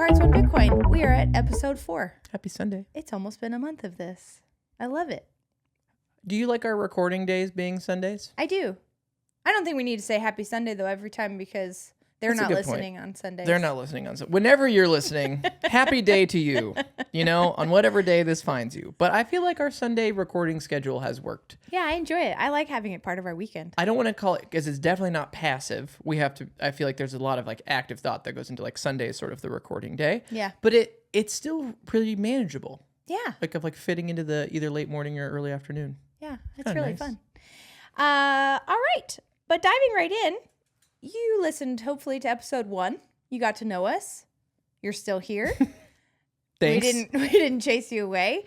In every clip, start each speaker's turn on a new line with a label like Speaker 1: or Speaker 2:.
Speaker 1: Hearts, One Bitcoin. We are at episode 4.
Speaker 2: Happy Sunday.
Speaker 1: It's almost been a month of this. I love it.
Speaker 2: Do you like our recording days being Sundays?
Speaker 1: I do. I don't think we need to say happy Sunday, though, every time because they're
Speaker 2: That's a
Speaker 1: not
Speaker 2: good
Speaker 1: listening
Speaker 2: point.
Speaker 1: on Sundays.
Speaker 2: They're not listening on Sunday. Whenever you're listening, happy day to you, on whatever day this finds you. But I feel like our Sunday recording schedule has worked.
Speaker 1: Yeah, I enjoy it. I like having it part of our weekend.
Speaker 2: I don't want to call it, because it's definitely not passive. I feel like there's a lot of like active thought that goes into like Sunday is sort of the recording day.
Speaker 1: Yeah.
Speaker 2: But it's still pretty manageable.
Speaker 1: Yeah.
Speaker 2: Like fitting into the either late morning or early afternoon.
Speaker 1: Yeah, it's really
Speaker 2: nice.
Speaker 1: fun. All right. But diving right in, you listened hopefully to episode 1. You got to know us. You're still here.
Speaker 2: Thanks.
Speaker 1: We didn't chase you away.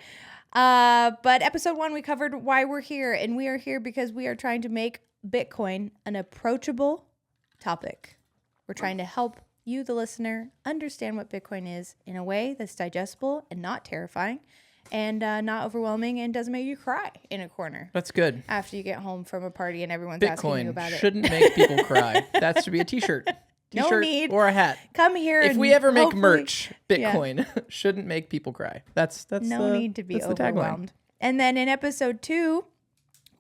Speaker 1: But episode 1, we covered why we're here. And we are here because we are trying to make Bitcoin an approachable topic. We're trying to help you, the listener, understand what Bitcoin is in a way that's digestible and not terrifying and not overwhelming and doesn't make you cry in a corner.
Speaker 2: That's good.
Speaker 1: After you get home from a party and everyone's asking you about
Speaker 2: Bitcoin
Speaker 1: it.
Speaker 2: shouldn't make people cry. That should be a t-shirt.
Speaker 1: No need.
Speaker 2: Or a hat.
Speaker 1: Come here
Speaker 2: If
Speaker 1: and
Speaker 2: we ever make
Speaker 1: hopefully-
Speaker 2: merch, Bitcoin shouldn't make people cry. That's
Speaker 1: no need to be
Speaker 2: that's the tagline.
Speaker 1: overwhelmed. And then in episode 2,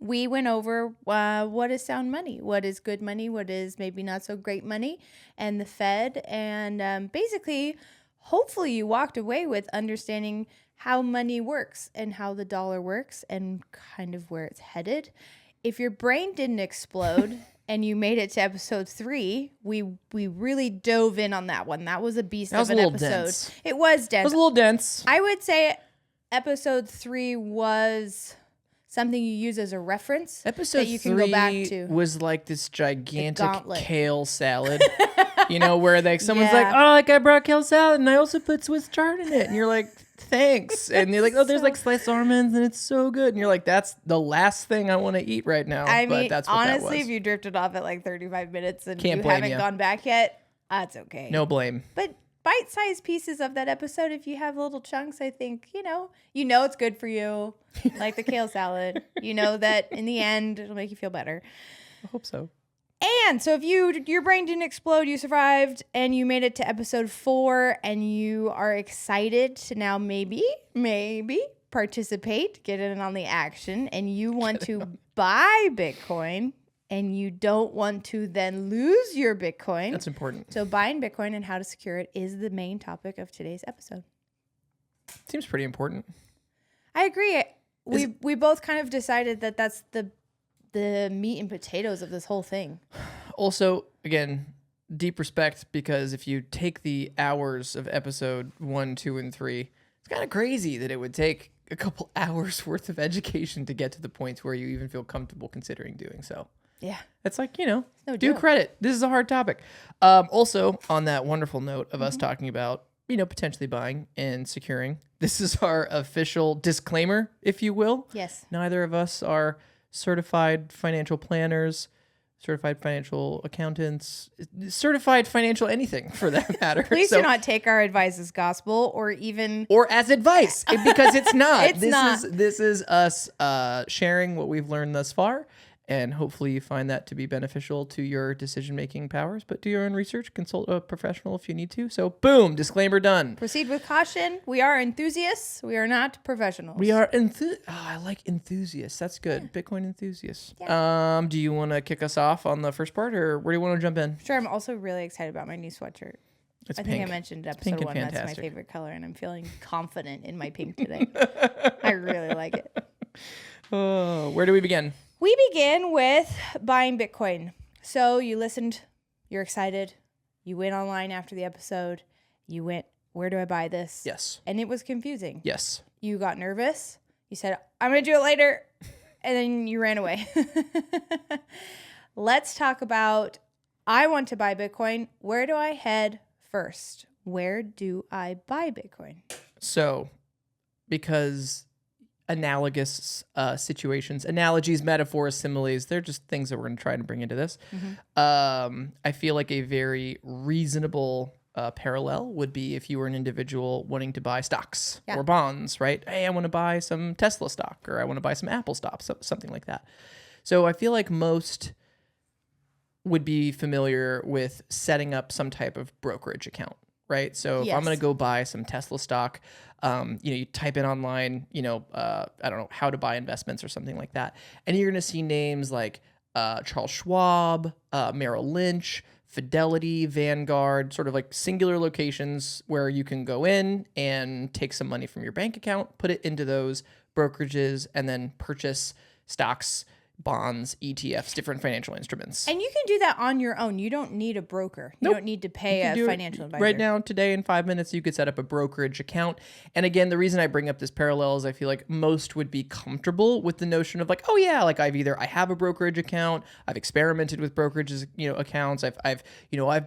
Speaker 1: we went over what is sound money, what is good money, what is maybe not so great money, and the Fed. And basically, hopefully you walked away with understanding how money works and how the dollar works and kind of where it's headed. If your brain didn't explode and you made it to episode 3, we really dove in on that one. That was a beast of an episode.
Speaker 2: Dense.
Speaker 1: It was dense.
Speaker 2: It was a little dense.
Speaker 1: I would say episode 3 was something you use as a reference
Speaker 2: Episode
Speaker 1: that you can go back
Speaker 2: 3
Speaker 1: to.
Speaker 2: was like this gigantic
Speaker 1: gauntlet.
Speaker 2: kale salad. Where like someone's
Speaker 1: Yeah.
Speaker 2: like, oh, like I brought kale salad and I also put Swiss chard in it. And you're like, thanks. And you're like, oh, there's like sliced almonds and it's so good. And you're like, that's the last thing I want to eat right now.
Speaker 1: I
Speaker 2: but
Speaker 1: mean,
Speaker 2: that's what
Speaker 1: honestly,
Speaker 2: that
Speaker 1: if
Speaker 2: was.
Speaker 1: you drifted off at like 35 minutes and
Speaker 2: Can't
Speaker 1: you
Speaker 2: blame
Speaker 1: haven't
Speaker 2: ya.
Speaker 1: gone back yet, that's okay.
Speaker 2: No blame.
Speaker 1: But bite-sized pieces of that episode, if you have little chunks, I think, you know it's good for you, like the kale salad. You know that in the end, it'll make you feel better.
Speaker 2: I hope so.
Speaker 1: And so if your brain didn't explode, you survived, and you made it to episode 4, and you are excited to now maybe participate, get in on the action, and you want to buy Bitcoin, and you don't want to then lose your Bitcoin.
Speaker 2: That's important.
Speaker 1: So buying Bitcoin and how to secure it is the main topic of today's episode.
Speaker 2: Seems pretty important.
Speaker 1: I agree. We both kind of decided that that's the meat and potatoes of this whole thing.
Speaker 2: Also, again, deep respect, because if you take the hours of episode 1, 2, and 3, it's kind of crazy that it would take a couple hours worth of education to get to the point where you even feel comfortable considering doing so.
Speaker 1: Yeah.
Speaker 2: It's like,
Speaker 1: no
Speaker 2: due
Speaker 1: joke.
Speaker 2: credit. This is a hard topic. Also, on that wonderful note of us talking about, potentially buying and securing, this is our official disclaimer, if you will.
Speaker 1: Yes.
Speaker 2: Neither of us are certified financial planners, certified financial accountants, certified financial anything for that matter.
Speaker 1: Please do not take our advice as gospel or
Speaker 2: as advice, because it's not.
Speaker 1: It's not.
Speaker 2: This is us sharing what we've learned thus far, and hopefully you find that to be beneficial to your decision-making powers. But do your own research, consult a professional if you need to. So boom, disclaimer done.
Speaker 1: proceed with caution. We are enthusiasts. We are not professionals.
Speaker 2: We are I like enthusiasts. That's good. Yeah. Bitcoin enthusiasts.
Speaker 1: Yeah.
Speaker 2: Do you want to kick us off on the first part, or where do you want to jump in?
Speaker 1: Sure. I'm also really excited about my new sweatshirt.
Speaker 2: It's
Speaker 1: I
Speaker 2: pink.
Speaker 1: think I mentioned
Speaker 2: Pink
Speaker 1: episode
Speaker 2: and
Speaker 1: 1. That's
Speaker 2: fantastic.
Speaker 1: my favorite color, and I'm feeling confident in my pink today. I really like it.
Speaker 2: Oh, where do we begin?
Speaker 1: We begin with buying Bitcoin. So you listened, you're excited, you went online after the episode, you went, where do I buy this?
Speaker 2: Yes.
Speaker 1: And it was confusing.
Speaker 2: Yes.
Speaker 1: You got nervous. You said, I'm going to do it later. And then you ran away. Let's talk about, I want to buy Bitcoin. Where do I head first? Where do I buy Bitcoin?
Speaker 2: So, because analogous situations, analogies, metaphors, similes, they're just things that we're going to try to bring into this. I feel like a very reasonable parallel would be if you were an individual wanting to buy stocks or bonds, right? Hey, I want to buy some Tesla stock, or I want to buy some Apple stock, something like that. So I feel like most would be familiar with setting up some type of brokerage account. right? So if I'm
Speaker 1: Yes.
Speaker 2: going to go buy some Tesla stock, you type in online, I don't know, how to buy investments or something like that. And you're going to see names like Charles Schwab, Merrill Lynch, Fidelity, Vanguard, sort of like singular locations where you can go in and take some money from your bank account, put it into those brokerages, and then purchase stocks, bonds, ETFs, different financial instruments.
Speaker 1: And you can do that on your own. You don't need a broker. You don't need to pay a financial advisor.
Speaker 2: Right now, today, in 5 minutes, you could set up a brokerage account. And again, the reason I bring up this parallel is I feel like most would be comfortable with the notion of like, oh yeah, like I have a brokerage account, I've experimented with brokerages, accounts, I've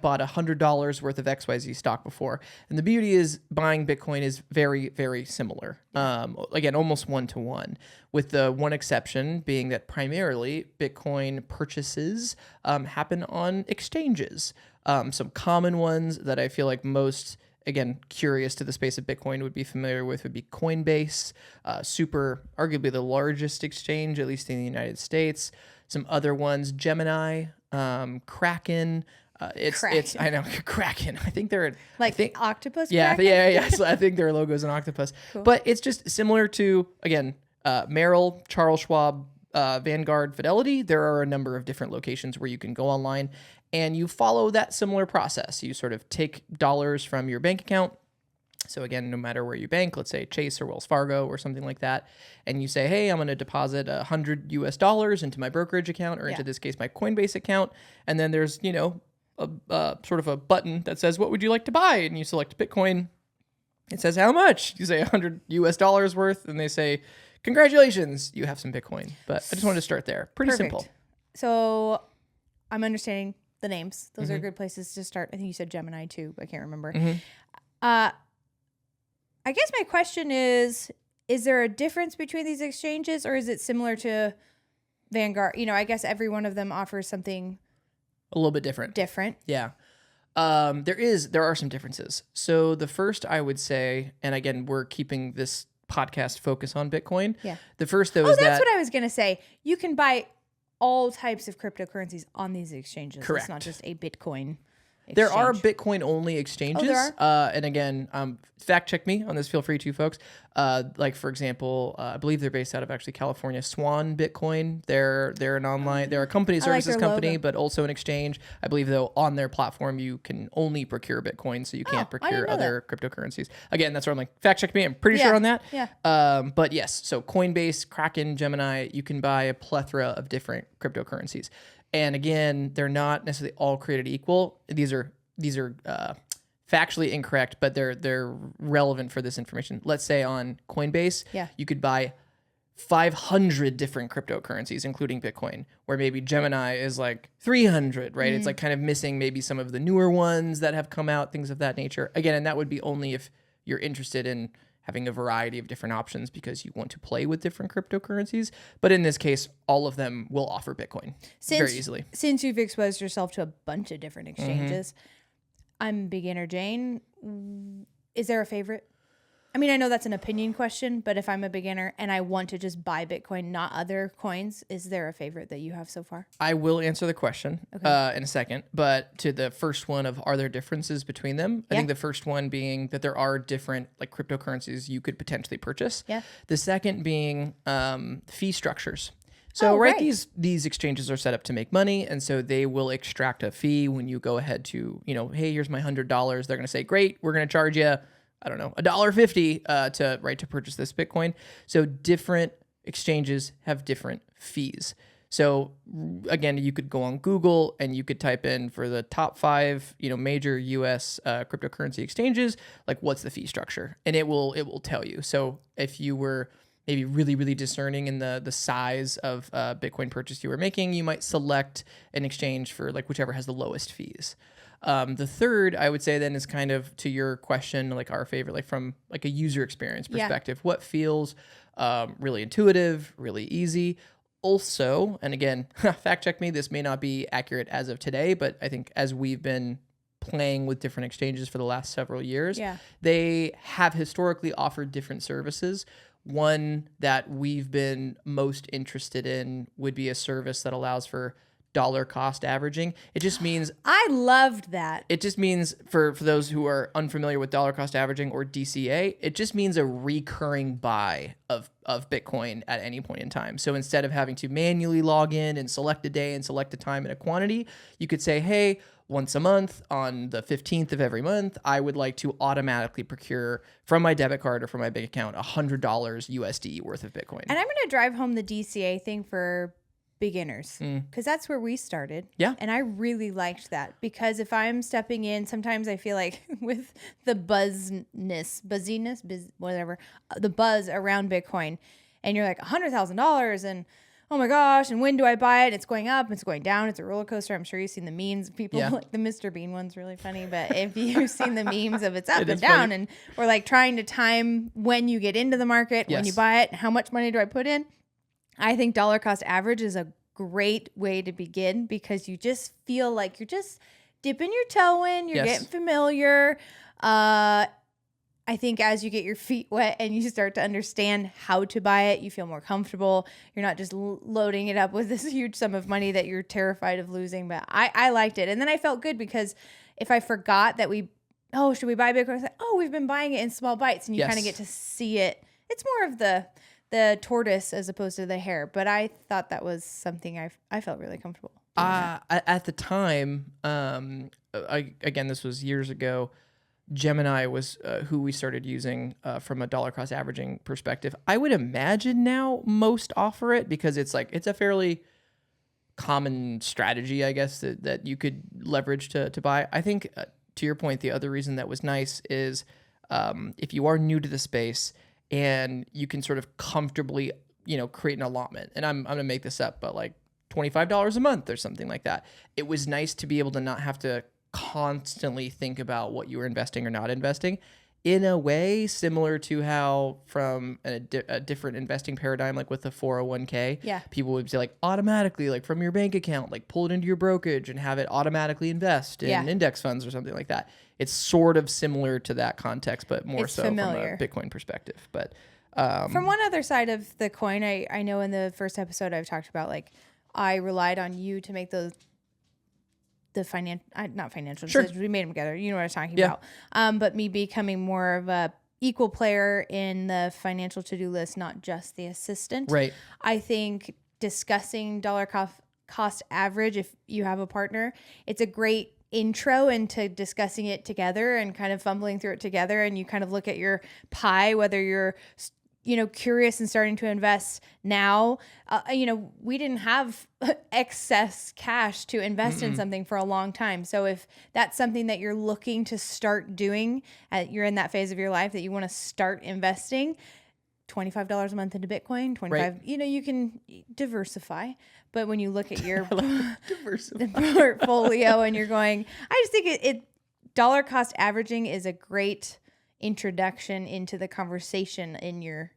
Speaker 2: bought $100 worth of XYZ stock before. And the beauty is buying Bitcoin is very, very similar. Again, almost 1-to-1, with the one exception being that primarily Bitcoin purchases happen on exchanges. Some common ones that I feel like most, again, curious to the space of Bitcoin would be familiar with would be Coinbase, arguably the largest exchange, at least in the United States. Some other ones, Gemini, Kraken. I know, Kraken. I think they're
Speaker 1: octopus.
Speaker 2: Yeah,
Speaker 1: Kraken?
Speaker 2: yeah. So I think their logo is an octopus. Cool. But it's just similar to, again, Merrill, Charles Schwab, Vanguard, Fidelity. There are a number of different locations where you can go online and you follow that similar process. You sort of take dollars from your bank account. So again, no matter where you bank, let's say Chase or Wells Fargo or something like that, and you say, hey, I'm going to deposit $100 into my brokerage account, or into this case, my Coinbase account. And then there's, sort of a button that says, what would you like to buy? And you select Bitcoin. It says how much? You say $100 worth, and they say, congratulations, you have some Bitcoin. But I just wanted to start there. Pretty simple.
Speaker 1: So I'm understanding the names. Those are good places to start. I think you said Gemini too. I can't remember. I guess my question is there a difference between these exchanges, or is it similar to Vanguard? I guess every one of them offers something
Speaker 2: a little bit different. Yeah. There are some differences. So the first I would say, and again, we're keeping this podcast focus on Bitcoin.
Speaker 1: Yeah.
Speaker 2: The first though is
Speaker 1: that's what I was going to say. You can buy all types of cryptocurrencies on these exchanges.
Speaker 2: Correct.
Speaker 1: It's not just a Bitcoin exchange.
Speaker 2: There are Bitcoin only exchanges.
Speaker 1: there are?
Speaker 2: And again, fact check me on this. Feel free to, folks. Like for example, I believe they're based out of actually California. Swan Bitcoin. They're an online. They're a company, services company,
Speaker 1: logo.
Speaker 2: but also an exchange. I believe though on their platform you can only procure Bitcoin, so you can't procure other cryptocurrencies. Again, that's where I'm like, fact check me. I'm pretty sure on that.
Speaker 1: Yeah.
Speaker 2: But yes, so Coinbase, Kraken, Gemini, you can buy a plethora of different cryptocurrencies. And again, they're not necessarily all created equal. These are factually incorrect, but they're relevant for this information. Let's say on Coinbase, you could buy 500 different cryptocurrencies, including Bitcoin, where maybe Gemini is like 300, right? It's like kind of missing maybe some of the newer ones that have come out, things of that nature. Again, and that would be only if you're interested in having a variety of different options because you want to play with different cryptocurrencies. But in this case, all of them will offer Bitcoin very easily.
Speaker 1: Since you've exposed yourself to a bunch of different exchanges, I'm beginner Jane. Is there a favorite? I mean, I know that's an opinion question, but if I'm a beginner and I want to just buy Bitcoin, not other coins, is there a favorite that you have so far?
Speaker 2: I will answer the question in a second, but to the first one of are there differences between them? I think the first one being that there are different like cryptocurrencies you could potentially purchase.
Speaker 1: Yeah.
Speaker 2: The second being fee structures. So these exchanges are set up to make money, and so they will extract a fee when you go ahead to, hey, here's my $100. They're going to say, great, we're going to charge you, I don't know, $1.50 to purchase this Bitcoin. So different exchanges have different fees. So again, you could go on Google and you could type in for the top 5, major US cryptocurrency exchanges, like what's the fee structure, and it will tell you. So if you were maybe really, really discerning in the size of Bitcoin purchase you were making, you might select an exchange for like whichever has the lowest fees. The third, I would say then, is kind of to your question, like our favorite, like from like a user experience perspective, what feels really intuitive, really easy. Also, and again, fact check me, this may not be accurate as of today, but I think as we've been playing with different exchanges for the last several years, they have historically offered different services. One that we've been most interested in would be a service that allows for dollar cost averaging. It just means
Speaker 1: I loved that.
Speaker 2: It just means, for those who are unfamiliar with dollar cost averaging or DCA, it just means a recurring buy of Bitcoin at any point in time. So instead of having to manually log in and select a day and select a time and a quantity, you could say, hey, once a month on the 15th of every month, I would like to automatically procure from my debit card or from my bank account $100 USD worth of Bitcoin.
Speaker 1: And I'm going to drive home the DCA thing for beginners because that's where we started.
Speaker 2: Yeah.
Speaker 1: And I really liked that because if I'm stepping in, sometimes I feel like with the whatever, the buzz around Bitcoin, and you're like $100,000 and oh my gosh, and when do I buy it? It's going up, it's going down, it's a roller coaster. I'm sure you've seen the memes. People like the Mr. Bean one's really funny, but if you've seen the memes of it's up and down, and we're like trying to time when you get into the market, when you buy it, how much money do I put in? I think dollar cost average is a great way to begin because you just feel like you're just dipping your toe in, you're getting familiar. I think as you get your feet wet and you start to understand how to buy it, you feel more comfortable. You're not just loading it up with this huge sum of money that you're terrified of losing. But I liked it. And then I felt good because if I forgot that should we buy Bitcoin? I was like, we've been buying it in small bites. And you kind of get to see it. It's more of the tortoise as opposed to the hare. But I thought that was something I felt really comfortable doing
Speaker 2: at the time, again, this was years ago, Gemini was who we started using from a dollar cost averaging perspective. I would imagine now most offer it because it's a fairly common strategy, I guess, that you could leverage to buy. I think to your point, the other reason that was nice is if you are new to the space and you can sort of comfortably, create an allotment. And I'm going to make this up, but like $25 a month or something like that. It was nice to be able to not have to constantly think about what you were investing or not investing, in a way similar to how from a different investing paradigm, like with the 401k, people would say like automatically, like from your bank account, like pull it into your brokerage and have it automatically invest in index funds or something like that. It's sort of similar to that context, but more so familiar from a Bitcoin perspective. But
Speaker 1: from one other side of the coin, I know in the first episode I've talked about like I relied on you to make not financial decisions. We made them together. You know what I was talking about. But me becoming more of a equal player in the financial to-do list, not just the assistant.
Speaker 2: Right.
Speaker 1: I think discussing dollar cost average, if you have a partner, it's a great intro into discussing it together and kind of fumbling through it together. And you kind of look at your pie, whether you're curious and starting to invest now. We didn't have excess cash to invest in something for a long time. So if that's something that you're looking to start doing, you're in that phase of your life that you want to start investing, $25 a month into Bitcoin, 25, you can diversify. But when you look at your portfolio and you're going, I just think it dollar cost averaging is a great introduction into the conversation in your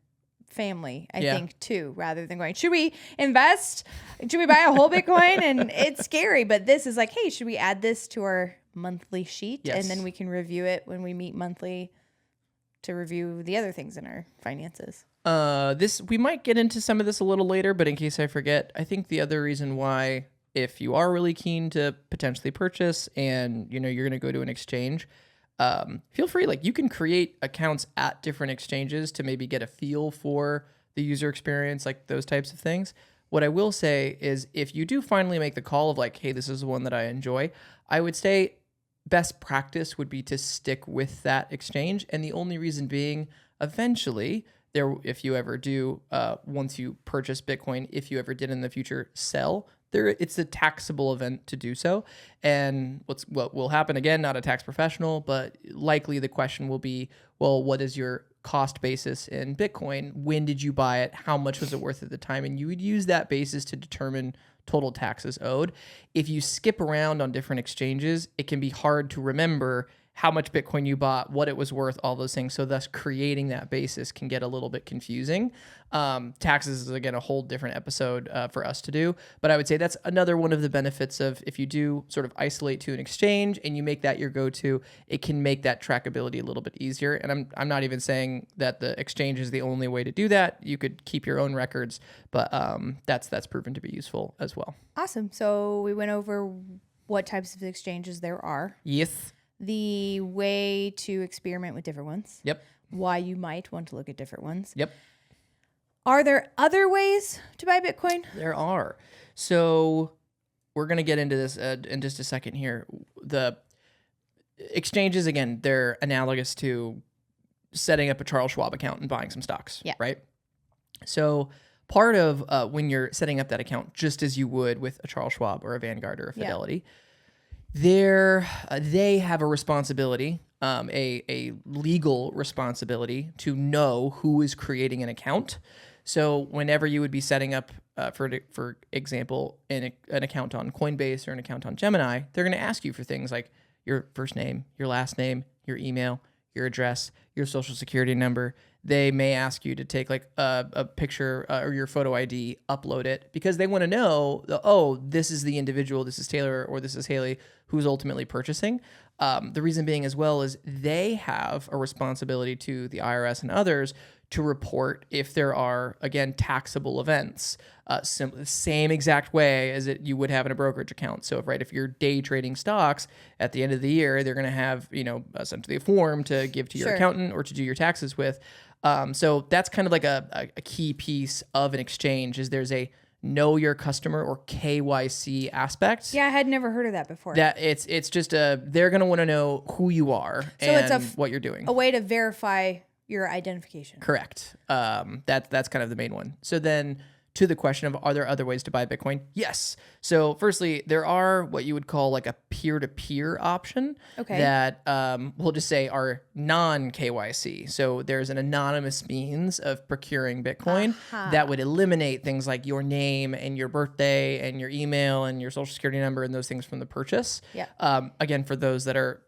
Speaker 1: family, I think, too, rather than going, should we invest? Should we buy a whole Bitcoin? And it's scary, but this is like, hey, should we add this to our monthly sheet? And then we can review it when we meet monthly to review the other things in our finances.
Speaker 2: We might get into some of this a little later, but in case I forget, I think the other reason why, if you are really keen to potentially purchase and you're going to go to an exchange, feel free. Like you can create accounts at different exchanges to maybe get a feel for the user experience, like those types of things. What I will say is if you do finally make the call of like, hey, this is the one that I enjoy, I would say best practice would be to stick with that exchange. And the only reason being, eventually, if you ever do, once you purchase Bitcoin, if you ever did in the future sell, it's a taxable event to do so. And what will happen, again, not a tax professional, but likely the question will be, well, what is your cost basis in Bitcoin? When did you buy it? How much was it worth at the time? And you would use that basis to determine total taxes owed. If you skip around on different exchanges, it can be hard to remember how much Bitcoin you bought, what it was worth, all those things. So thus creating that basis can get a little bit confusing. Taxes is, again, a whole different episode for us to do. But I would say that's another one of the benefits of if you do sort of isolate to an exchange and you make that your go-to, it can make that trackability a little bit easier. And I'm not even saying that the exchange is the only way to do that. You could keep your own records, but that's proven to be useful as well.
Speaker 1: Awesome. So we went over what types of exchanges there are.
Speaker 2: Yes.
Speaker 1: The way to experiment with different ones.
Speaker 2: Yep.
Speaker 1: Why you might want to look at different ones.
Speaker 2: Yep.
Speaker 1: Are there other ways to buy Bitcoin?
Speaker 2: There are. So we're going to get into this in just a second here. The exchanges, again, they're analogous to setting up a Charles Schwab account and buying some stocks, right? So part of when you're setting up that account, just as you would with a Charles Schwab or a Vanguard or a Fidelity, they have a responsibility, a legal responsibility to know who is creating an account. So whenever you would be setting up, for example, an account on Coinbase or an account on Gemini, they're going to ask you for things like your first name, your last name, your email, your address, your social security number. They may ask you to take like a picture or your photo ID, upload it, because they want to know, this is the individual, this is Taylor or this is Haley who's ultimately purchasing. The reason being as well is they have a responsibility to the IRS and others to report if there are, again, taxable events, same exact way as you would have in a brokerage account. So if you're day trading stocks, at the end of the year, they're going to have, essentially a form to give to your accountant or to do your taxes with. So that's kind of like a key piece of an exchange is there's a know your customer or KYC aspect.
Speaker 1: Yeah, I had never heard of that before.
Speaker 2: That it's just they're going to want to know who you are and what you're doing.
Speaker 1: A way to verify your identification.
Speaker 2: Correct. That's kind of the main one. So then to the question of are there other ways to buy Bitcoin? Yes. So firstly, there are what you would call like a peer-to-peer option that we'll just say are non-KYC. So there's an anonymous means of procuring Bitcoin that would eliminate things like your name and your birthday and your email and your social security number and those things from the purchase.
Speaker 1: Yeah.
Speaker 2: Again, for those that are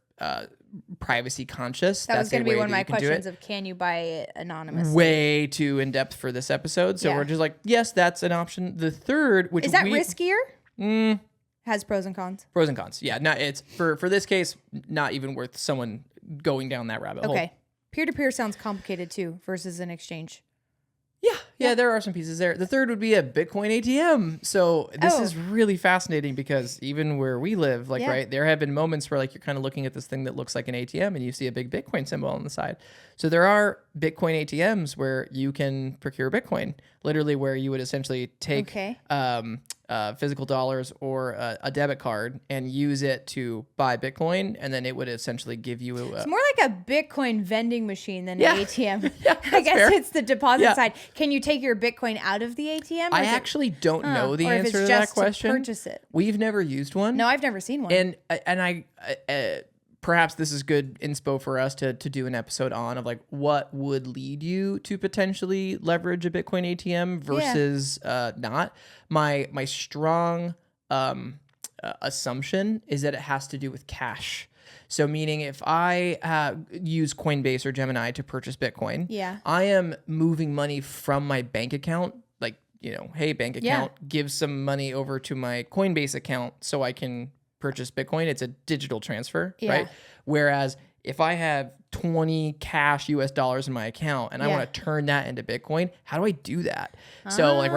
Speaker 2: privacy conscious.
Speaker 1: That was going to be one of my questions of can you buy it anonymously?
Speaker 2: Way too in depth for this episode. So we're just like, yes, that's an option. The third, which
Speaker 1: is that riskier? Has pros and cons.
Speaker 2: Pros and cons. Yeah. Not it's for this case, not even worth someone going down that rabbit hole.
Speaker 1: Okay. Peer-to-peer sounds complicated too versus an exchange.
Speaker 2: Yeah, there are some pieces there. The third would be a Bitcoin ATM. So this is really fascinating because even where we live, right, there have been moments where you're kind of looking at this thing that looks like an ATM and you see a big Bitcoin symbol on the side. So there are Bitcoin ATMs where you can procure Bitcoin, literally where you would essentially take physical dollars or a debit card and use it to buy Bitcoin, and then it would essentially give you
Speaker 1: it's more like a Bitcoin vending machine than an ATM.
Speaker 2: I
Speaker 1: guess fair. It's the deposit side. Can you take your Bitcoin out of the ATM?
Speaker 2: I actually don't know the answer to that question.
Speaker 1: To purchase it.
Speaker 2: We've never used one.
Speaker 1: No, I've never seen one.
Speaker 2: And I perhaps this is good inspo for us to do an episode on of what would lead you to potentially leverage a Bitcoin ATM versus not. My strong assumption is that it has to do with cash. So meaning if I use Coinbase or Gemini to purchase Bitcoin, I am moving money from my bank account, hey, bank account, give some money over to my Coinbase account so I can purchase Bitcoin. It's a digital transfer, right? Whereas if I have 20 cash US dollars in my account and I want to turn that into Bitcoin, how do I do that? So which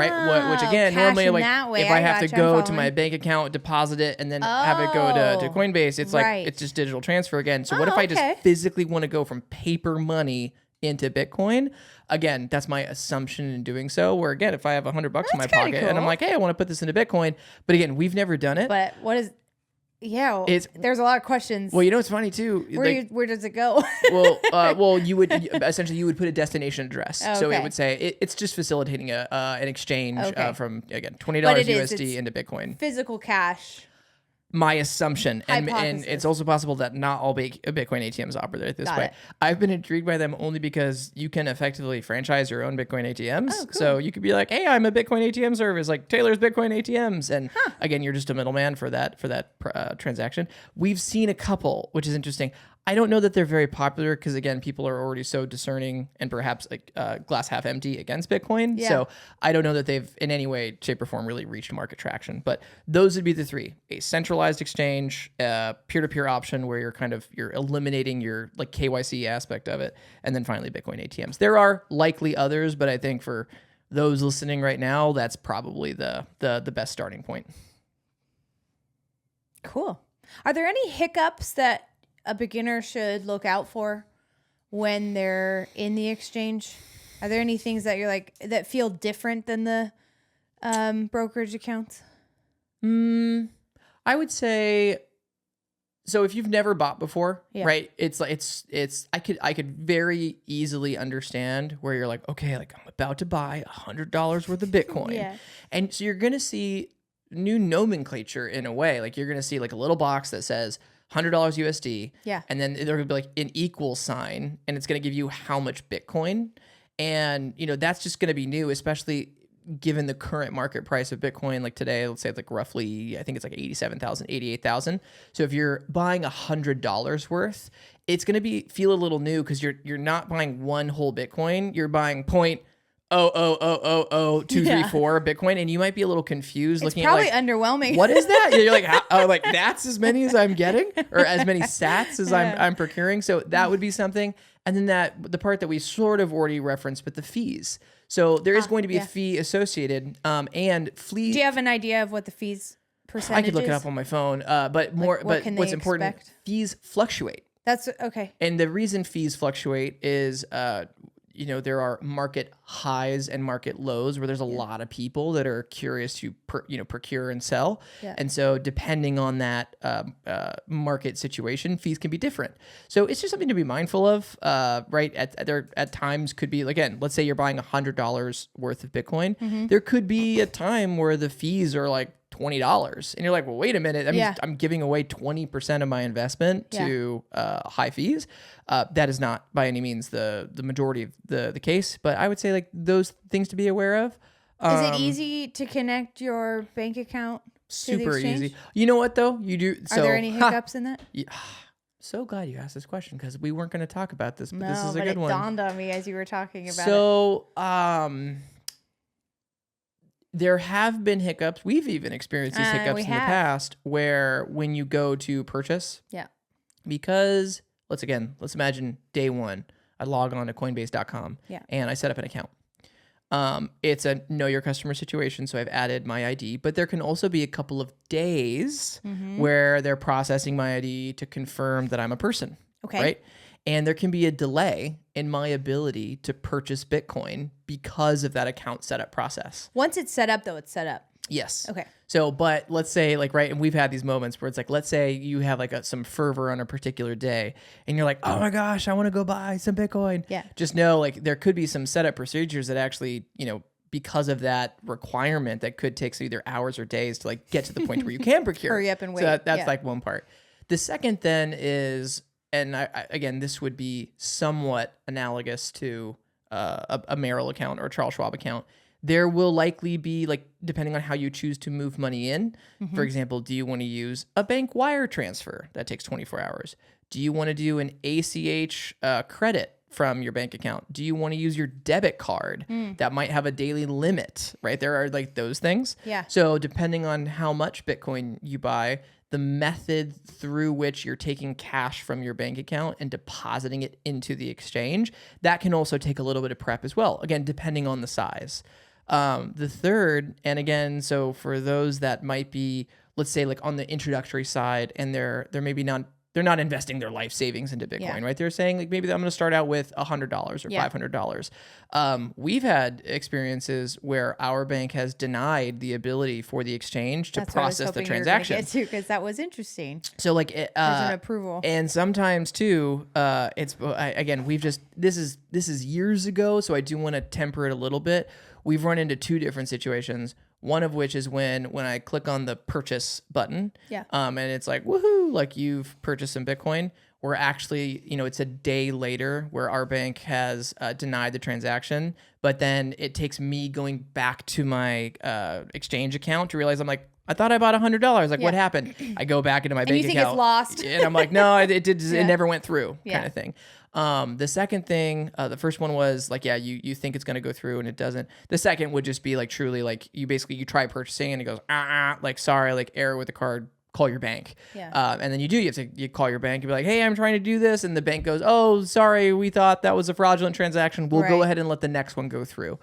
Speaker 2: again, normally if I have to go to my bank account, deposit it, and then have it go to Coinbase, it's it's just digital transfer again. So what if I just physically want to go from paper money into Bitcoin? Again, that's my assumption in doing so, where again, if I have $100 in my pocket and I'm like, hey, I want to put this into Bitcoin. But again, we've never done it.
Speaker 1: But what is... Yeah, there's a lot of questions.
Speaker 2: Well, what's funny too?
Speaker 1: Where does it go?
Speaker 2: You would essentially put a destination address. So it would say it's just facilitating an exchange from again $20 USD into Bitcoin.
Speaker 1: Physical cash.
Speaker 2: My assumption, and it's also possible that not all Bitcoin ATMs operate this way. I've been intrigued by them only because you can effectively franchise your own Bitcoin ATMs. Oh, cool. So you could be like, hey, I'm a Bitcoin ATM service, like Taylor's Bitcoin ATMs. And again, you're just a middleman for that transaction. We've seen a couple, which is interesting. I don't know that they're very popular because, again, people are already so discerning and perhaps like glass half empty against Bitcoin.
Speaker 1: Yeah.
Speaker 2: So I don't know that they've in any way, shape, or form really reached market traction. But those would be the three: a centralized exchange, a peer-to-peer option where you're eliminating your like KYC aspect of it, and then finally Bitcoin ATMs. There are likely others, but I think for those listening right now, that's probably the best starting point.
Speaker 1: Cool. Are there any hiccups that a beginner should look out for when they're in the exchange? Are there any things that you're like that feel different than the brokerage accounts?
Speaker 2: I would say, so if you've never bought before,
Speaker 1: Yeah.
Speaker 2: right? It's like I could very easily understand where you're like, okay, like I'm about to buy $100 worth of Bitcoin,
Speaker 1: Yeah.
Speaker 2: and so you're gonna see new nomenclature in a way. Like you're gonna see like a little box that says $100 USD,
Speaker 1: Yeah.
Speaker 2: and then they're gonna be like an equal sign, and it's gonna give you how much Bitcoin, and that's just gonna be new, especially given the current market price of Bitcoin. Like today, let's say it's like roughly, I think it's like 87,000, 88,000. So if you're buying $100 worth, it's gonna feel a little new because you're not buying one whole Bitcoin, you're buying 0.0000234 Bitcoin, and you might be a little confused
Speaker 1: It's
Speaker 2: looking
Speaker 1: probably
Speaker 2: at like,
Speaker 1: underwhelming.
Speaker 2: what is that? You're like, like that's as many as I'm getting, or as many sats as I'm procuring. So that would be something. And then the part that we sort of already referenced, but the fees. So there is going to be a fee associated, and fee.
Speaker 1: Do you have an idea of what the fees percentage
Speaker 2: I could look
Speaker 1: is?
Speaker 2: it up on my phone, but more.
Speaker 1: what
Speaker 2: But
Speaker 1: can
Speaker 2: what's
Speaker 1: they
Speaker 2: important,
Speaker 1: expect?
Speaker 2: fees fluctuate.
Speaker 1: That's okay.
Speaker 2: And the reason fees fluctuate is, there are market highs and market lows where there's a lot of people that are curious to procure and sell.
Speaker 1: Yeah.
Speaker 2: And so depending on that market situation, fees can be different. So it's just something to be mindful of, right? At times could be, again, let's say you're buying $100 worth of Bitcoin.
Speaker 1: Mm-hmm.
Speaker 2: There could be a time where the fees are like $20, and you're like, well, wait a minute. I'm giving away 20% of my investment to high fees. That is not by any means the majority of the case, but I would say like those things to be aware of.
Speaker 1: Is it easy to connect your bank account to the
Speaker 2: Super
Speaker 1: exchange?
Speaker 2: easy. You know what though? You do.
Speaker 1: Are there any hiccups in that?
Speaker 2: Yeah. So glad you asked this question because we weren't going to talk about this, but
Speaker 1: No,
Speaker 2: this is a
Speaker 1: but
Speaker 2: good
Speaker 1: it
Speaker 2: one.
Speaker 1: dawned on me as you were talking about it.
Speaker 2: So, there have been hiccups. We've even experienced these hiccups in the past where when you go to purchase, because let's imagine day one, I log on to Coinbase.com and I set up an account. It's a know your customer situation, so I've added my ID, but there can also be a couple of days where they're processing my ID to confirm that I'm a person.
Speaker 1: Okay.
Speaker 2: Right? And there can be a delay in my ability to purchase Bitcoin because of that account setup process.
Speaker 1: Once it's set up, though, it's set up.
Speaker 2: Yes.
Speaker 1: Okay.
Speaker 2: So, but let's say like, right, and we've had these moments where it's like, let's say you have like some fervor on a particular day and you're like, oh my gosh, I want to go buy some Bitcoin.
Speaker 1: Yeah.
Speaker 2: Just know like there could be some setup procedures that actually, because of that requirement that could take either hours or days to like get to the point where you can procure.
Speaker 1: Hurry up and wait.
Speaker 2: So that's like one part. The second then is, and I again, this would be somewhat analogous to a Merrill account or a Charles Schwab account. There will likely be, like, depending on how you choose to move money in. For example, do you want to use a bank wire transfer that takes 24 hours? Do you want to do an ACH credit from your bank account? Do you want to use your debit card that might have a daily limit, right? There are like those things.
Speaker 1: Yeah.
Speaker 2: So depending on how much Bitcoin you buy, the method through which you're taking cash from your bank account and depositing it into the exchange, that can also take a little bit of prep as well. Again, depending on the size. The third, and again, so for those that might be, let's say like on the introductory side, and they're maybe not, they're not investing their life savings into Bitcoin, right? They're saying like, maybe I'm going to start out with $100 or $500. We've had experiences where our bank has denied the ability for the exchange to process the transaction.
Speaker 1: Because that was interesting.
Speaker 2: So like,
Speaker 1: There's an approval.
Speaker 2: and sometimes too, again, this is years ago, so I do want to temper it a little bit. We've run into two different situations. One of which is when I click on the purchase button, and it's like, woohoo, like you've purchased some Bitcoin. We're actually, it's a day later where our bank has denied the transaction, but then it takes me going back to my exchange account to realize I'm like, I thought I bought $100. Like,
Speaker 1: Yeah.
Speaker 2: what happened? I go back into my
Speaker 1: And
Speaker 2: bank
Speaker 1: you think
Speaker 2: account.
Speaker 1: it's lost.
Speaker 2: And I'm like, no, it did.
Speaker 1: Yeah.
Speaker 2: It never went through,
Speaker 1: Yeah.
Speaker 2: kind of thing. The second thing, the first one was like, yeah, you think it's going to go through and it doesn't. The second would just be like truly like you try purchasing and it goes, like, sorry, like error with the card, call your bank.
Speaker 1: Yeah.
Speaker 2: And then you call your bank and be like, hey, I'm trying to do this. And the bank goes, oh, sorry, we thought that was a fraudulent transaction. We'll go
Speaker 1: Right.
Speaker 2: ahead and let the next one go through.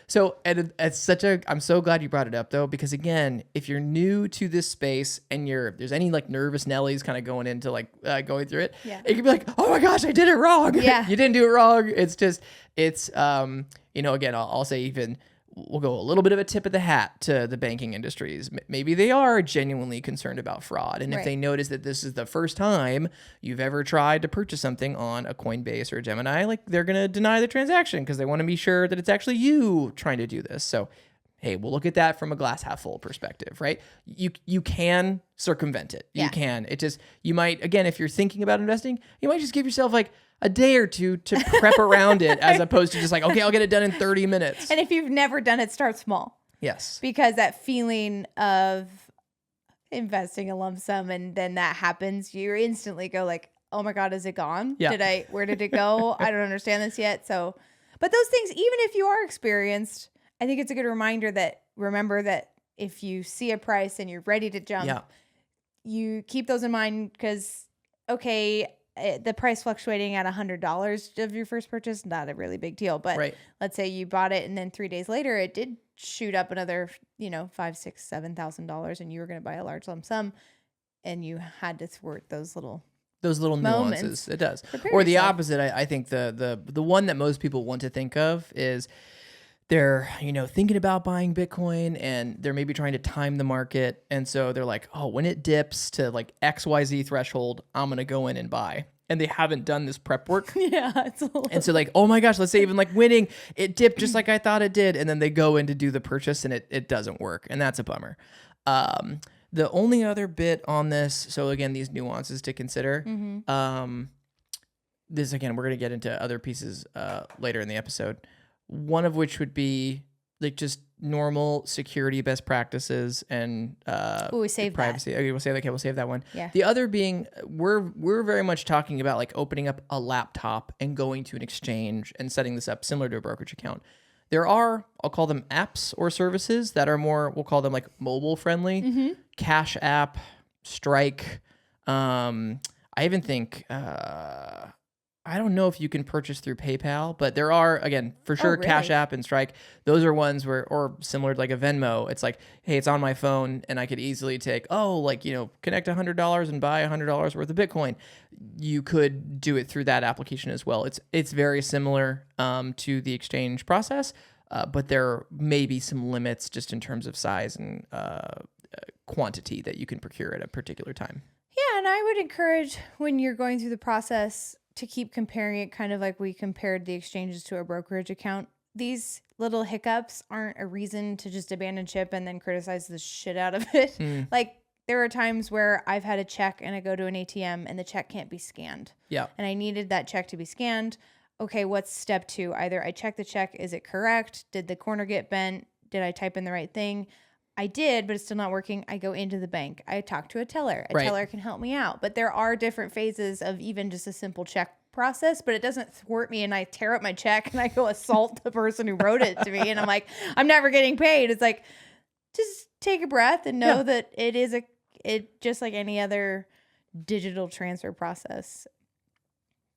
Speaker 2: So I'm so glad you brought it up though, because again, if you're new to this space and there's any like nervous Nellies kind of going into like going through it,
Speaker 1: Yeah.
Speaker 2: it could be like, oh my gosh, I did it wrong.
Speaker 1: Yeah.
Speaker 2: You didn't do it wrong. Again, I'll say even we'll go a little bit of a tip of the hat to the banking industries. Maybe they are genuinely concerned about fraud. And if
Speaker 1: Right.
Speaker 2: they notice that this is the first time you've ever tried to purchase something on a Coinbase or a Gemini, like they're going to deny the transaction because they want to be sure that it's actually you trying to do this. So, hey, we'll look at that from a glass half full perspective, right? You can circumvent it.
Speaker 1: Yeah.
Speaker 2: You can. You might, again, if you're thinking about investing, you might just give yourself like a day or two to prep around it as opposed to just like, okay, I'll get it done in 30 minutes.
Speaker 1: And if you've never done it, start small.
Speaker 2: Yes.
Speaker 1: Because that feeling of investing a lump sum and then that happens, you instantly go like, oh my God, is it gone?
Speaker 2: Yeah.
Speaker 1: Where did it go? I don't understand this yet. So, but those things, even if you are experienced, I think it's a good remember that if you see a price and you're ready to jump, you keep those in mind because, okay, the price fluctuating at $100 of your first purchase, not a really big deal. But
Speaker 2: Right.
Speaker 1: let's say you bought it and then 3 days later, it did shoot up another, $5,000, $6,000, $7,000 and you were going to buy a large lump sum and you had to thwart those little
Speaker 2: nuances.
Speaker 1: moments.
Speaker 2: It does.
Speaker 1: Prepare
Speaker 2: Or the
Speaker 1: yourself.
Speaker 2: opposite. I think the one that most people want to think of is they're, thinking about buying Bitcoin and they're maybe trying to time the market. And so they're like, oh, when it dips to like XYZ threshold, I'm going to go in and buy. And they haven't done this prep work.
Speaker 1: Yeah. It's a little,
Speaker 2: And so like, oh my gosh, let's say even like winning, it dipped just like I thought it did. And then they go in to do the purchase and it doesn't work. And that's a bummer. The only other bit on this, so again, these nuances to consider. This again, we're going to get into other pieces later in the episode. One of which would be like just normal security best practices and
Speaker 1: we saved
Speaker 2: privacy. Okay, we'll save that one.
Speaker 1: Yeah.
Speaker 2: The other being we're very much talking about like opening up a laptop and going to an exchange and setting this up similar to a brokerage account. There are, I'll call them apps or services that are more, we'll call them like mobile friendly. Cash App, Strike. I even think I don't know if you can purchase through PayPal, but there are, again, for sure,
Speaker 1: really?
Speaker 2: Cash App and Strike. Those are ones where, or similar to like a Venmo, it's like, hey, it's on my phone and I could easily take, connect $100 and buy $100 worth of Bitcoin. You could do it through that application as well. It's very similar to the exchange process, but there may be some limits just in terms of size and quantity that you can procure at a particular time.
Speaker 1: Yeah, and I would encourage when you're going through the process to keep comparing it kind of like we compared the exchanges to a brokerage account. These little hiccups aren't a reason to just abandon ship and then criticize the shit out of it. Like there are times where I've had a check and I go to an ATM and the check can't be scanned.
Speaker 2: Yeah.
Speaker 1: And I needed that check to be scanned. Okay, what's step 2? Either I check the check, is it correct? Did the corner get bent? Did I type in the right thing? I did, but it's still not working. I go into the bank. I talk to a teller. A teller can help me out. But there are different phases of even just a simple check process, but it doesn't thwart me and I tear up my check and I go assault the person who wrote it to me. And I'm like, I'm never getting paid. It's like, just take a breath and know that it just like any other digital transfer process.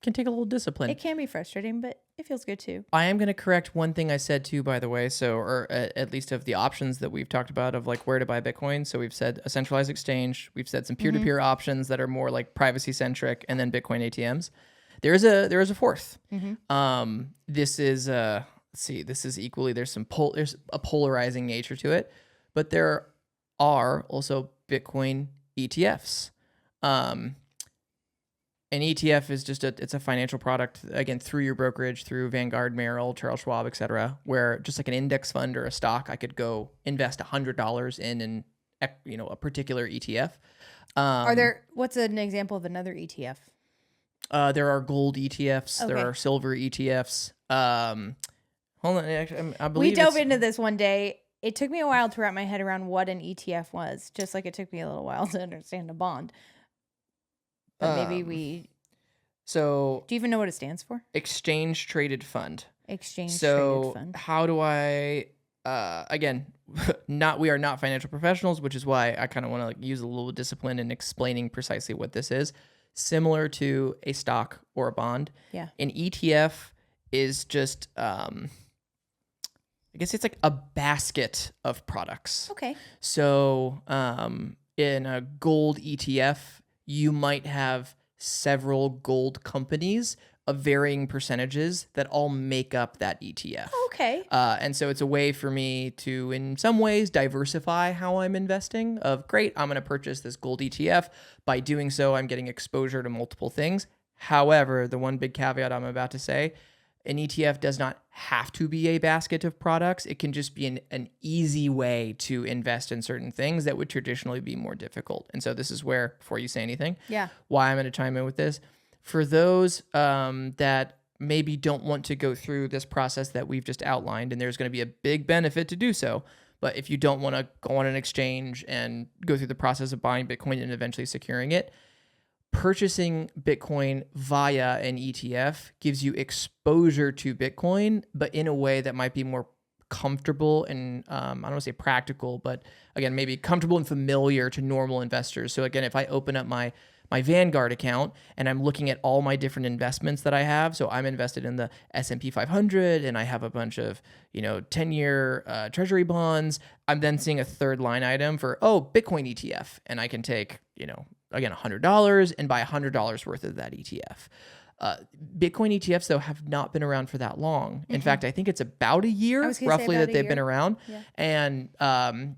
Speaker 2: Can take a little discipline.
Speaker 1: It can be frustrating, but it feels good too.
Speaker 2: I am going to correct one thing I said too, by the way. So, or at least of the options that we've talked about of like where to buy Bitcoin. So we've said a centralized exchange. We've said some peer-to-peer options that are more like privacy centric, and then Bitcoin ATMs. There is a fourth. This is let's see. This is equally there's a polarizing nature to it, but there are also Bitcoin ETFs. An ETF is just it's a financial product, again, through your brokerage, through Vanguard, Merrill, Charles Schwab, et cetera, where just like an index fund or a stock, I could go invest $100 in a particular ETF.
Speaker 1: What's an example of another ETF?
Speaker 2: There are gold ETFs.
Speaker 1: Okay.
Speaker 2: There are silver ETFs. Hold on. Actually, I believe
Speaker 1: We dove into this one day it took me a while to wrap my head around what an ETF was, just like it took me a little while to understand a bond. But maybe
Speaker 2: So
Speaker 1: do you even know what it stands for?
Speaker 2: Exchange traded fund.
Speaker 1: Exchange traded fund.
Speaker 2: How do I? Again, we are not financial professionals, which is why I kind of want to like use a little discipline in explaining precisely what this is. Similar to a stock or a bond.
Speaker 1: Yeah.
Speaker 2: An ETF is just, I guess it's like a basket of products.
Speaker 1: Okay.
Speaker 2: So in a gold ETF, you might have several gold companies of varying percentages that all make up that ETF.
Speaker 1: Okay.
Speaker 2: And so it's a way for me to, in some ways, diversify how I'm investing. Of great, I'm going to purchase this gold ETF. By doing so, I'm getting exposure to multiple things. However, the one big caveat I'm about to say, an ETF does not have to be a basket of products. It can just be an easy way to invest in certain things that would traditionally be more difficult. And so this is where, before you say anything, why I'm going to chime in with this. For those that maybe don't want to go through this process that we've just outlined, and there's going to be a big benefit to do so, but if you don't want to go on an exchange and go through the process of buying Bitcoin and eventually securing it, purchasing Bitcoin via an ETF gives you exposure to Bitcoin, but in a way that might be more comfortable and I don't want to say practical, but again, maybe comfortable and familiar to normal investors. So again, if I open up my Vanguard account and I'm looking at all my different investments that I have. So I'm invested in the S&P 500 and I have a bunch of, 10-year treasury bonds. I'm then seeing a third line item for, Bitcoin ETF. And I can take, again, $100 and buy $100 worth of that ETF. Bitcoin ETFs, though, have not been around for that long. In fact, I think it's about a year roughly that they've been around. Yeah. And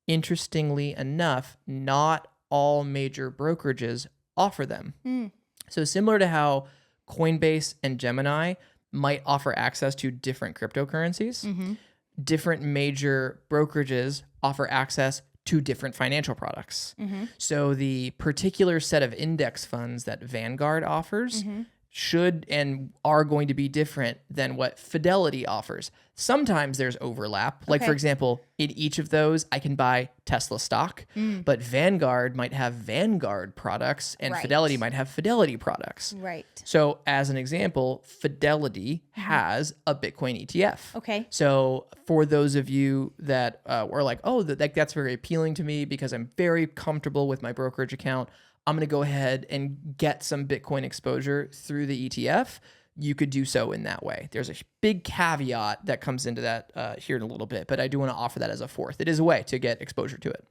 Speaker 2: interestingly enough, not all major brokerages offer them. So similar to how Coinbase and Gemini might offer access to different cryptocurrencies, different major brokerages offer access to different financial products. So the particular set of index funds that Vanguard offers should and are going to be different than what Fidelity offers. Sometimes there's overlap. Like, for example, in each of those, I can buy Tesla stock, but Vanguard might have Vanguard products and Fidelity might have Fidelity products. Right. So as an example, Fidelity has a Bitcoin ETF. Okay. So for those of you that were like, that's very appealing to me because I'm very comfortable with my brokerage account, I'm going to go ahead and get some Bitcoin exposure through the ETF. You could do so in that way. There's a big caveat that comes into that here in a little bit, but I do want to offer that as a fourth. It is a way to get exposure to it.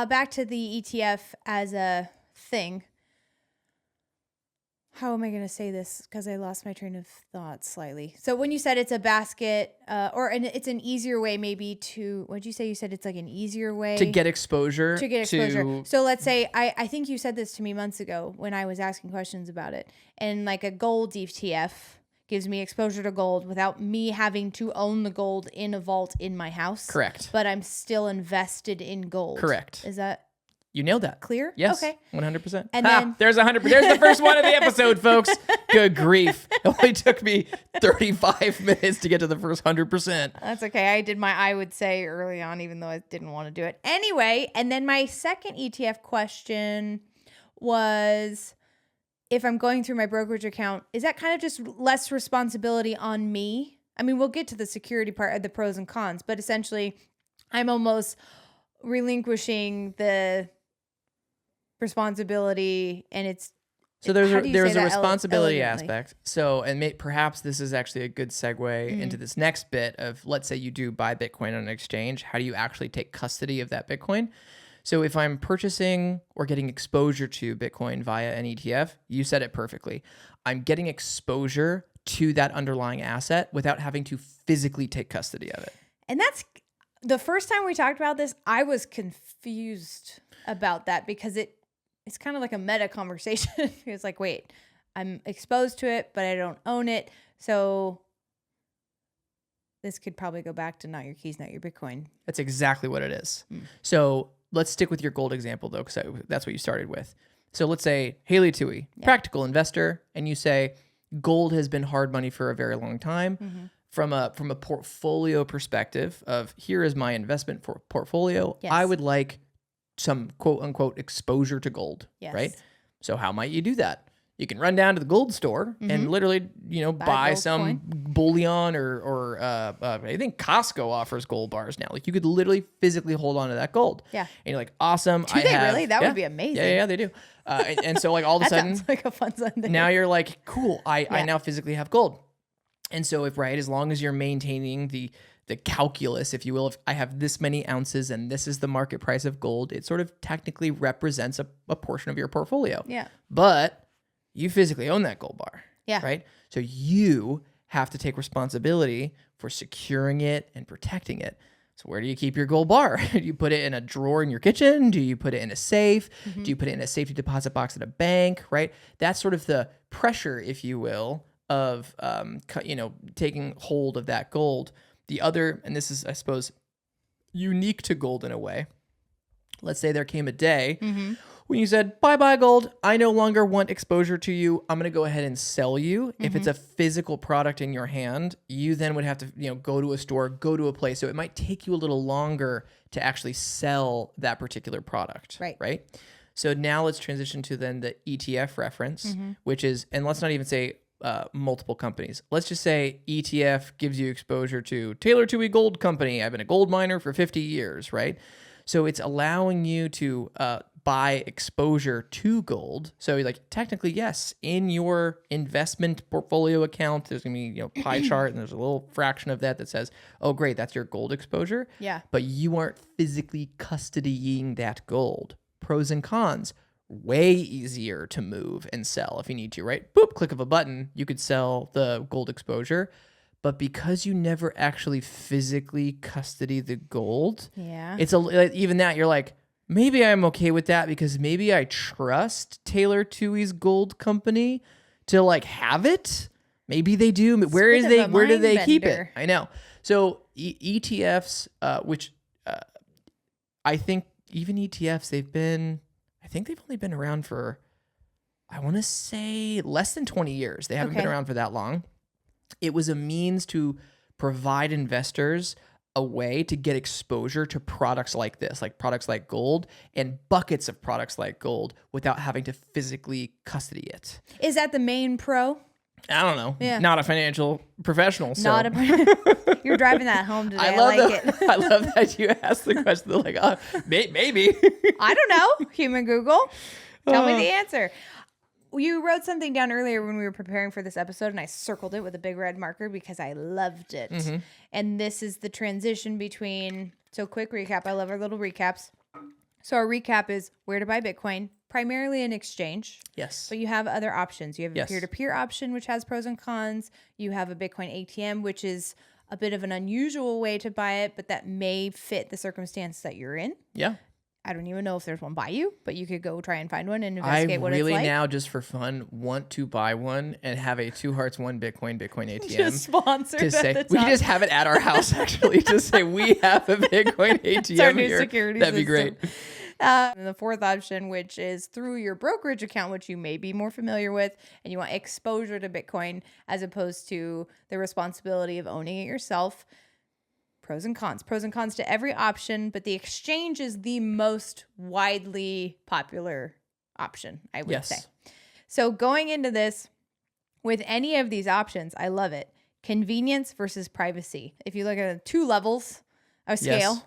Speaker 1: Back to the ETF as a thing. How am I going to say this? Because I lost my train of thought slightly. So when you said it's a basket, it's an easier way maybe to, what'd you say? You said it's like an easier way
Speaker 2: to get exposure.
Speaker 1: So let's say, I think you said this to me months ago when I was asking questions about it. And like a gold ETF gives me exposure to gold without me having to own the gold in a vault in my house.
Speaker 2: Correct.
Speaker 1: But I'm still invested in gold.
Speaker 2: Correct.
Speaker 1: Is that...
Speaker 2: You nailed that.
Speaker 1: Clear?
Speaker 2: Yes.
Speaker 1: Okay.
Speaker 2: 100%.
Speaker 1: And then
Speaker 2: there's 100%. There's the first one of the episode, folks. Good grief. It only took me 35 minutes to get to the first 100%.
Speaker 1: That's okay. I did my I would say early on, even though I didn't want to do it. Anyway, and then my second ETF question was, if I'm going through my brokerage account, is that kind of just less responsibility on me? I mean, we'll get to the security part of the pros and cons, but essentially I'm almost relinquishing the responsibility, and it's
Speaker 2: so there's a responsibility aspect. So, and perhaps this is actually a good segue into this next bit of, let's say you do buy Bitcoin on an exchange. How do you actually take custody of that Bitcoin? So if I'm purchasing or getting exposure to Bitcoin via an ETF, you said it perfectly. I'm getting exposure to that underlying asset without having to physically take custody of it.
Speaker 1: And that's the first time we talked about this, I was confused about that because it's kind of like a meta conversation. It's like, wait, I'm exposed to it, but I don't own it. So this could probably go back to not your keys, not your Bitcoin.
Speaker 2: That's exactly what it is. So let's stick with your gold example, though, because that's what you started with. So let's say Haley Tui, practical investor, and you say gold has been hard money for a very long time. from a portfolio perspective of here is my investment for portfolio,
Speaker 1: Yes.
Speaker 2: I would like some quote unquote exposure to gold,
Speaker 1: Yes.
Speaker 2: right? So how might you do that? You can run down to the gold store and literally, buy
Speaker 1: gold
Speaker 2: some
Speaker 1: coin.
Speaker 2: bullion or I think Costco offers gold bars now. Like you could literally physically hold on to that gold.
Speaker 1: Yeah.
Speaker 2: And you're like, awesome.
Speaker 1: Do they really? That would be amazing.
Speaker 2: Yeah, they do. And so like all of a
Speaker 1: That
Speaker 2: sudden,
Speaker 1: sounds like a fun Sunday.
Speaker 2: now you're like, cool, I now physically have gold. And so as long as you're maintaining the calculus, if you will, if I have this many ounces and this is the market price of gold, it sort of technically represents a portion of your portfolio.
Speaker 1: Yeah.
Speaker 2: But you physically own that gold bar.
Speaker 1: Yeah.
Speaker 2: Right? So you have to take responsibility for securing it and protecting it. So where do you keep your gold bar? Do you put it in a drawer in your kitchen? Do you put it in a safe? Do you put it in a safety deposit box at a bank? Right? That's sort of the pressure, if you will, of taking hold of that gold. The other, and this is, I suppose, unique to gold in a way. Let's say there came a day when you said, bye gold, I no longer want exposure to you. I'm going to go ahead and sell you. If it's a physical product in your hand, you then would have to, go to a store, go to a place. So it might take you a little longer to actually sell that particular product. Right. So now let's transition to then the ETF reference, which is, and let's not even say multiple companies. Let's just say ETF gives you exposure to Taylor Toohey Gold Company. I've been a gold miner for 50 years, right? So it's allowing you to buy exposure to gold. So like technically, yes, in your investment portfolio account, there's gonna be pie chart, and there's a little fraction of that says, oh great, that's your gold exposure.
Speaker 1: Yeah.
Speaker 2: But you aren't physically custodying that gold. Pros and cons. Way easier to move and sell if you need to, right? Boop, click of a button, you could sell the gold exposure. But because you never actually physically custody the gold, it's even that you're like, maybe I'm okay with that because maybe I trust Taylor Toohey's Gold Company to like have it. Maybe they do. Where do they keep it? I know. So ETFs, which I think even ETFs, I think they've only been around for, I want to say less than 20 years. They haven't been around for that long. It was a means to provide investors a way to get exposure to products like this, like products like gold and buckets of products like gold without having to physically custody it.
Speaker 1: Is that the main pro?
Speaker 2: I don't know.
Speaker 1: Yeah.
Speaker 2: Not a financial professional. So.
Speaker 1: You're driving that home today. I
Speaker 2: love that you asked the question. They're like, maybe.
Speaker 1: I don't know. Human Google. Tell me the answer. You wrote something down earlier when we were preparing for this episode, and I circled it with a big red marker because I loved it. And this is the transition between, so quick recap. I love our little recaps. So our recap is where to buy Bitcoin, primarily an exchange.
Speaker 2: Yes.
Speaker 1: But you have other options. You have a peer-to-peer option, which has pros and cons. You have a Bitcoin ATM, which is a bit of an unusual way to buy it, but that may fit the circumstance that you're in.
Speaker 2: Yeah.
Speaker 1: I don't even know if there's one by you, but you could go try and find one and investigate what it's like.
Speaker 2: I really now, just for fun, want to buy one and have a 2 Hearts 1 Bitcoin ATM.
Speaker 1: Just sponsored
Speaker 2: to say,
Speaker 1: at the top.
Speaker 2: we can just have it at our house, actually, to say we have a Bitcoin ATM
Speaker 1: It's our new
Speaker 2: here.
Speaker 1: security
Speaker 2: That'd be
Speaker 1: system.
Speaker 2: great.
Speaker 1: And the fourth option, which is through your brokerage account, which you may be more familiar with, and you want exposure to Bitcoin as opposed to the responsibility of owning it yourself. Pros and cons to every option, but the exchange is the most widely popular option, I would say. So going into this, with any of these options, I love it. Convenience versus privacy. If you look at the 2 levels of scale,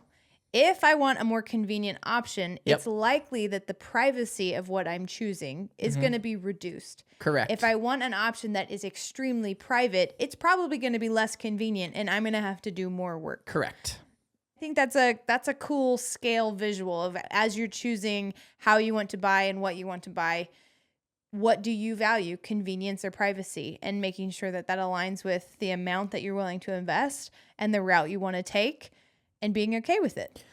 Speaker 1: if I want a more convenient option, it's likely that the privacy of what I'm choosing is going to be reduced.
Speaker 2: Correct.
Speaker 1: If I want an option that is extremely private, it's probably going to be less convenient and I'm going to have to do more work.
Speaker 2: Correct.
Speaker 1: I think that's a cool scale visual of as you're choosing how you want to buy and what you want to buy, what do you value, convenience or privacy, and making sure that that aligns with the amount that you're willing to invest and the route you want to take and being okay with it.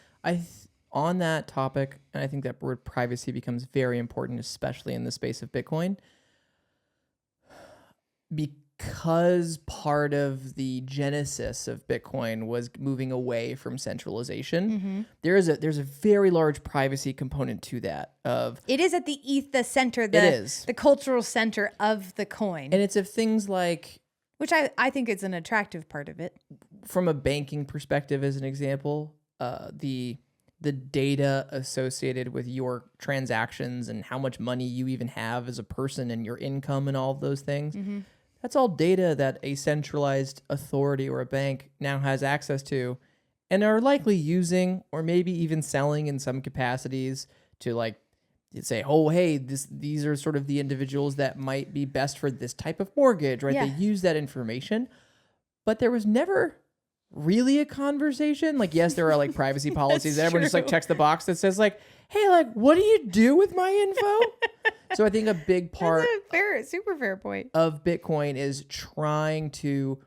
Speaker 2: On that topic, and I think that word privacy becomes very important, especially in the space of Bitcoin, because part of the genesis of Bitcoin was moving away from centralization. There's a very large privacy component to that.
Speaker 1: It is at the center, the cultural center of the coin.
Speaker 2: And it's of things like,
Speaker 1: Which I think is an attractive part of it.
Speaker 2: From a banking perspective, as an example, the data associated with your transactions and how much money you even have as a person and your income and all of those things, that's all data that a centralized authority or a bank now has access to and are likely using or maybe even selling in some capacities to like say, oh, hey, these are sort of the individuals that might be best for this type of mortgage, right?
Speaker 1: Yeah.
Speaker 2: They use that information, but there was never really a conversation. Like, yes, there are like privacy policies that everyone just like checks the box that says like, hey, like, what do you do with my info? So I think a big part
Speaker 1: super fair point
Speaker 2: of Bitcoin is trying to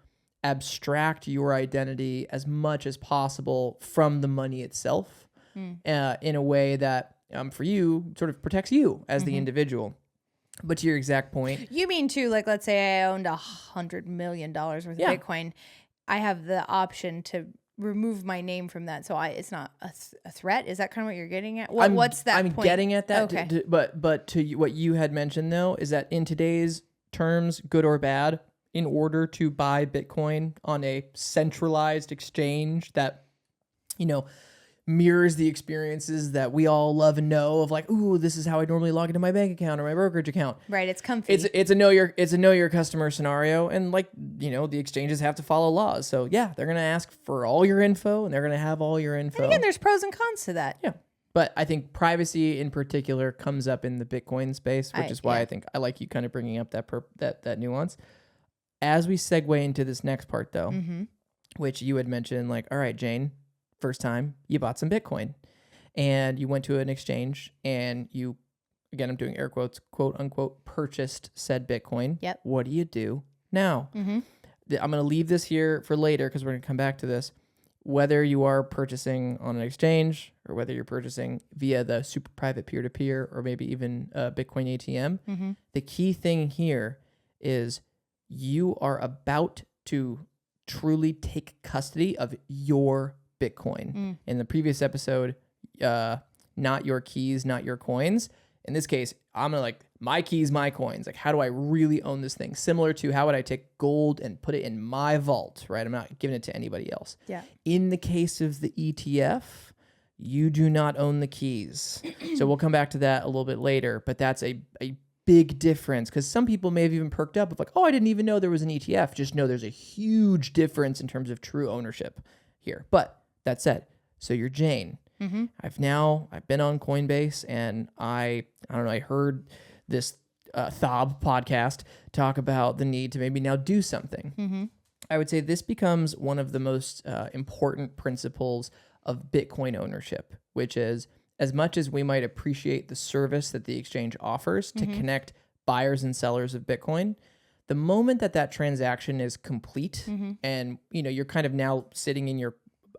Speaker 2: abstract your identity as much as possible from the money itself in a way that for you sort of protects you as the individual. But to your exact point,
Speaker 1: you mean too, like, let's say I owned $100 million worth of Bitcoin. I have the option to remove my name from that, so it's not a threat. Is that kind of what you're getting at? What's that?
Speaker 2: I'm
Speaker 1: point?
Speaker 2: getting at that.
Speaker 1: Okay.
Speaker 2: But to what you had mentioned though is that in today's terms, good or bad, in order to buy Bitcoin on a centralized exchange that mirrors the experiences that we all love and know of, like, ooh, this is how I normally log into my bank account or my brokerage account.
Speaker 1: Right, it's comfy.
Speaker 2: It's a know your customer scenario, and like the exchanges have to follow laws. So yeah, they're gonna ask for all your info, and they're gonna have all your info.
Speaker 1: And again, there's pros and cons to that.
Speaker 2: Yeah, but I think privacy in particular comes up in the Bitcoin space, which is why I think I like you kind of bringing up that nuance. As we segue into this next part, though, which you had mentioned, like, all right, Jane. First time you bought some Bitcoin and you went to an exchange and you, again, I'm doing air quotes, quote unquote, purchased said Bitcoin.
Speaker 1: Yep.
Speaker 2: What do you do now? I'm going to leave this here for later because we're going to come back to this. Whether you are purchasing on an exchange or whether you're purchasing via the super private peer-to-peer or maybe even Bitcoin ATM, the key thing here is you are about to truly take custody of your Bitcoin. In the previous episode, not your keys, not your coins. In this case, I'm gonna like my keys, my coins. Like, how do I really own this thing? Similar to how would I take gold and put it in my vault, right? I'm not giving it to anybody else.
Speaker 1: Yeah.
Speaker 2: In the case of the ETF, you do not own the keys. So we'll come back to that a little bit later, but that's a big difference because some people may have even perked up of like, oh, I didn't even know there was an ETF. Just know there's a huge difference in terms of true ownership here. But that said, so you're Jane. I've been on Coinbase and I don't know, I heard this Thob podcast talk about the need to maybe now do something. I would say this becomes one of the most important principles of Bitcoin ownership, which is as much as we might appreciate the service that the exchange offers to connect buyers and sellers of Bitcoin, the moment that transaction is complete and you're kind of now sitting in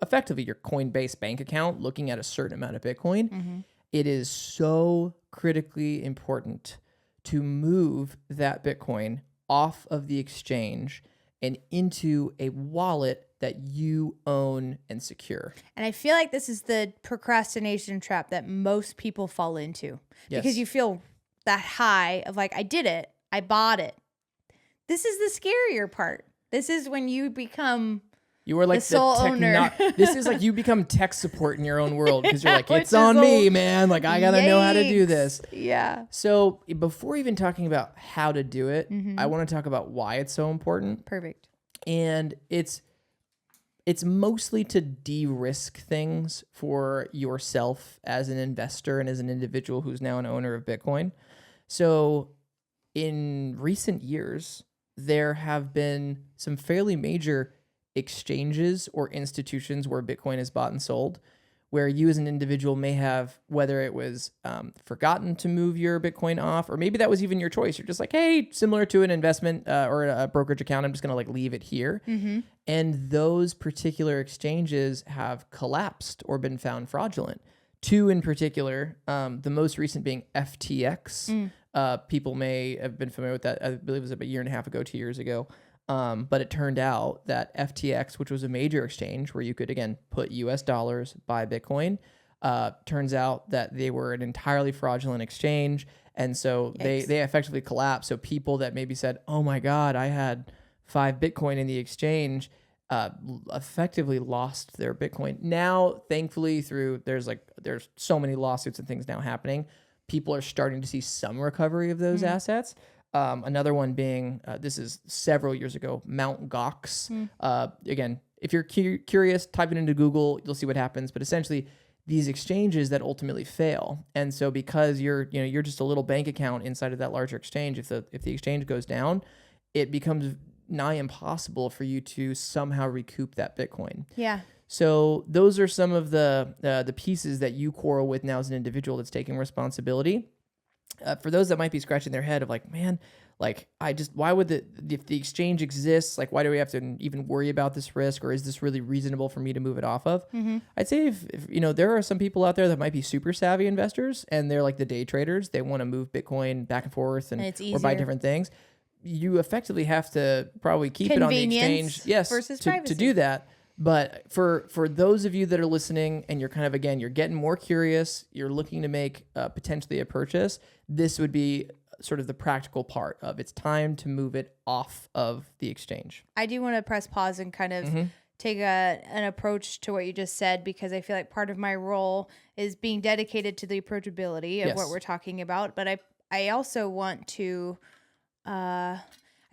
Speaker 2: effectively your Coinbase bank account looking at a certain amount of Bitcoin, it is so critically important to move that Bitcoin off of the exchange and into a wallet that you own and secure.
Speaker 1: And I feel like this is the procrastination trap that most people fall into.
Speaker 2: Yes.
Speaker 1: Because you feel that high of like, I did it, I bought it. This is the scarier part. This is when you become
Speaker 2: You were like
Speaker 1: the sole owner.
Speaker 2: This is like you become tech support in your own world because you're like, it's on me, man. Like, I got to know how to do this.
Speaker 1: Yeah.
Speaker 2: So before even talking about how to do it, I want to talk about why it's so important.
Speaker 1: Perfect.
Speaker 2: And it's mostly to de-risk things for yourself as an investor and as an individual who's now an owner of Bitcoin. So in recent years, there have been some fairly major exchanges or institutions where Bitcoin is bought and sold, where you as an individual may have, whether it was forgotten to move your Bitcoin off, or maybe that was even your choice. You're just like, hey, similar to an investment or a brokerage account, I'm just going to like leave it here. And those particular exchanges have collapsed or been found fraudulent. Two in particular, the most recent being FTX. People may have been familiar with that. I believe it was about a year and a half ago, 2 years ago. But it turned out that FTX, which was a major exchange where you could, again, put US dollars, buy Bitcoin, turns out that they were an entirely fraudulent exchange. And so they effectively collapsed. So people that maybe said, oh my God, I had 5 Bitcoin in the exchange effectively lost their Bitcoin. Now, thankfully, there's so many lawsuits and things now happening. People are starting to see some recovery of those assets. Another one being, this is several years ago, Mt. Gox. Again, if you're curious, type it into Google, you'll see what happens. But essentially, these exchanges that ultimately fail, and so because you're just a little bank account inside of that larger exchange, if the exchange goes down, it becomes nigh impossible for you to somehow recoup that Bitcoin.
Speaker 1: Yeah.
Speaker 2: So those are some of the pieces that you quarrel with now as an individual that's taking responsibility. For those that might be scratching their head of like, man, like why would if the exchange exists, like why do we have to even worry about this risk, or is this really reasonable for me to move it off of? I'd say if there are some people out there that might be super savvy investors and they're like the day traders, they want to move Bitcoin back and forth and or buy different things. You effectively have to probably keep it on the exchange, yes,
Speaker 1: versus
Speaker 2: to do that. But for those of you that are listening and you're kind of, again, you're getting more curious, you're looking to make potentially a purchase, this would be sort of the practical part of it's time to move it off of the exchange.
Speaker 1: I do want to press pause and kind of take an approach to what you just said, because I feel like part of my role is being dedicated to the approachability of what we're talking about. But I also want to, I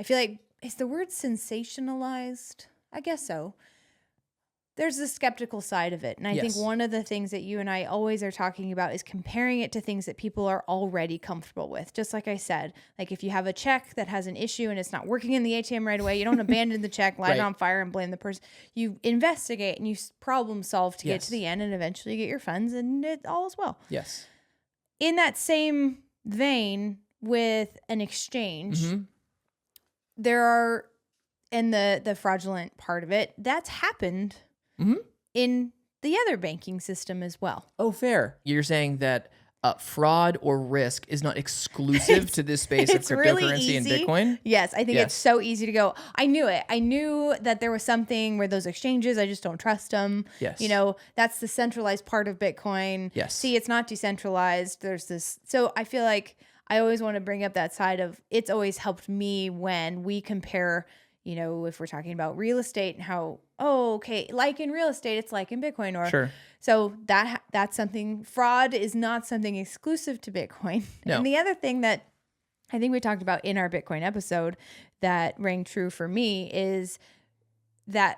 Speaker 1: feel like, is the word sensationalized? I guess so. There's the skeptical side of it. And I think one of the things that you and I always are talking about is comparing it to things that people are already comfortable with. Just like I said, like if you have a check that has an issue and it's not working in the ATM right away, you don't abandon the check, light it on fire and blame the person. You investigate and you problem solve to get to the end and eventually get your funds, and it all is well.
Speaker 2: Yes.
Speaker 1: In that same vein with an exchange, there are, and the fraudulent part of it, that's happened in the other banking system as well.
Speaker 2: Oh, fair. You're saying that fraud or risk is not exclusive to this space of cryptocurrency and Bitcoin?
Speaker 1: Yes, I think it's so easy to go, I knew it. I knew that there was something where those exchanges, I just don't trust them.
Speaker 2: Yes.
Speaker 1: That's the centralized part of Bitcoin.
Speaker 2: Yes.
Speaker 1: See, it's not decentralized. There's this. So I feel like I always want to bring up that side of, it's always helped me when we compare, if we're talking about real estate and how, like in real estate, it's like in Bitcoin, or so that's something. Fraud is not something exclusive to Bitcoin.
Speaker 2: No.
Speaker 1: And the other thing that I think we talked about in our Bitcoin episode that rang true for me is that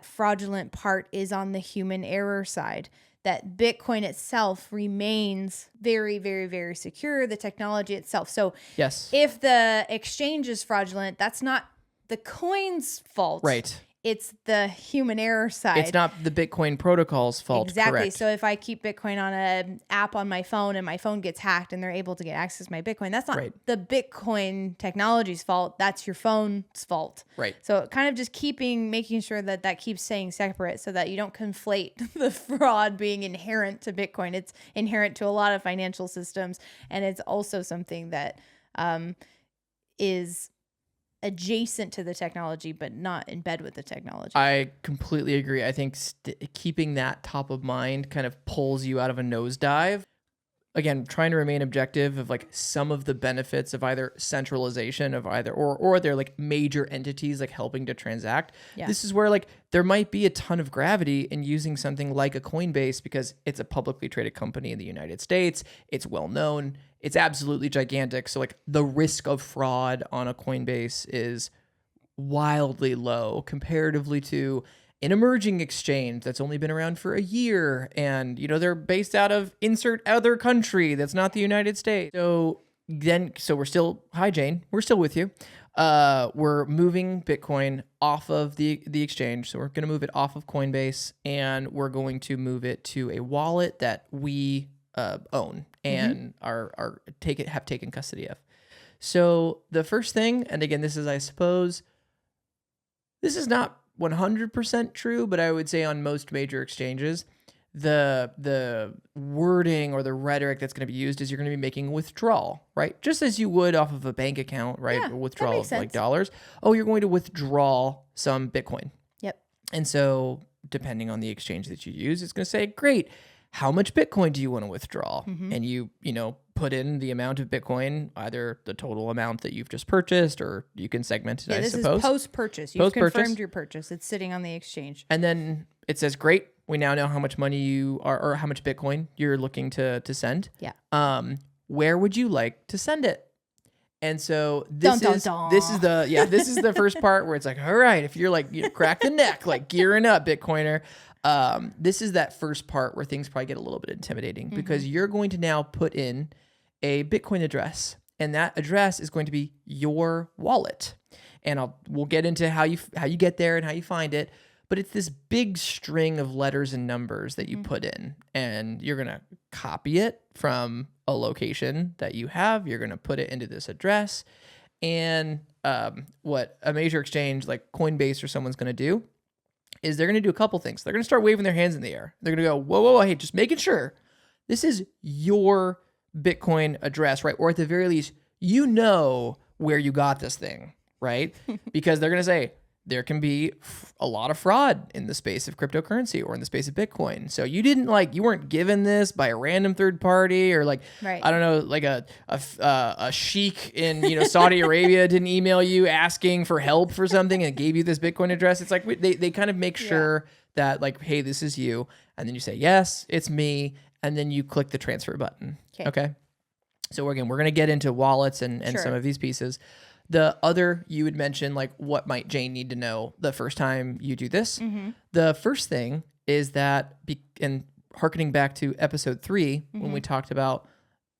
Speaker 1: fraudulent part is on the human error side. That Bitcoin itself remains very, very, very secure, the technology itself. So if the exchange is fraudulent, that's not the coin's fault.
Speaker 2: Right.
Speaker 1: It's the human error side.
Speaker 2: It's not the Bitcoin protocol's fault.
Speaker 1: Exactly.
Speaker 2: Correct.
Speaker 1: So if I keep Bitcoin on an app on my phone and my phone gets hacked and they're able to get access to my Bitcoin, that's not the Bitcoin technology's fault. That's your phone's fault.
Speaker 2: Right.
Speaker 1: So kind of just making sure that keeps staying separate so that you don't conflate the fraud being inherent to Bitcoin. It's inherent to a lot of financial systems. And it's also something that is adjacent to the technology, but not in bed with the technology.
Speaker 2: I completely agree. I think keeping that top of mind kind of pulls you out of a nosedive. Again, trying to remain objective of like some of the benefits of either centralization of either or they're like major entities like helping to transact. Yeah. This is where like there might be a ton of gravity in using something like a Coinbase because it's a publicly traded company in the United States. It's well known. It's absolutely gigantic. So like the risk of fraud on a Coinbase is wildly low comparatively to an emerging exchange that's only been around for a year. And, they're based out of insert other country that's not the United States. So we're still, hi Jane, we're still with you. We're moving Bitcoin off of the exchange. So we're going to move it off of Coinbase and we're going to move it to a wallet that we own and have taken custody of. So the first thing, and again, this is, I suppose, this is not 100% true, but I would say on most major exchanges, the wording or the rhetoric that's going to be used is you're going to be making a withdrawal, right? Just as you would off of a bank account, right?
Speaker 1: Yeah,
Speaker 2: a withdrawal of like dollars. Oh, you're going to withdraw some Bitcoin.
Speaker 1: Yep. And
Speaker 2: so depending on the exchange that you use, it's going to say, great, how much Bitcoin do you want to withdraw? And you put in the amount of Bitcoin, either the total amount that you've just purchased, or you can segment it, I
Speaker 1: this
Speaker 2: suppose.
Speaker 1: is post-purchase. You've confirmed your purchase. It's sitting on the exchange.
Speaker 2: And then it says, great, we now know how much money you are, or how much Bitcoin you're looking to send.
Speaker 1: Yeah.
Speaker 2: Where would you like to send it? And so this is the first part where it's like, all right, if you're like, crack the neck, like gearing up, Bitcoiner. This is that first part where things probably get a little bit intimidating because you're going to now put in a Bitcoin address, and that address is going to be your wallet. And we'll get into how you get there and how you find it. But it's this big string of letters and numbers that you put in, and you're going to copy it from a location that you have. You're going to put it into this address. And what a major exchange like Coinbase or someone's going to do is they're going to do a couple things. They're going to start waving their hands in the air. They're going to go, whoa, whoa, whoa, hey, just making sure this is your Bitcoin address, right? Or at the very least, you know where you got this thing, right? Because they're going to say, there can be a lot of fraud in the space of cryptocurrency or in the space of Bitcoin. So you weren't given this by a random third party or I don't know, like a sheik in, Saudi Arabia didn't email you asking for help for something and gave you this Bitcoin address. It's like they kind of make sure that like, hey, this is you. And then you say, yes, it's me. And then you click the transfer button. Okay. So we're going to get into wallets and some of these pieces. The other, you would mention, like, what might Jane need to know the first time you do this? The first thing is that, and hearkening back to episode 3, when we talked about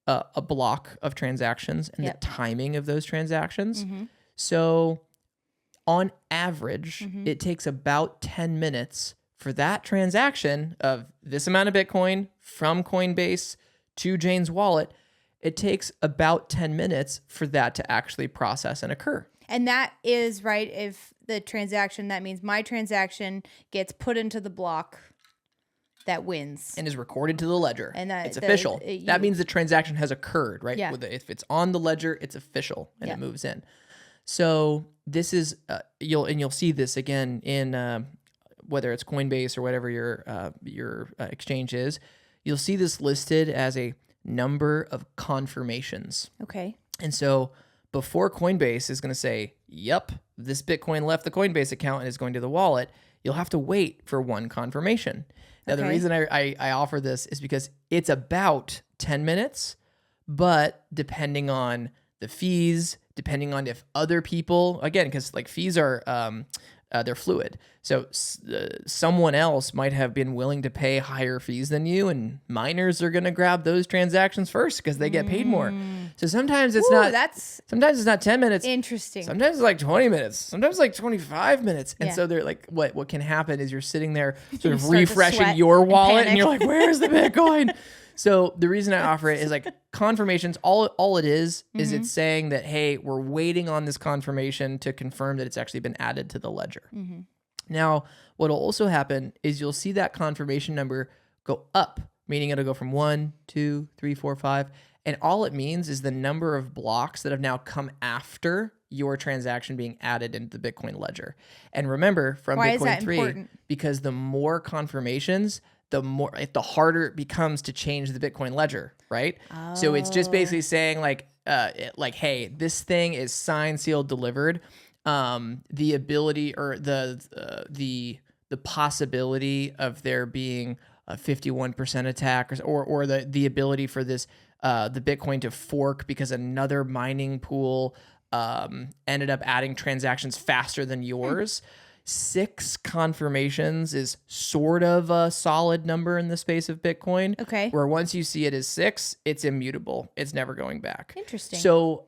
Speaker 2: a block of transactions and the timing of those transactions. So on average, it takes about 10 minutes for that transaction of this amount of Bitcoin from Coinbase to Jane's wallet. It takes about 10 minutes for that to actually process and occur.
Speaker 1: And that is right. If the transaction, that means my transaction gets put into the block that wins.
Speaker 2: And is recorded to the ledger. And it's official.
Speaker 1: That
Speaker 2: means the transaction has occurred, right?
Speaker 1: Yeah.
Speaker 2: If it's on the ledger, it's official and it moves in. So this is, you'll see this again in whether it's Coinbase or whatever your exchange is. You'll see this listed as a number of confirmations.
Speaker 1: Okay.
Speaker 2: And so before Coinbase is going to say, yep, this Bitcoin left the Coinbase account and is going to the wallet, you'll have to wait for one confirmation. Now, the reason I offer this is because it's about 10 minutes, but depending on the fees, depending on if other people, again, because like fees are, they're fluid. So someone else might have been willing to pay higher fees than you, and miners are going to grab those transactions first because they get paid more. So sometimes it's sometimes it's not 10 minutes.
Speaker 1: Interesting.
Speaker 2: Sometimes it's like 20 minutes. Sometimes it's like 25 minutes. And so they're like, what can happen is you're sitting there sort of refreshing your wallet and you're like, where's the Bitcoin? So the reason I offer it is like confirmations. All it is it's saying that, hey, we're waiting on this confirmation to confirm that it's actually been added to the ledger. Now, what'll also happen is you'll see that confirmation number go up, meaning it'll go from 1, 2, 3, 4, 5. And all it means is the number of blocks that have now come after your transaction being added into the Bitcoin ledger. And remember, from Bitcoin 3, important? Because the more confirmations, the harder it becomes to change the Bitcoin ledger, right? Oh. So it's just basically saying like, hey, this thing is signed, sealed, delivered. The ability or the possibility of there being a 51% attack or the ability for this the Bitcoin to fork because another mining pool ended up adding transactions faster than yours. 6 confirmations is sort of a solid number in the space of Bitcoin.
Speaker 1: Okay.
Speaker 2: Where once you see it as 6, it's immutable. It's never going back.
Speaker 1: Interesting.
Speaker 2: So,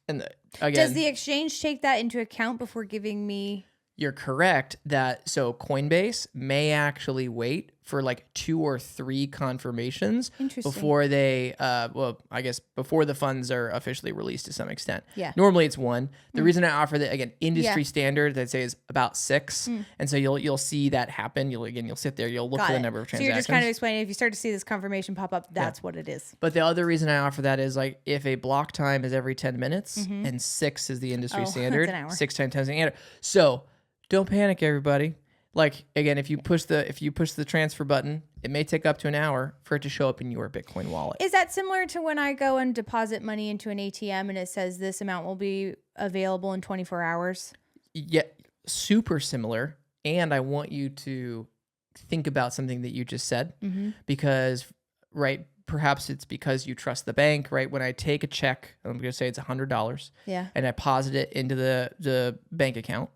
Speaker 2: again,
Speaker 1: does the exchange take that into account before giving me?
Speaker 2: You're correct so Coinbase may actually wait for like 2 or 3 confirmations before they, I guess before the funds are officially released to some extent.
Speaker 1: Yeah. Normally
Speaker 2: it's 1. The reason I offer that, again, industry standard, I'd say is about 6. And so you'll see that happen. You'll sit there, you'll look for the number of transactions.
Speaker 1: So you're just kind of explaining, if you start to see this confirmation pop up, that's what it is.
Speaker 2: But the other reason I offer that is like if a block time is every 10 minutes and 6 is the industry standard, 6 times 10 is the standard. So don't panic, everybody. Like again, if you push the transfer button, it may take up to an hour for it to show up in your Bitcoin wallet.
Speaker 1: Is that similar to when I go and deposit money into an ATM and it says this amount will be available in 24 hours?
Speaker 2: Yeah, super similar. And I want you to think about something that you just said, because, right, perhaps it's because you trust the bank, right? When I take a check, I'm going to say it's $100, and I deposit it into the bank account.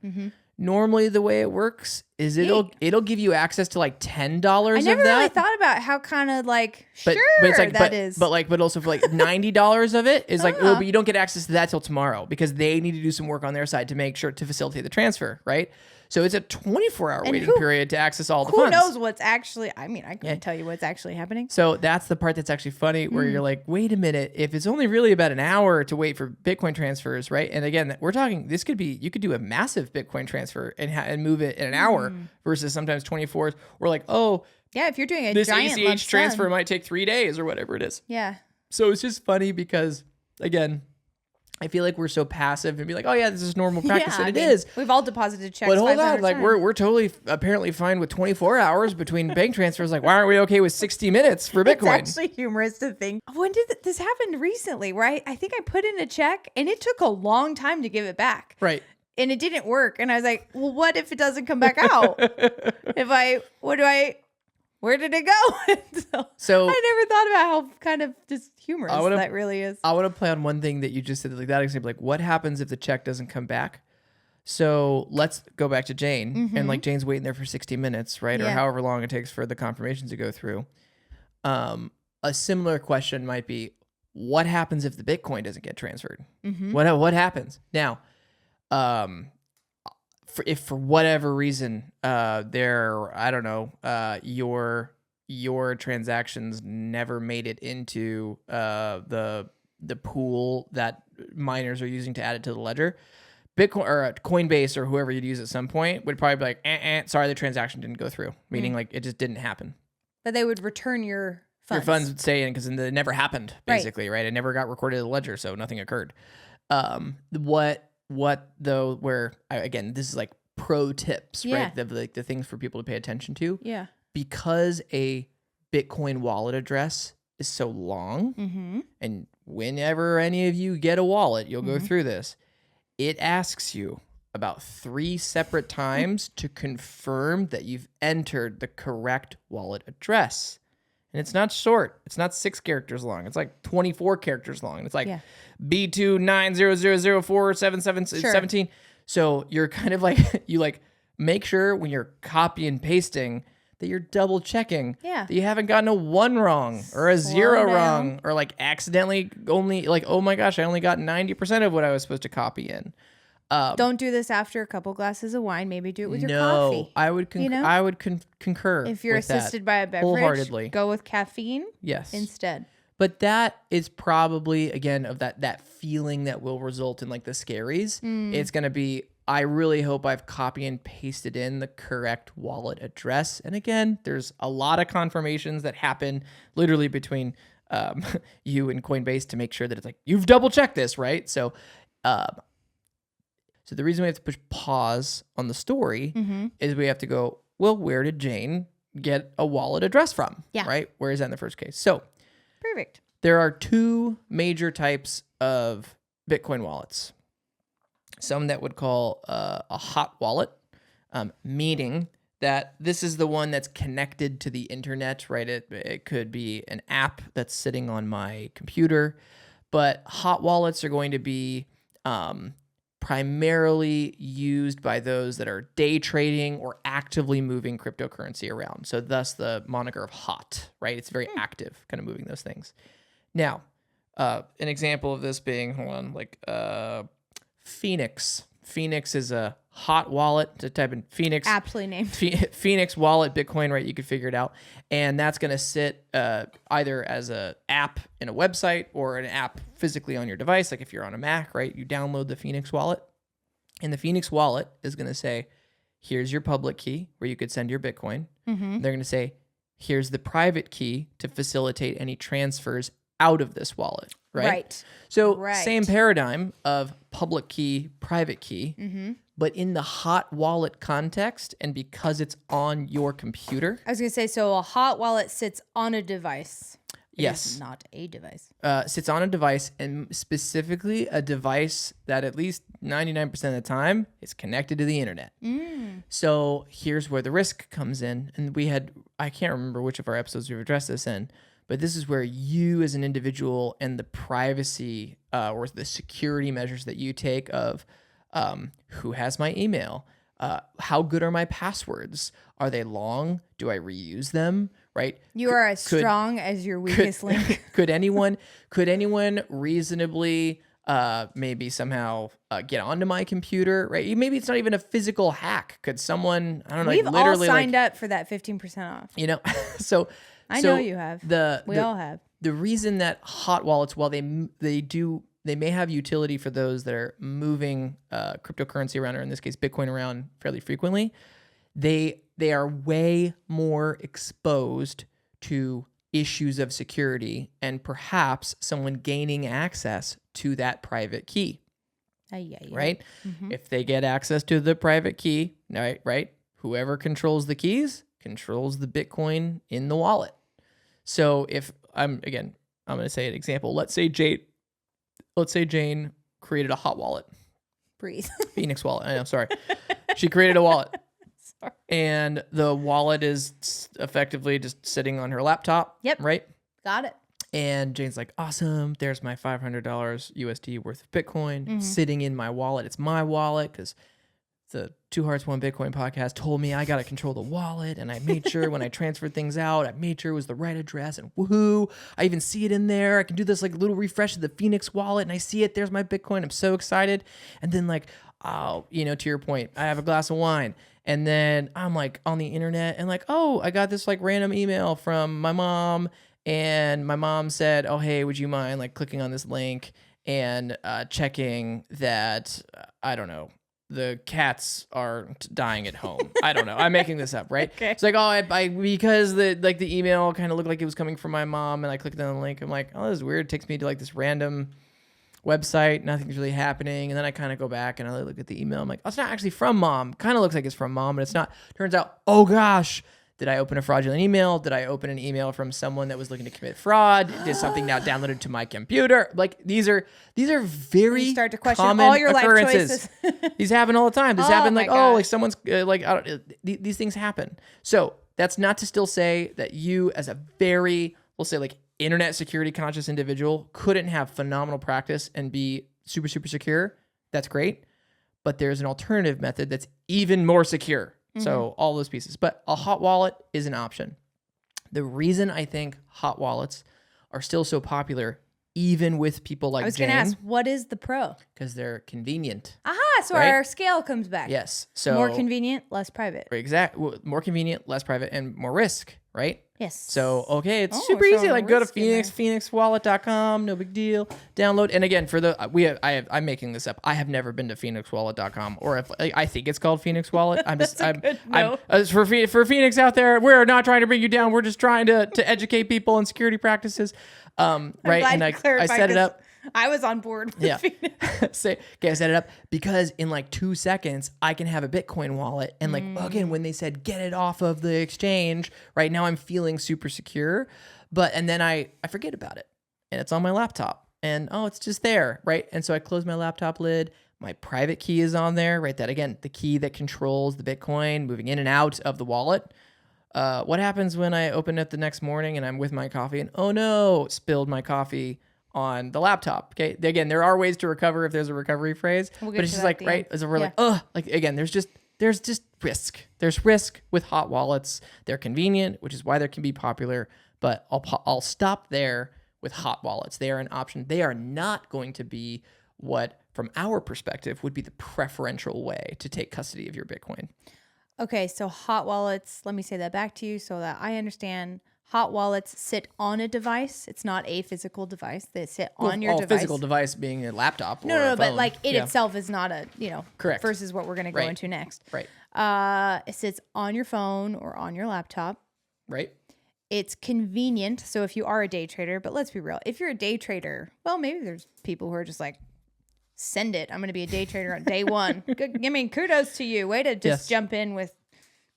Speaker 2: Normally, the way it works is it'll give you access to like $10 of that.
Speaker 1: I never really thought about how kind of like
Speaker 2: but it's like,
Speaker 1: that is.
Speaker 2: But also for like $90 of it is like, oh, but you don't get access to that till tomorrow because they need to do some work on their side to make sure to facilitate the transfer, right? So it's a 24-hour waiting period to access all the funds.
Speaker 1: Who knows what's actually, I mean, I couldn't tell you what's actually happening.
Speaker 2: So that's the part that's actually funny where you're like, wait a minute, if it's only really about an hour to wait for Bitcoin transfers, right? And again, we're talking, you could do a massive Bitcoin transfer and move it in an hour versus sometimes 24. We're like, oh,
Speaker 1: yeah, if you're doing a
Speaker 2: this
Speaker 1: giant
Speaker 2: ACH transfer might take 3 days or whatever it is.
Speaker 1: Yeah.
Speaker 2: So it's just funny because, again, I feel like we're so passive and be like, oh yeah, this is normal practice, and it is.
Speaker 1: We've all deposited checks.
Speaker 2: But hold on, like
Speaker 1: times.
Speaker 2: we're totally apparently fine with 24 hours between bank transfers. Like, why aren't we okay with 60 minutes for Bitcoin?
Speaker 1: It's actually humorous to think. When did this happened recently? Where I think I put in a check and it took a long time to give it back.
Speaker 2: Right.
Speaker 1: And it didn't work. And I was like, well, what if it doesn't come back out? Where did it go? so I never thought about how kind of just humorous that really is.
Speaker 2: I want to play on one thing that you just said, like that example, like what happens if the check doesn't come back? So let's go back to Jane, and like Jane's waiting there for 60 minutes, right? Or however long it takes for the confirmation to go through. A similar question might be, what happens if the Bitcoin doesn't get transferred? What happens? Now, if for whatever reason your transactions never made it into the pool that miners are using to add it to the ledger, Bitcoin or Coinbase or whoever you'd use at some point would probably be like, sorry, the transaction didn't go through, meaning like it just didn't happen.
Speaker 1: But they would return your funds.
Speaker 2: Your funds would stay in because it never happened, basically, right? It never got recorded in the ledger, so nothing occurred. What though, where again, this is like pro tips, right? The things for people to pay attention to.
Speaker 1: Yeah.
Speaker 2: Because a Bitcoin wallet address is so long, and whenever any of you get a wallet, you'll go through this. It asks you about 3 separate times to confirm that you've entered the correct wallet address. And it's not short. It's not 6 characters long. It's like 24 characters long. It's like B29000047717. So you're kind of like, you like make sure when you're copy and pasting that you're double checking that you haven't gotten a 1 wrong or a 0 wrong or like accidentally only like, oh my gosh, I only got 90% of what I was supposed to copy in.
Speaker 1: Don't do this after a couple glasses of wine. Maybe do it with your coffee.
Speaker 2: I would concur.
Speaker 1: If you're assisted by a beverage,
Speaker 2: wholeheartedly,
Speaker 1: go with caffeine.
Speaker 2: Yes,
Speaker 1: instead.
Speaker 2: But that is probably again of that feeling that will result in like the scaries. It's gonna be, I really hope I've copy and pasted in the correct wallet address. And again, there's a lot of confirmations that happen literally between you and Coinbase to make sure that it's like you've double checked this, right? So. So the reason we have to push pause on the story is we have to go, well, where did Jane get a wallet address from?
Speaker 1: Yeah.
Speaker 2: Right? Where is that in the first case? So
Speaker 1: perfect.
Speaker 2: There are 2 major types of Bitcoin wallets. Some that would call a hot wallet, meaning that this is the one that's connected to the internet, right? It could be an app that's sitting on my computer, but hot wallets are going to be primarily used by those that are day trading or actively moving cryptocurrency around. So thus the moniker of hot, right? It's very active, kind of moving those things. Now, an example of this being, Phoenix. Phoenix is a hot wallet. To type in Phoenix.
Speaker 1: Aptly named.
Speaker 2: Phoenix wallet Bitcoin, right? You could figure it out. And that's going to sit either as an app in a website or an app physically on your device. Like if you're on a Mac, right? You download the Phoenix wallet. And the Phoenix wallet is going to say, here's your public key where you could send your Bitcoin. They're going to say, here's the private key to facilitate any transfers out of this wallet,
Speaker 1: Right.
Speaker 2: So same paradigm of public key, private key, but in the hot wallet context, and because it's on your computer.
Speaker 1: I was going to say, so a hot wallet sits on a device.
Speaker 2: Yes.
Speaker 1: Not a device.
Speaker 2: Sits on a device, and specifically a device that at least 99% of the time is connected to the internet. So here's where the risk comes in. And I can't remember which of our episodes we've addressed this in, but this is where you as an individual and the privacy or the security measures that you take of who has my email, how good are my passwords? Are they long? Do I reuse them? Right?
Speaker 1: You are as strong as your weakest link.
Speaker 2: Could anyone reasonably maybe somehow get onto my computer? Right? Maybe it's not even a physical hack. Could someone, I don't know,
Speaker 1: We've
Speaker 2: literally
Speaker 1: all signed up for that 15% off.
Speaker 2: You know, so
Speaker 1: I know you have. We all have.
Speaker 2: The reason that hot wallets, while they may have utility for those that are moving cryptocurrency around, or in this case, Bitcoin around fairly frequently, they are way more exposed to issues of security and perhaps someone gaining access to that private key. Right? If they get access to the private key, right? Whoever controls the keys controls the Bitcoin in the wallet. So if I'm going to say an example. Let's say Jane created a hot wallet.
Speaker 1: Breathe.
Speaker 2: Phoenix wallet. I know, sorry. She created a wallet. Sorry. And the wallet is effectively just sitting on her laptop.
Speaker 1: Yep.
Speaker 2: Right?
Speaker 1: Got it.
Speaker 2: And Jane's like, awesome. There's my $500 USD worth of Bitcoin sitting in my wallet. It's my wallet because the Two Hearts, One Bitcoin podcast told me I got to control the wallet. And I made sure when I transferred things out, I made sure it was the right address, and woohoo, I even see it in there. I can do this like little refresh of the Phoenix wallet and I see it. There's my Bitcoin. I'm so excited. And then like, to your point, I have a glass of wine. And then I'm like on the internet and like, oh, I got this like random email from my mom. And my mom said, oh, hey, would you mind like clicking on this link and checking that, I don't know, the cats are dying at home. I don't know. I'm making this up, right?
Speaker 1: Okay.
Speaker 2: It's like, I because the email kind of looked like it was coming from my mom, and I clicked on the link. I'm like, oh, this is weird. It takes me to like this random website. Nothing's really happening. And then I kind of go back and I look at the email. I'm like, oh, it's not actually from mom. Kind of looks like it's from mom, but it's not. Turns out, oh gosh, did I open a fraudulent email? Did I open an email from someone that was looking to commit fraud? Did something now downloaded to my computer? Like these are very
Speaker 1: you start to question
Speaker 2: common
Speaker 1: all your
Speaker 2: occurrences.
Speaker 1: life choices.
Speaker 2: These happen all the time. This happen like,
Speaker 1: my
Speaker 2: oh, like
Speaker 1: gosh.
Speaker 2: someone's these things happen. So that's not to still say that you as a very, we'll say like internet security conscious individual couldn't have phenomenal practice and be super, super secure. That's great. But there's an alternative method that's even more secure. So all those pieces. But a hot wallet is an option. The reason I think hot wallets are still so popular, even with people like Jane.
Speaker 1: I was going to ask, what is the pro?
Speaker 2: Because they're convenient.
Speaker 1: Aha, so
Speaker 2: right?
Speaker 1: our scale comes back.
Speaker 2: Yes. So
Speaker 1: more convenient, less private.
Speaker 2: More convenient, less private, and more risk, right?
Speaker 1: Yes.
Speaker 2: So, okay, it's super easy. Like go to phoenixwallet.com, no big deal. Download. And again, for I'm making this up. I have never been to phoenixwallet.com, or if I think it's called Phoenix Wallet. For Phoenix out there, we're not trying to bring you down. We're just trying to educate people on security practices. Right. And I set it up.
Speaker 1: I was on board with
Speaker 2: yeah.
Speaker 1: Phoenix.
Speaker 2: I set it up because in like 2 seconds, I can have a Bitcoin wallet. And like, again, when they said, get it off of the exchange, right now I'm feeling super secure. And then I forget about it and it's on my laptop and, oh, it's just there. Right. And so I close my laptop lid. My private key is on there, right? That again, the key that controls the Bitcoin moving in and out of the wallet. What happens when I open it the next morning and I'm with my coffee and, oh no, spilled my coffee on the laptop. Okay. Again, there are ways to recover if there's a recovery phrase, but it's just like, right. As we're like, like again, there's just risk. There's risk with hot wallets. They're convenient, which is why they can be popular, but I'll stop there with hot wallets. They are an option. They are not going to be what, from our perspective, would be the preferential way to take custody of your Bitcoin.
Speaker 1: Okay. So hot wallets, let me say that back to you so that I understand. Hot wallets sit on a device. It's not a physical device. They sit on your device.
Speaker 2: Physical device being a laptop or a phone.
Speaker 1: But like it itself is not a,
Speaker 2: correct.
Speaker 1: Versus what we're going to go into next.
Speaker 2: Right.
Speaker 1: It sits on your phone or on your laptop.
Speaker 2: Right.
Speaker 1: It's convenient. So if you are a day trader, but let's be real, if you're a day trader, well, maybe there's people who are just like, send it. I'm going to be a day trader on day one. I mean, kudos to you. Way to just jump in with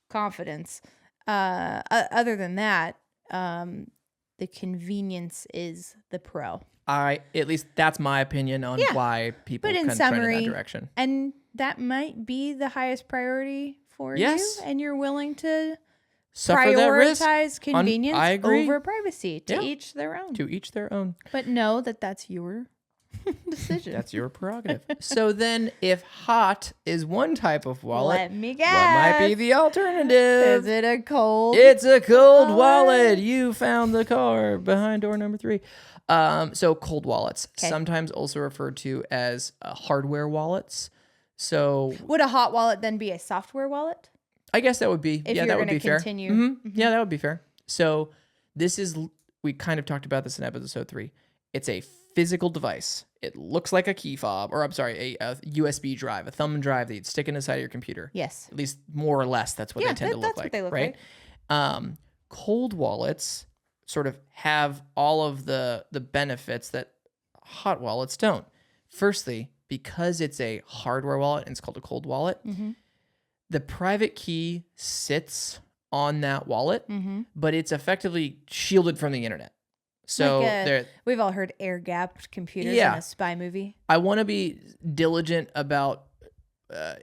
Speaker 1: confidence. Other than that, the convenience is the pro.
Speaker 2: At least that's my opinion on why people kind of trend in that direction.
Speaker 1: And that might be the highest priority for you, and you're willing to prioritize convenience over privacy. To each their own.
Speaker 2: To each their own.
Speaker 1: But know that that's your decision.
Speaker 2: That's your prerogative. So then, if hot is one type of wallet,
Speaker 1: let me guess.
Speaker 2: What might be the alternative?
Speaker 1: Is it a cold?
Speaker 2: It's a cold wallet. You found the car behind door number 3. So cold wallets, sometimes also referred to as hardware wallets. So
Speaker 1: would a hot wallet then be a software wallet?
Speaker 2: I guess that would be.
Speaker 1: If
Speaker 2: that would be fair.
Speaker 1: Continue.
Speaker 2: Mm-hmm. Yeah, that would be fair. So we kind of talked about this in episode 3. It's a physical device. It looks like a key fob, or I'm sorry, a USB drive, a thumb drive that you'd stick in the side of your computer.
Speaker 1: Yes.
Speaker 2: At least more or less, that's what they tend to look like. What they look right? Like. Cold wallets sort of have all of the benefits that hot wallets don't. Firstly, because it's a hardware wallet and it's called a cold wallet, the private key sits on that wallet, but it's effectively shielded from the internet. So
Speaker 1: we've all heard air-gapped computers in a spy movie.
Speaker 2: I want to be diligent about,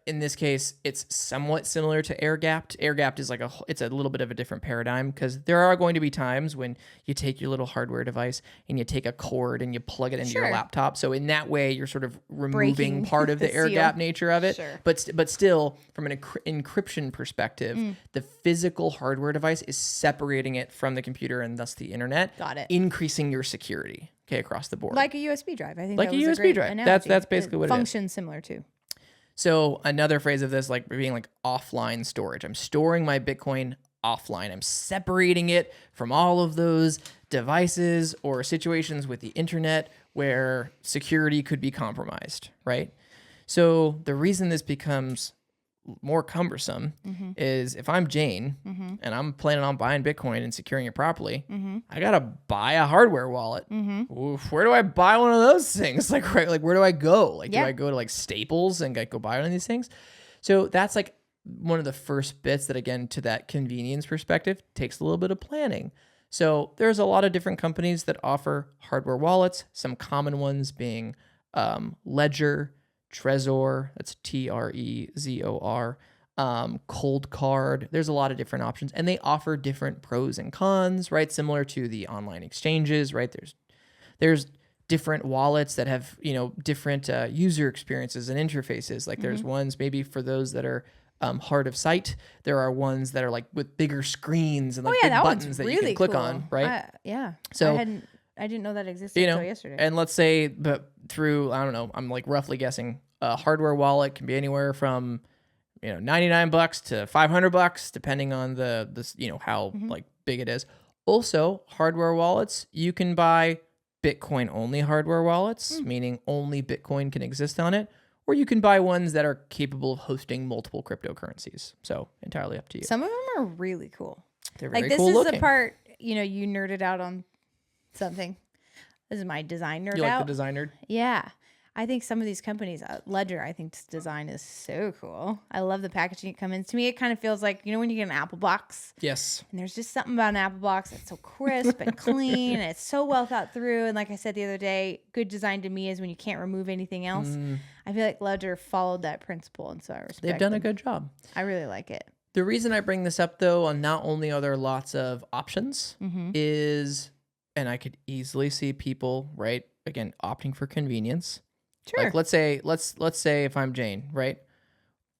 Speaker 2: in this case, it's somewhat similar to air-gapped. Air-gapped is it's a little bit of a different paradigm because there are going to be times when you take your little hardware device and you take a cord and you plug it into your laptop. So in that way, you're sort of removing part of the air-gap nature of it. Sure. But still, from an encryption perspective, the physical hardware device is separating it from the computer and thus the internet.
Speaker 1: Got it.
Speaker 2: Increasing your security, across the board.
Speaker 1: Like a USB drive. I think
Speaker 2: like
Speaker 1: that was
Speaker 2: a USB drive.
Speaker 1: Analogy.
Speaker 2: That's basically what it is.
Speaker 1: Functions similar too.
Speaker 2: So another phrase of this, like being like offline storage. I'm storing my Bitcoin offline. I'm separating it from all of those devices or situations with the internet where security could be compromised, right? So the reason this becomes more cumbersome is if I'm Jane and I'm planning on buying Bitcoin and securing it properly, I gotta buy a hardware wallet. Oof, where do I buy one of those things? Like where do I go? Do I go to like Staples and go buy one of these things? So that's like one of the first bits that, again, to that convenience perspective, takes a little bit of planning. So there's a lot of different companies that offer hardware wallets. Some common ones being Ledger, Trezor, that's Trezor, Cold Card. There's a lot of different options, and they offer different pros and cons, right? Similar to the online exchanges, right? There's different wallets that have, different user experiences and interfaces. Like there's ones maybe for those that are hard of sight. There are ones that are like with bigger screens and like big buttons that you can click on, right?
Speaker 1: So I didn't know that existed until yesterday.
Speaker 2: And let's say, but through, I don't know, I'm like roughly guessing, a hardware wallet can be anywhere from, $99 to $500, depending on the how like big it is. Also, hardware wallets, you can buy Bitcoin only hardware wallets, meaning only Bitcoin can exist on it, or you can buy ones that are capable of hosting multiple cryptocurrencies. So entirely up to you.
Speaker 1: Some of them are really cool.
Speaker 2: They're very
Speaker 1: this
Speaker 2: cool
Speaker 1: is
Speaker 2: looking.
Speaker 1: the part, you nerded out on something. This is my design nerd out.
Speaker 2: You like the design nerd?
Speaker 1: Yeah. I think some of these companies, Ledger, I think this design is so cool. I love the packaging it comes in. To me, it kind of feels like, when you get an Apple box.
Speaker 2: Yes.
Speaker 1: And there's just something about an Apple box that's so crisp and clean, and it's so well thought through. And like I said the other day, good design to me is when you can't remove anything else. I feel like Ledger followed that principle, and so I respect
Speaker 2: They've done
Speaker 1: them.
Speaker 2: a good job.
Speaker 1: I really like it.
Speaker 2: The reason I bring this up, though, on not only are there lots of options, is, and I could easily see people, right, again, opting for convenience.
Speaker 1: Sure.
Speaker 2: Like let's say if I'm Jane, right?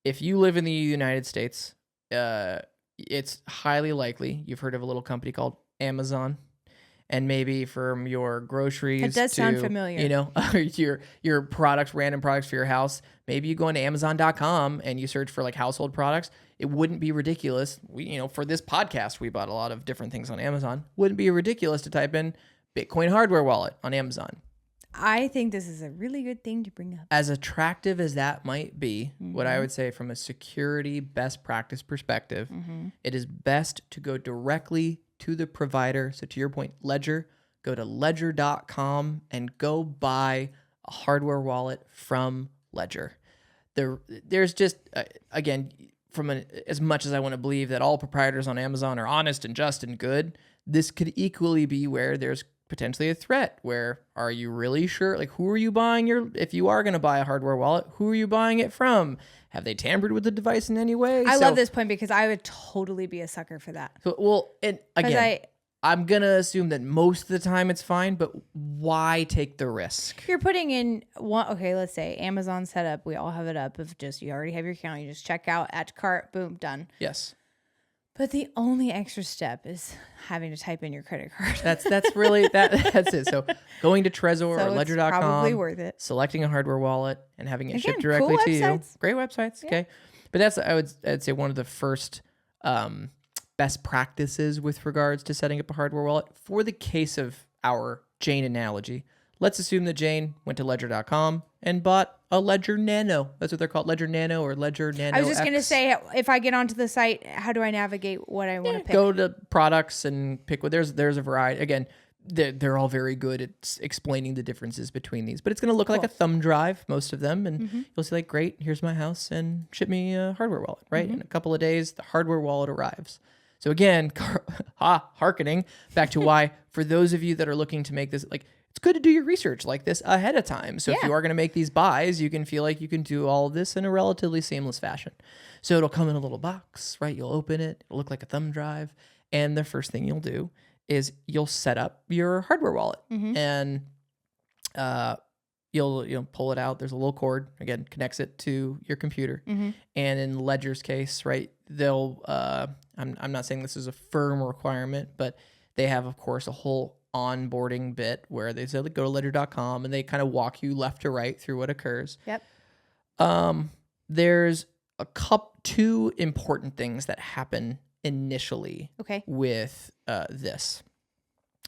Speaker 2: If you live in the United States, it's highly likely you've heard of a little company called Amazon, and maybe from your groceries,
Speaker 1: it does sound familiar.
Speaker 2: Your products, random products for your house. Maybe you go into Amazon.com and you search for like household products. It wouldn't be ridiculous. For this podcast, we bought a lot of different things on Amazon. Wouldn't be ridiculous to type in Bitcoin hardware wallet on Amazon.
Speaker 1: I think this is a really good thing to bring up.
Speaker 2: As attractive as that might be, what I would say from a security best practice perspective, it is best to go directly to the provider. So to your point, Ledger, go to ledger.com and go buy a hardware wallet from Ledger. There's just, again, as much as I want to believe that all proprietors on Amazon are honest and just and good, this could equally be where there's potentially a threat. Where, are you really sure? Like, who are you buying if you are going to buy a hardware wallet, who are you buying it from? Have they tampered with the device in any way?
Speaker 1: I love this point because I would totally be a sucker for that.
Speaker 2: So, well, and again, I'm going to assume that most of the time it's fine, but why take the risk?
Speaker 1: You're putting in okay, let's say Amazon setup. We all have it up of just, you already have your account. You just check out, add to cart, boom, done.
Speaker 2: Yes.
Speaker 1: But the only extra step is having to type in your credit card.
Speaker 2: That's really that's it. So going to Trezor or Ledger.com,
Speaker 1: probably worth it.
Speaker 2: Selecting a hardware wallet and having it shipped directly to you. Great websites. Yeah. Okay. But that's, I'd say, one of the first best practices with regards to setting up a hardware wallet. For the case of our Jane analogy, let's assume that Jane went to Ledger.com and bought a Ledger Nano. That's what they're called, Ledger Nano or Ledger Nano
Speaker 1: I was just
Speaker 2: X.
Speaker 1: going to say, if I get onto the site, how do I navigate what I want to pick?
Speaker 2: Go to products and pick what. There's a variety. Again, they're all very good at explaining the differences between these. But it's going to look like a thumb drive, most of them. And you'll see, like, great, here's my house and ship me a hardware wallet, right? In a couple of days, the hardware wallet arrives. So again, hearkening back to why, for those of you that are looking to make this, like, it's good to do your research like this ahead of time. So if you are going to make these buys, you can feel like you can do all of this in a relatively seamless fashion. So it'll come in a little box, right? You'll open it. It'll look like a thumb drive. And the first thing you'll do is you'll set up your hardware wallet. And you'll pull it out. There's a little cord, again, connects it to your computer. And in Ledger's case, right, they'll, I'm not saying this is a firm requirement, but they have, of course, a whole onboarding bit where they say, like, go to ledger.com, and they kind of walk you left to right through what occurs.
Speaker 1: Yep.
Speaker 2: There's two important things that happen initially with this.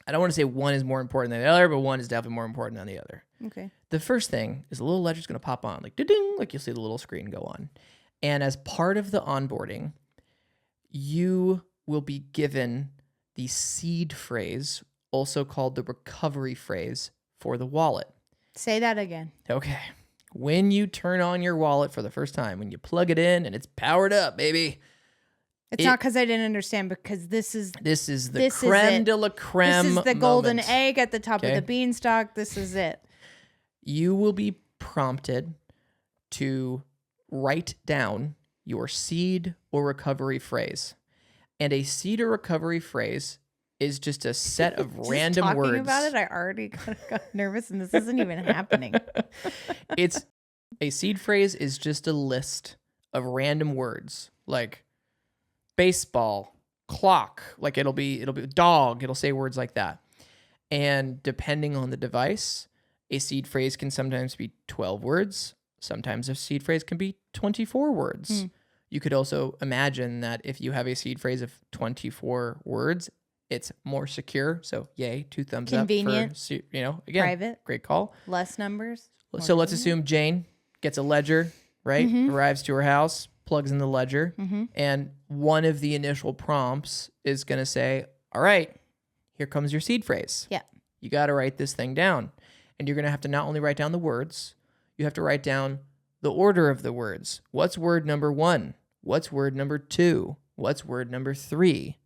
Speaker 2: I don't want to say one is more important than the other, but one is definitely more important than the other.
Speaker 1: Okay.
Speaker 2: The first thing is a little ledger's going to pop on, like, ding, like you'll see the little screen go on. And as part of the onboarding, you will be given the seed phrase, also called the recovery phrase, for the wallet.
Speaker 1: Say that again.
Speaker 2: Okay. When you turn on your wallet for the first time, when you plug it in and it's powered up, baby.
Speaker 1: It's not because I didn't understand, because this is
Speaker 2: the creme de la creme.
Speaker 1: This is the golden egg at the top of the beanstalk. This is it.
Speaker 2: You will be prompted to write down your seed or recovery phrase. And a seed or recovery phrase is just a set of random words.
Speaker 1: Talking about it, I already got nervous, and this isn't even happening.
Speaker 2: It's a seed phrase is just a list of random words, like baseball, clock, like it'll be dog, it'll say words like that. And depending on the device, a seed phrase can sometimes be 12 words. Sometimes a seed phrase can be 24 words. You could also imagine that if you have a seed phrase of 24 words, it's more secure. So yay, 2 thumbs
Speaker 1: convenient,
Speaker 2: up for, again,
Speaker 1: private,
Speaker 2: great call.
Speaker 1: Less numbers.
Speaker 2: So let's assume Jane gets a ledger, right? Arrives to her house, plugs in the ledger, and one of the initial prompts is going to say, all right, here comes your seed phrase.
Speaker 1: Yeah.
Speaker 2: You got to write this thing down. And you're going to have to not only write down the words, you have to write down the order of the words. What's word number 1? What's word number 2? What's word number 3?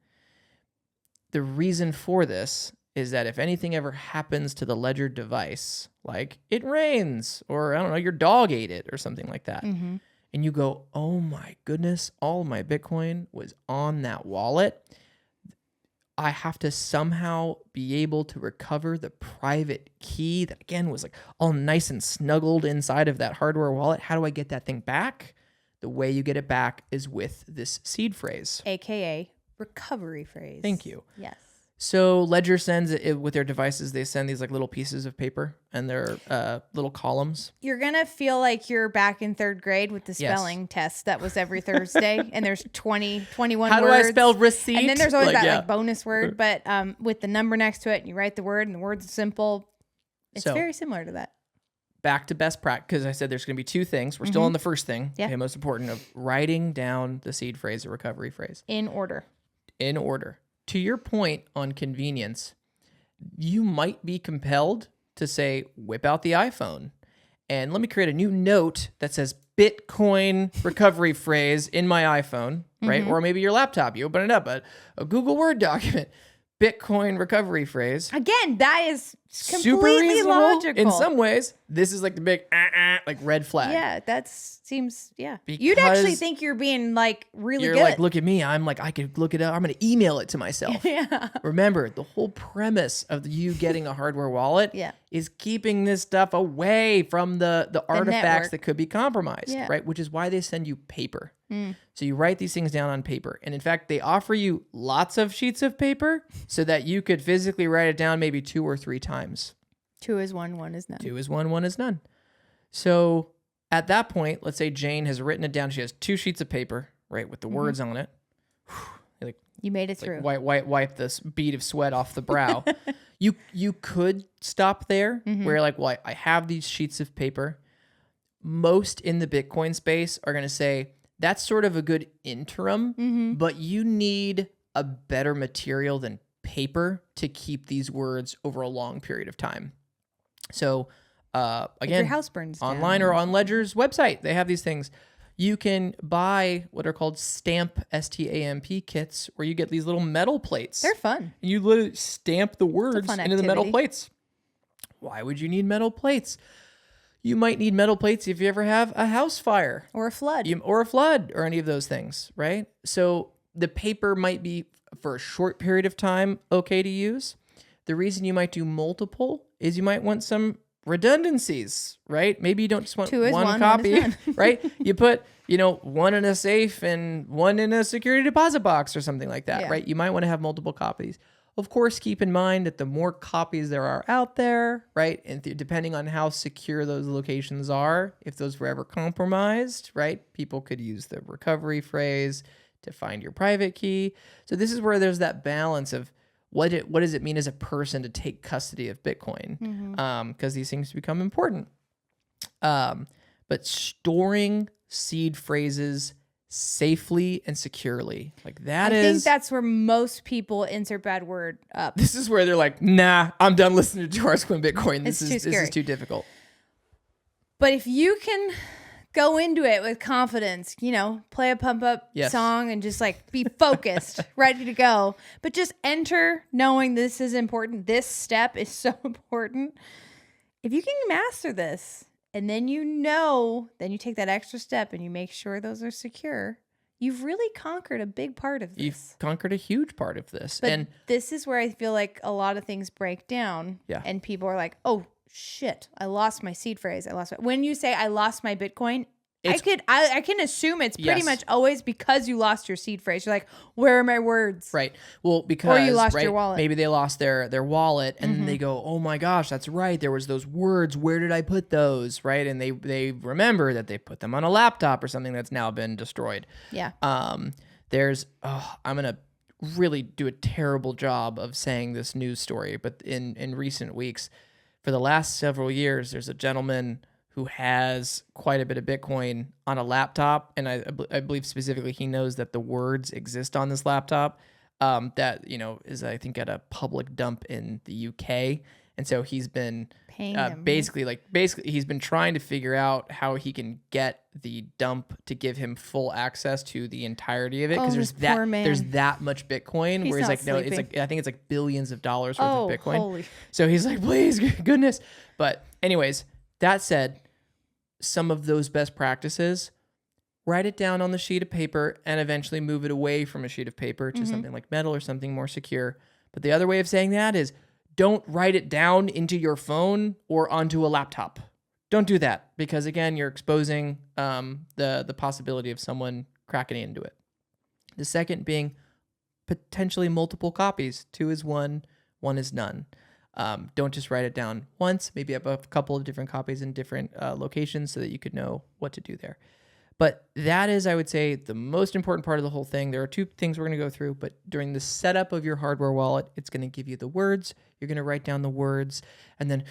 Speaker 2: The reason for this is that if anything ever happens to the Ledger device, like it rains, or I don't know, your dog ate it or something like that, and you go, oh my goodness, all my Bitcoin was on that wallet, I have to somehow be able to recover the private key that, again, was like all nice and snuggled inside of that hardware wallet. How do I get that thing back? The way you get it back is with this seed phrase,
Speaker 1: AKA recovery phrase.
Speaker 2: Thank you.
Speaker 1: Yes.
Speaker 2: So Ledger sends it with their devices. They send these like little pieces of paper and they're little columns.
Speaker 1: You're going to feel like you're back in 3rd grade with the spelling test that was every Thursday. And there's 21
Speaker 2: How
Speaker 1: words.
Speaker 2: do I spell receipt?
Speaker 1: And then there's always that bonus word, but with the number next to it, and you write the word and the word's simple. It's very similar to that.
Speaker 2: Back to best practice, because I said there's going to be 2 things. We're still on the first thing. Yeah. Okay, most important, of writing down the seed phrase or recovery phrase.
Speaker 1: In order.
Speaker 2: to your point on convenience, you might be compelled to say, whip out the iPhone and let me create a new note that says Bitcoin recovery phrase in my iPhone, right? Or maybe your laptop, you open it up, a Google Word document, Bitcoin recovery phrase.
Speaker 1: Again, that is
Speaker 2: Super
Speaker 1: completely
Speaker 2: reasonable.
Speaker 1: logical.
Speaker 2: In some ways, this is like the big like red flag.
Speaker 1: Yeah, that seems, You'd actually think you're being like really
Speaker 2: You're
Speaker 1: good.
Speaker 2: like, look at me. I'm like, I could look it up. I'm going to email it to myself.
Speaker 1: Yeah.
Speaker 2: Remember, the whole premise of you getting a hardware wallet is keeping this stuff away from the artifacts
Speaker 1: network.
Speaker 2: that could be compromised, right? Which is why they send you paper. So you write these things down on paper. And in fact, they offer you lots of sheets of paper so that you could physically write it down maybe 2 or 3 times.
Speaker 1: 2 is 1, 1 is none.
Speaker 2: 2 is 1, 1 is none. So at that point, let's say Jane has written it down. She has 2 sheets of paper, right, with the words on it. Like,
Speaker 1: you made it through.
Speaker 2: Wipe this bead of sweat off the brow. You could stop there where like, well, I have these sheets of paper. Most in the Bitcoin space are going to say, that's sort of a good interim, but you need a better material than paper to keep these words over a long period of time. So again,
Speaker 1: if your house burns
Speaker 2: online
Speaker 1: down.
Speaker 2: or on Ledger's website, they have these things. You can buy what are called stamp, S-T-A-M-P kits, where you get these little metal plates.
Speaker 1: They're fun.
Speaker 2: And you literally stamp the words into the metal
Speaker 1: activity.
Speaker 2: plates. Why would you need metal plates? You might need metal plates if you ever have a house fire.
Speaker 1: Or a flood.
Speaker 2: Or any of those things, right? So the paper might be, for a short period of time, okay to use. The reason you might do multiple is you might want some redundancies, right? Maybe you don't just want
Speaker 1: 2 is
Speaker 2: one
Speaker 1: 1,
Speaker 2: copy,
Speaker 1: 1 is none.
Speaker 2: right? You put, 1 in a safe and 1 in a security deposit box or something like that, right? You might want to have multiple copies. Of course, keep in mind that the more copies there are out there, right? And depending on how secure those locations are, if those were ever compromised, right? People could use the recovery phrase to find your private key. So this is where there's that balance of what does it mean as a person to take custody of Bitcoin? Because these things become important. But storing seed phrases safely and securely, like that
Speaker 1: I think that's where most people insert bad word up.
Speaker 2: This is where they're like, nah, I'm done listening to George Quinn Bitcoin. This
Speaker 1: It's too scary.
Speaker 2: is too difficult.
Speaker 1: But if you can go into it with confidence, play a pump up song and just like be focused, ready to go. But just enter knowing this is important. This step is so important. If you can master this and then then you take that extra step and you make sure those are secure, you've really conquered a big part of this.
Speaker 2: You've conquered a huge part of this.
Speaker 1: But
Speaker 2: and
Speaker 1: this is where I feel like a lot of things break down.
Speaker 2: Yeah.
Speaker 1: And people are like, oh, shit, I lost my seed phrase. When you say I lost my Bitcoin, I can assume it's pretty much always because you lost your seed phrase. You're like, where are my words?
Speaker 2: Right. Well, because
Speaker 1: or you lost your wallet.
Speaker 2: Maybe they lost their wallet and then they go, oh my gosh, that's right. There was those words. Where did I put those? Right. And they remember that they put them on a laptop or something that's now been destroyed.
Speaker 1: Yeah.
Speaker 2: I'm going to really do a terrible job of saying this news story, but in recent weeks, for the last several years, there's a gentleman who has quite a bit of Bitcoin on a laptop. And I believe specifically he knows that the words exist on this laptop that, is, I think, at a public dump in the UK. And so he's been basically he's been trying to figure out how he can get the dump to give him full access to the entirety of it. Because there's that much Bitcoin where he's like, no, it's like, I think it's like billions of dollars worth of Bitcoin. So he's like, please, goodness. But anyways, that said, some of those best practices, write it down on the sheet of paper and eventually move it away from a sheet of paper to something like metal or something more secure. But the other way of saying that is don't write it down into your phone or onto a laptop. Don't do that because, again, you're exposing the possibility of someone cracking into it. The second being potentially multiple copies. 2 is 1, 1 is none. Don't just write it down once. Maybe have a couple of different copies in different locations so that you could know what to do there. But that is, I would say, the most important part of the whole thing. There are 2 things we're going to go through, but during the setup of your hardware wallet, it's going to give you the words. You're going to write down the words, and then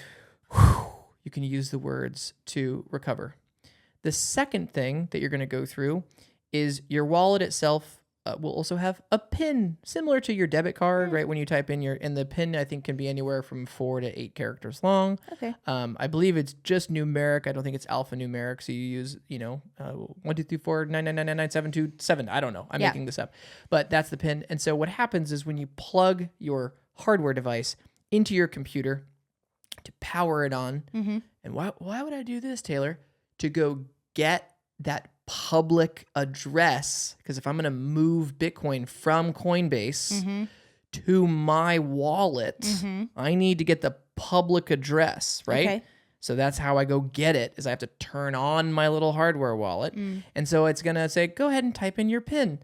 Speaker 2: you can use the words to recover. The second thing that you're going to go through is your wallet itself will also have a PIN similar to your debit card, right? When you type in and the PIN, I think can be anywhere from 4 to 8 characters long.
Speaker 1: Okay.
Speaker 2: I believe it's just numeric. I don't think it's alphanumeric. So you use, 1, 2, 3, 4, 9, 9, 9, 9, 9, 7, 2, 7. I don't know. I'm making this up, but that's the PIN. And so what happens is when you plug your hardware device into your computer to power it on, and why would I do this, Taylor? To go get that public address, because if I'm going to move Bitcoin from Coinbase to my wallet, I need to get the public address, right?
Speaker 1: Okay.
Speaker 2: So that's how I go get it, is I have to turn on my little hardware wallet. And so it's going to say, go ahead and type in your PIN.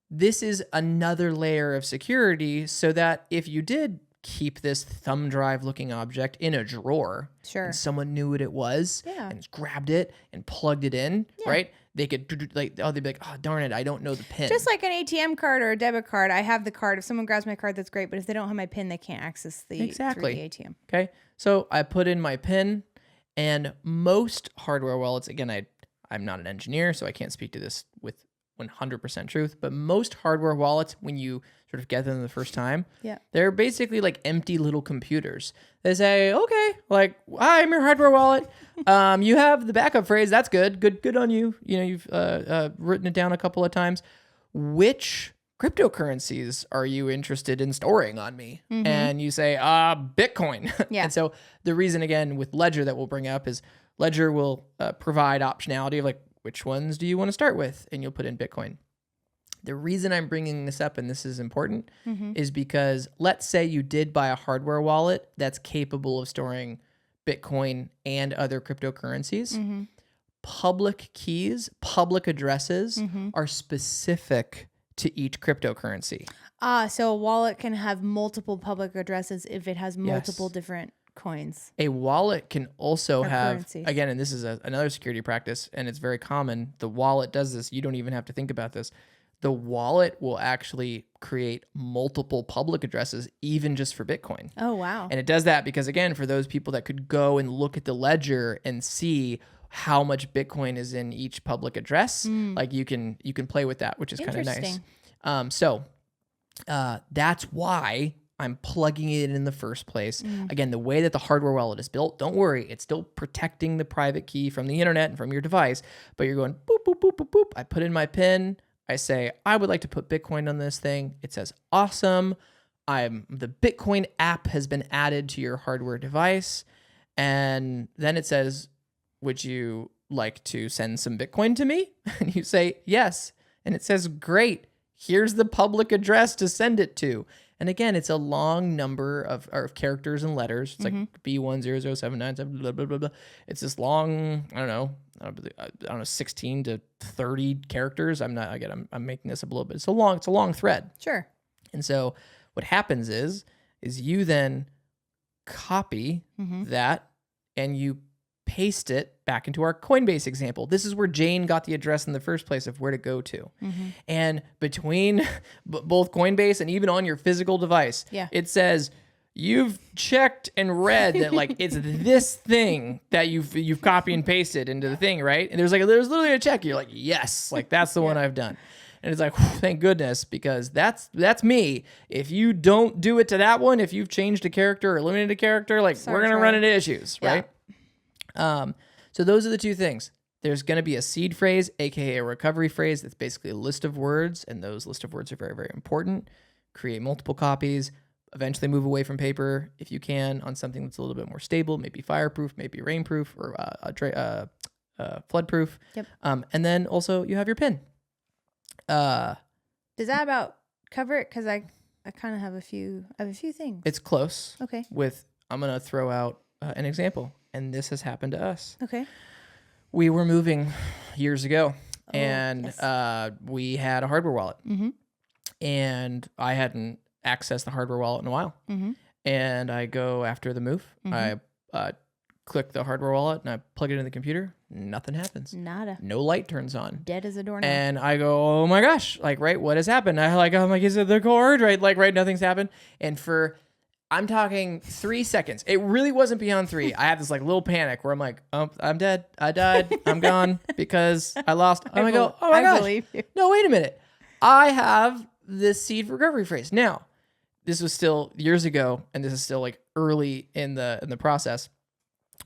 Speaker 2: This is another layer of security so that if you did keep this thumb drive looking object in a drawer, and someone knew what it was and grabbed it and plugged it in, right? They could they'd be like, oh, darn it, I don't know the PIN.
Speaker 1: Just like an ATM card or a debit card, I have the card. If someone grabs my card, that's great. But if they don't have my PIN, they can't access the through the ATM.
Speaker 2: Okay. So I put in my PIN, and most hardware wallets, again, I'm not an engineer, so I can't speak to this with 100% truth, but most hardware wallets, when you sort of get them the first time, they're basically like empty little computers. They say, okay, like, hi, I'm your hardware wallet. You have the backup phrase. That's good. Good on you. You've written it down a couple of times. Which cryptocurrencies are you interested in storing on me? And you say, Bitcoin. And so the reason, again, with Ledger that we'll bring up is Ledger will provide optionality of like, which ones do you want to start with? And you'll put in Bitcoin. The reason I'm bringing this up, and this is important, is because let's say you did buy a hardware wallet that's capable of storing Bitcoin and other cryptocurrencies. Public keys, public addresses are specific to each cryptocurrency.
Speaker 1: So a wallet can have multiple public addresses if it has multiple different coins.
Speaker 2: A wallet can also have,
Speaker 1: currencies.
Speaker 2: again, and this is another security practice, and it's very common. The wallet does this. You don't even have to think about this. The wallet will actually create multiple public addresses, even just for Bitcoin.
Speaker 1: Oh, wow.
Speaker 2: And it does that because, again, for those people that could go and look at the ledger and see how much Bitcoin is in each public address, like you can play with that, which is kind of nice. So that's why I'm plugging it in the first place. Again, the way that the hardware wallet is built, don't worry, it's still protecting the private key from the internet and from your device, but you're going boop, boop, boop, boop, boop. I put in my PIN. I say, I would like to put Bitcoin on this thing. It says, awesome. The Bitcoin app has been added to your hardware device. And then it says, would you like to send some Bitcoin to me? And you say, yes. And it says, great. Here's the public address to send it to. And again, it's a long number of characters and letters. It's like B10079, blah, blah, blah, blah. It's this long, I don't know, 16 to 30 characters. I'm making this up a little bit. It's a long thread.
Speaker 1: Sure.
Speaker 2: And so what happens is you then copy that and you paste it back into our Coinbase example. This is where Jane got the address in the first place of where to go to. And between both Coinbase and even on your physical device, it says you've checked and read that like it's this thing that you've copied and pasted into the thing, right? And there's literally a check. You're like, yes, like that's the one I've done. And it's like, thank goodness, because that's me. If you don't do it to that one, if you've changed a character or eliminated a character, like we're gonna run into issues, right? So those are the two things. There's going to be a seed phrase, aka a recovery phrase. That's basically a list of words, and those list of words are very, very important. Create multiple copies. Eventually move away from paper if you can on something that's a little bit more stable, maybe fireproof, maybe rainproof, or floodproof.
Speaker 1: Yep.
Speaker 2: And then also you have your PIN.
Speaker 1: Does that about cover it? Because I kind of have a few things.
Speaker 2: It's close.
Speaker 1: Okay.
Speaker 2: I'm going to throw out an example. And this has happened to us.
Speaker 1: Okay.
Speaker 2: We were moving years ago, and we had a hardware wallet. And I hadn't accessed the hardware wallet in a while. And I go after the move. I click the hardware wallet, and I plug it in the computer. Nothing happens.
Speaker 1: Nada.
Speaker 2: No light turns on.
Speaker 1: Dead as a doornail.
Speaker 2: And I go, oh my gosh, like, right, what has happened? I'm like, is it the cord? Right, like, right, nothing's happened. And I'm talking 3 seconds. It really wasn't beyond 3. I had this like little panic where I'm like, oh, I'm dead. I died. I'm gone because I lost. I go, oh my gosh.
Speaker 1: Believe you.
Speaker 2: No, wait a minute. I have this seed recovery phrase. Now, this was still years ago, and this is still like early in the process.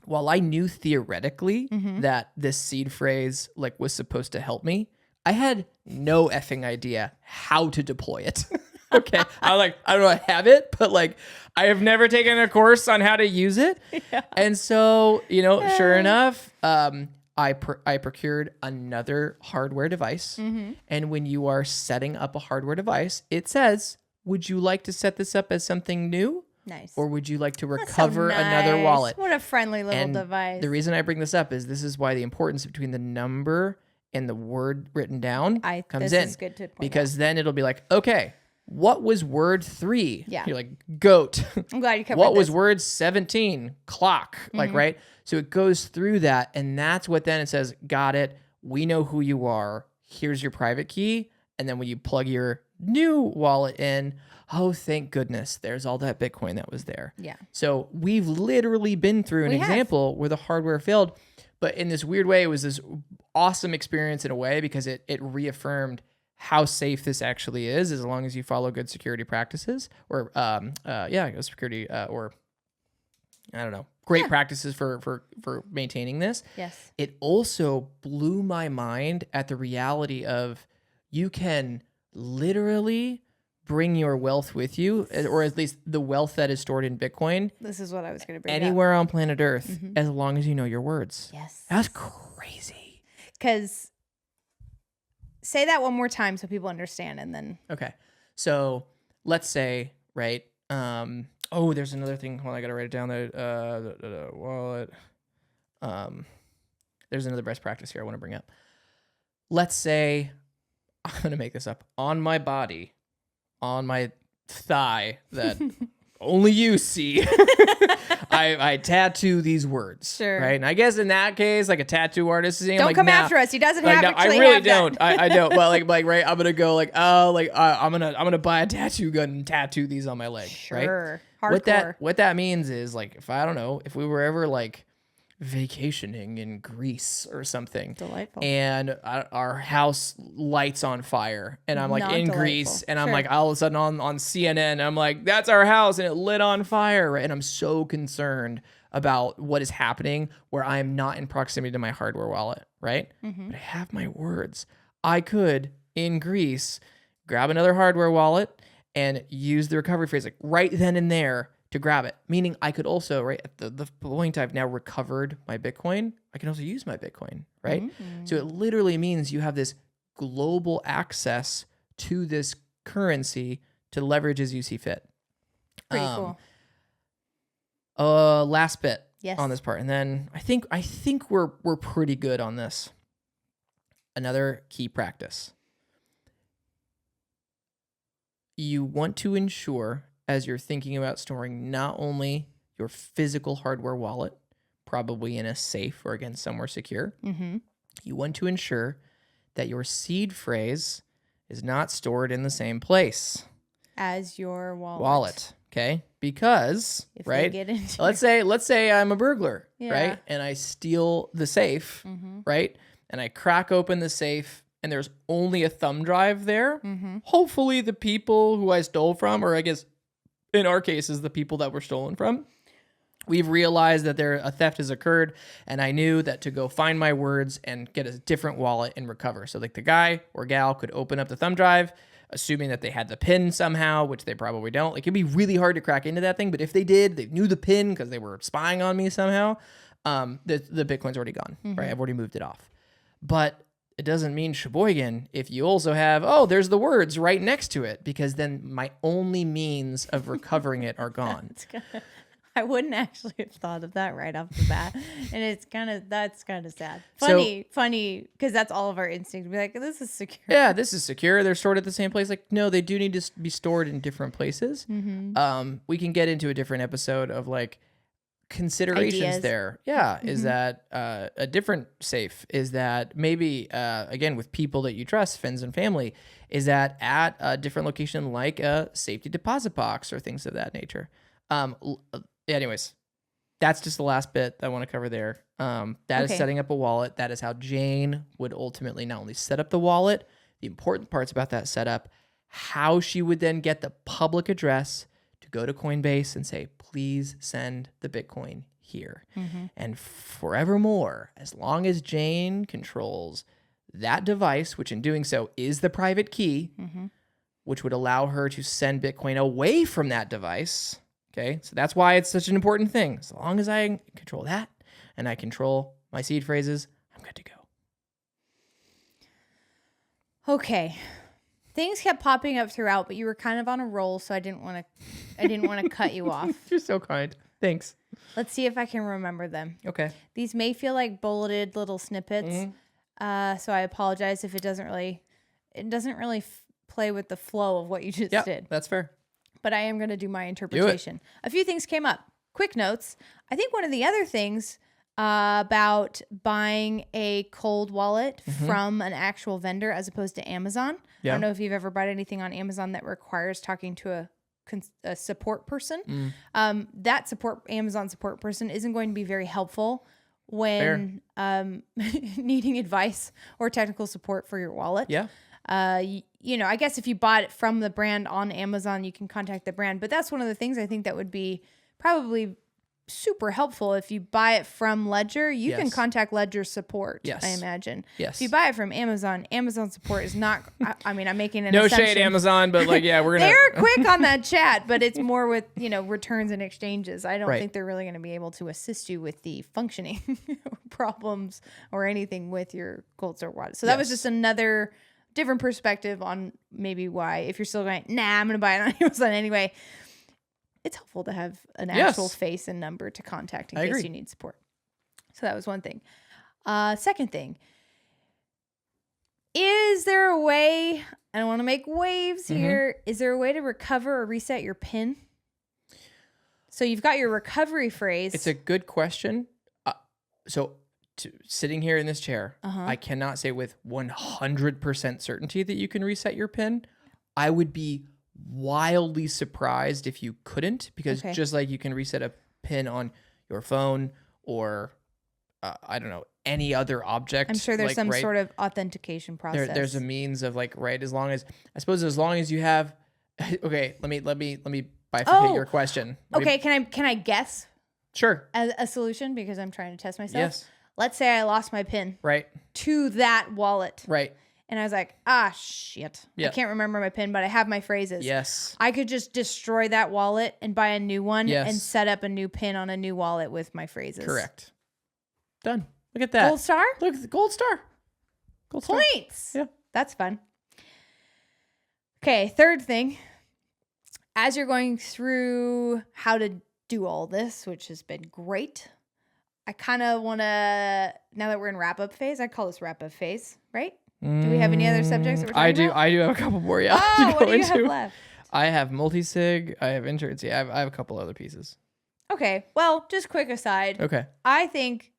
Speaker 2: While I knew theoretically that this seed phrase like was supposed to help me, I had no effing idea how to deploy it. Okay. I was like, I don't know, I have it, but like I have never taken a course on how to use it. Yeah. And so, sure enough, I procured another hardware device. And when you are setting up a hardware device, it says, would you like to set this up as something new?
Speaker 1: Nice.
Speaker 2: Or would you like to recover another wallet?
Speaker 1: What a friendly little device.
Speaker 2: The reason I bring this up is this is why the importance between the number and the word written down comes in.
Speaker 1: This is good to point
Speaker 2: because then it'll be like, okay, what was word 3?
Speaker 1: Yeah.
Speaker 2: You're like, goat.
Speaker 1: I'm glad you covered
Speaker 2: What
Speaker 1: this.
Speaker 2: was word 17? Clock. Like, right? So it goes through that, and that's what then it says, got it. We know who you are. Here's your private key. And then when you plug your new wallet in, oh, thank goodness, there's all that Bitcoin that was there.
Speaker 1: Yeah.
Speaker 2: So we've literally been through an example where the hardware failed, but in this weird way, it was this awesome experience in a way because it reaffirmed how safe this actually is as long as you follow good security practices or, security or I don't know, great practices for maintaining this.
Speaker 1: Yes.
Speaker 2: It also blew my mind at the reality of you can literally bring your wealth with you, or at least the wealth that is stored in Bitcoin.
Speaker 1: This is what I was going to bring
Speaker 2: anywhere on planet Earth, as long as you know your words.
Speaker 1: Yes.
Speaker 2: That's crazy.
Speaker 1: Because say that one more time so people understand, and then.
Speaker 2: Okay. So let's say, right? There's another thing. Hold on, I got to write it down. The wallet. There's another best practice here I want to bring up. Let's say, I'm going to make this up. On my body, on my thigh that only you see, I tattoo these words. Sure. Right. And I guess in that case, like a tattoo artist is
Speaker 1: don't come after us. He doesn't have
Speaker 2: I really don't. I don't. But like right. I'm gonna go like, I'm gonna buy a tattoo gun and tattoo these on my leg.
Speaker 1: Sure.
Speaker 2: Right.
Speaker 1: Hardcore.
Speaker 2: What that means is like if we were ever like vacationing in Greece or something.
Speaker 1: Delightful.
Speaker 2: And our house lights on fire. And I'm like in Greece. And I'm like all of a sudden on CNN. I'm like, that's our house. And it lit on fire. Right? And I'm so concerned about what is happening where I am not in proximity to my hardware wallet. Right? But I have my words. I could, in Greece, grab another hardware wallet and use the recovery phrase like right then and there to grab it. Meaning I could also, right, at the point I've now recovered my Bitcoin, I can also use my Bitcoin, right? So it literally means you have this global access to this currency to leverage as you see fit.
Speaker 1: Pretty cool.
Speaker 2: Last bit
Speaker 1: yes.
Speaker 2: on this part. And then I think we're pretty good on this. Another key practice. You want to ensure as you're thinking about storing not only your physical hardware wallet, probably in a safe or again somewhere secure, you want to ensure that your seed phrase is not stored in the same place
Speaker 1: as your
Speaker 2: wallet. Okay, because
Speaker 1: if
Speaker 2: right,
Speaker 1: get into
Speaker 2: let's say I'm a burglar, right, and I steal the safe, right, and I crack open the safe. And there's only a thumb drive there. Hopefully the people who I stole from, or I guess in our cases, the people that were stolen from, we've realized that a theft has occurred. And I knew that to go find my words and get a different wallet and recover. So like the guy or gal could open up the thumb drive, assuming that they had the PIN somehow, which they probably don't. Like it'd be really hard to crack into that thing. But if they did, they knew the PIN because they were spying on me somehow. The Bitcoin's already gone, right? I've already moved it off. But it doesn't mean Sheboygan if you also have, there's the words right next to it, because then my only means of recovering it are gone.
Speaker 1: I wouldn't actually have thought of that right off the bat. And that's kind of sad. Funny, because that's all of our instinct to be like, this is secure.
Speaker 2: Yeah, this is secure. They're stored at the same place. Like, no, they do need to be stored in different places. We can get into a different episode of like, considerations
Speaker 1: ideas.
Speaker 2: There. Yeah. Is that a different safe? Is that maybe, again, with people that you trust, friends and family, is that at a different location like a safety deposit box or things of that nature? Anyways, that's just the last bit that I want to cover there. That is setting up a wallet. That is how Jane would ultimately not only set up the wallet, the important parts about that setup, how she would then get the public address to go to Coinbase and say, please send the Bitcoin here. And forevermore, as long as Jane controls that device, which in doing so is the private key, which would allow her to send Bitcoin away from that device. Okay, so that's why it's such an important thing. As long as I control that and I control my seed phrases, I'm good to go.
Speaker 1: Okay. Things kept popping up throughout, but you were kind of on a roll, so I didn't want to cut you off.
Speaker 2: You're so kind. Thanks.
Speaker 1: Let's see if I can remember them.
Speaker 2: Okay.
Speaker 1: These may feel like bulleted little snippets. So I apologize if it doesn't really play with the flow of what you just did.
Speaker 2: That's fair.
Speaker 1: But I am going to do my interpretation. A few things came up. Quick notes. I think one of the other things about buying a cold wallet from an actual vendor as opposed to Amazon. I don't know if you've ever bought anything on Amazon that requires talking to a support person. That Amazon support person isn't going to be very helpful when needing advice or technical support for your wallet. I guess if you bought it from the brand on Amazon, you can contact the brand. But that's one of the things I think that would be probably super helpful. If you buy it from Ledger, you can contact Ledger support, I imagine. If you buy it from Amazon support is not, I'm making an assumption.
Speaker 2: No shade, Amazon, but we're going to.
Speaker 1: They're quick on that chat, but it's more with, returns and exchanges. I don't think they're really going to be able to assist you with the functioning problems or anything with your cold store wallet. So that was just another different perspective on maybe why, if you're still going, I'm going to buy it on Amazon anyway, it's helpful to have an actual face and number to contact in case you need support. So that was one thing. Second thing, is there a way, I don't want to make waves here, is there a way to recover or reset your PIN? So you've got your recovery phrase.
Speaker 2: It's a good question. Sitting here in this chair, I cannot say with 100% certainty that you can reset your PIN. I would be wildly surprised if you couldn't, because just like you can reset a PIN on your phone or I don't know, any other object.
Speaker 1: I'm sure there's some sort of authentication process.
Speaker 2: There's a means of as long as you have. Okay, let me bifurcate your question.
Speaker 1: Can I guess?
Speaker 2: Sure.
Speaker 1: As a solution, because I'm trying to test myself.
Speaker 2: Yes.
Speaker 1: Let's say I lost my PIN.
Speaker 2: Right.
Speaker 1: To that wallet.
Speaker 2: Right.
Speaker 1: And I was like, shit.
Speaker 2: Yeah.
Speaker 1: I can't remember my PIN, but I have my phrases.
Speaker 2: Yes.
Speaker 1: I could just destroy that wallet and buy a new one and set up a new PIN on a new wallet with my phrases.
Speaker 2: Correct. Done. Look at that.
Speaker 1: Gold star?
Speaker 2: Look at the gold star. Gold star.
Speaker 1: Points.
Speaker 2: Yeah.
Speaker 1: That's fun. Okay, third thing. As you're going through how to do all this, which has been great, I kind of want to, now that we're in wrap-up phase, I call this wrap-up phase, right? Do we have any other subjects that we're talking about?
Speaker 2: I do have a couple more, yeah.
Speaker 1: What do you have left?
Speaker 2: I have multi-sig, I have insurance, I have a couple other pieces.
Speaker 1: Okay, well, just quick aside.
Speaker 2: Okay.
Speaker 1: I think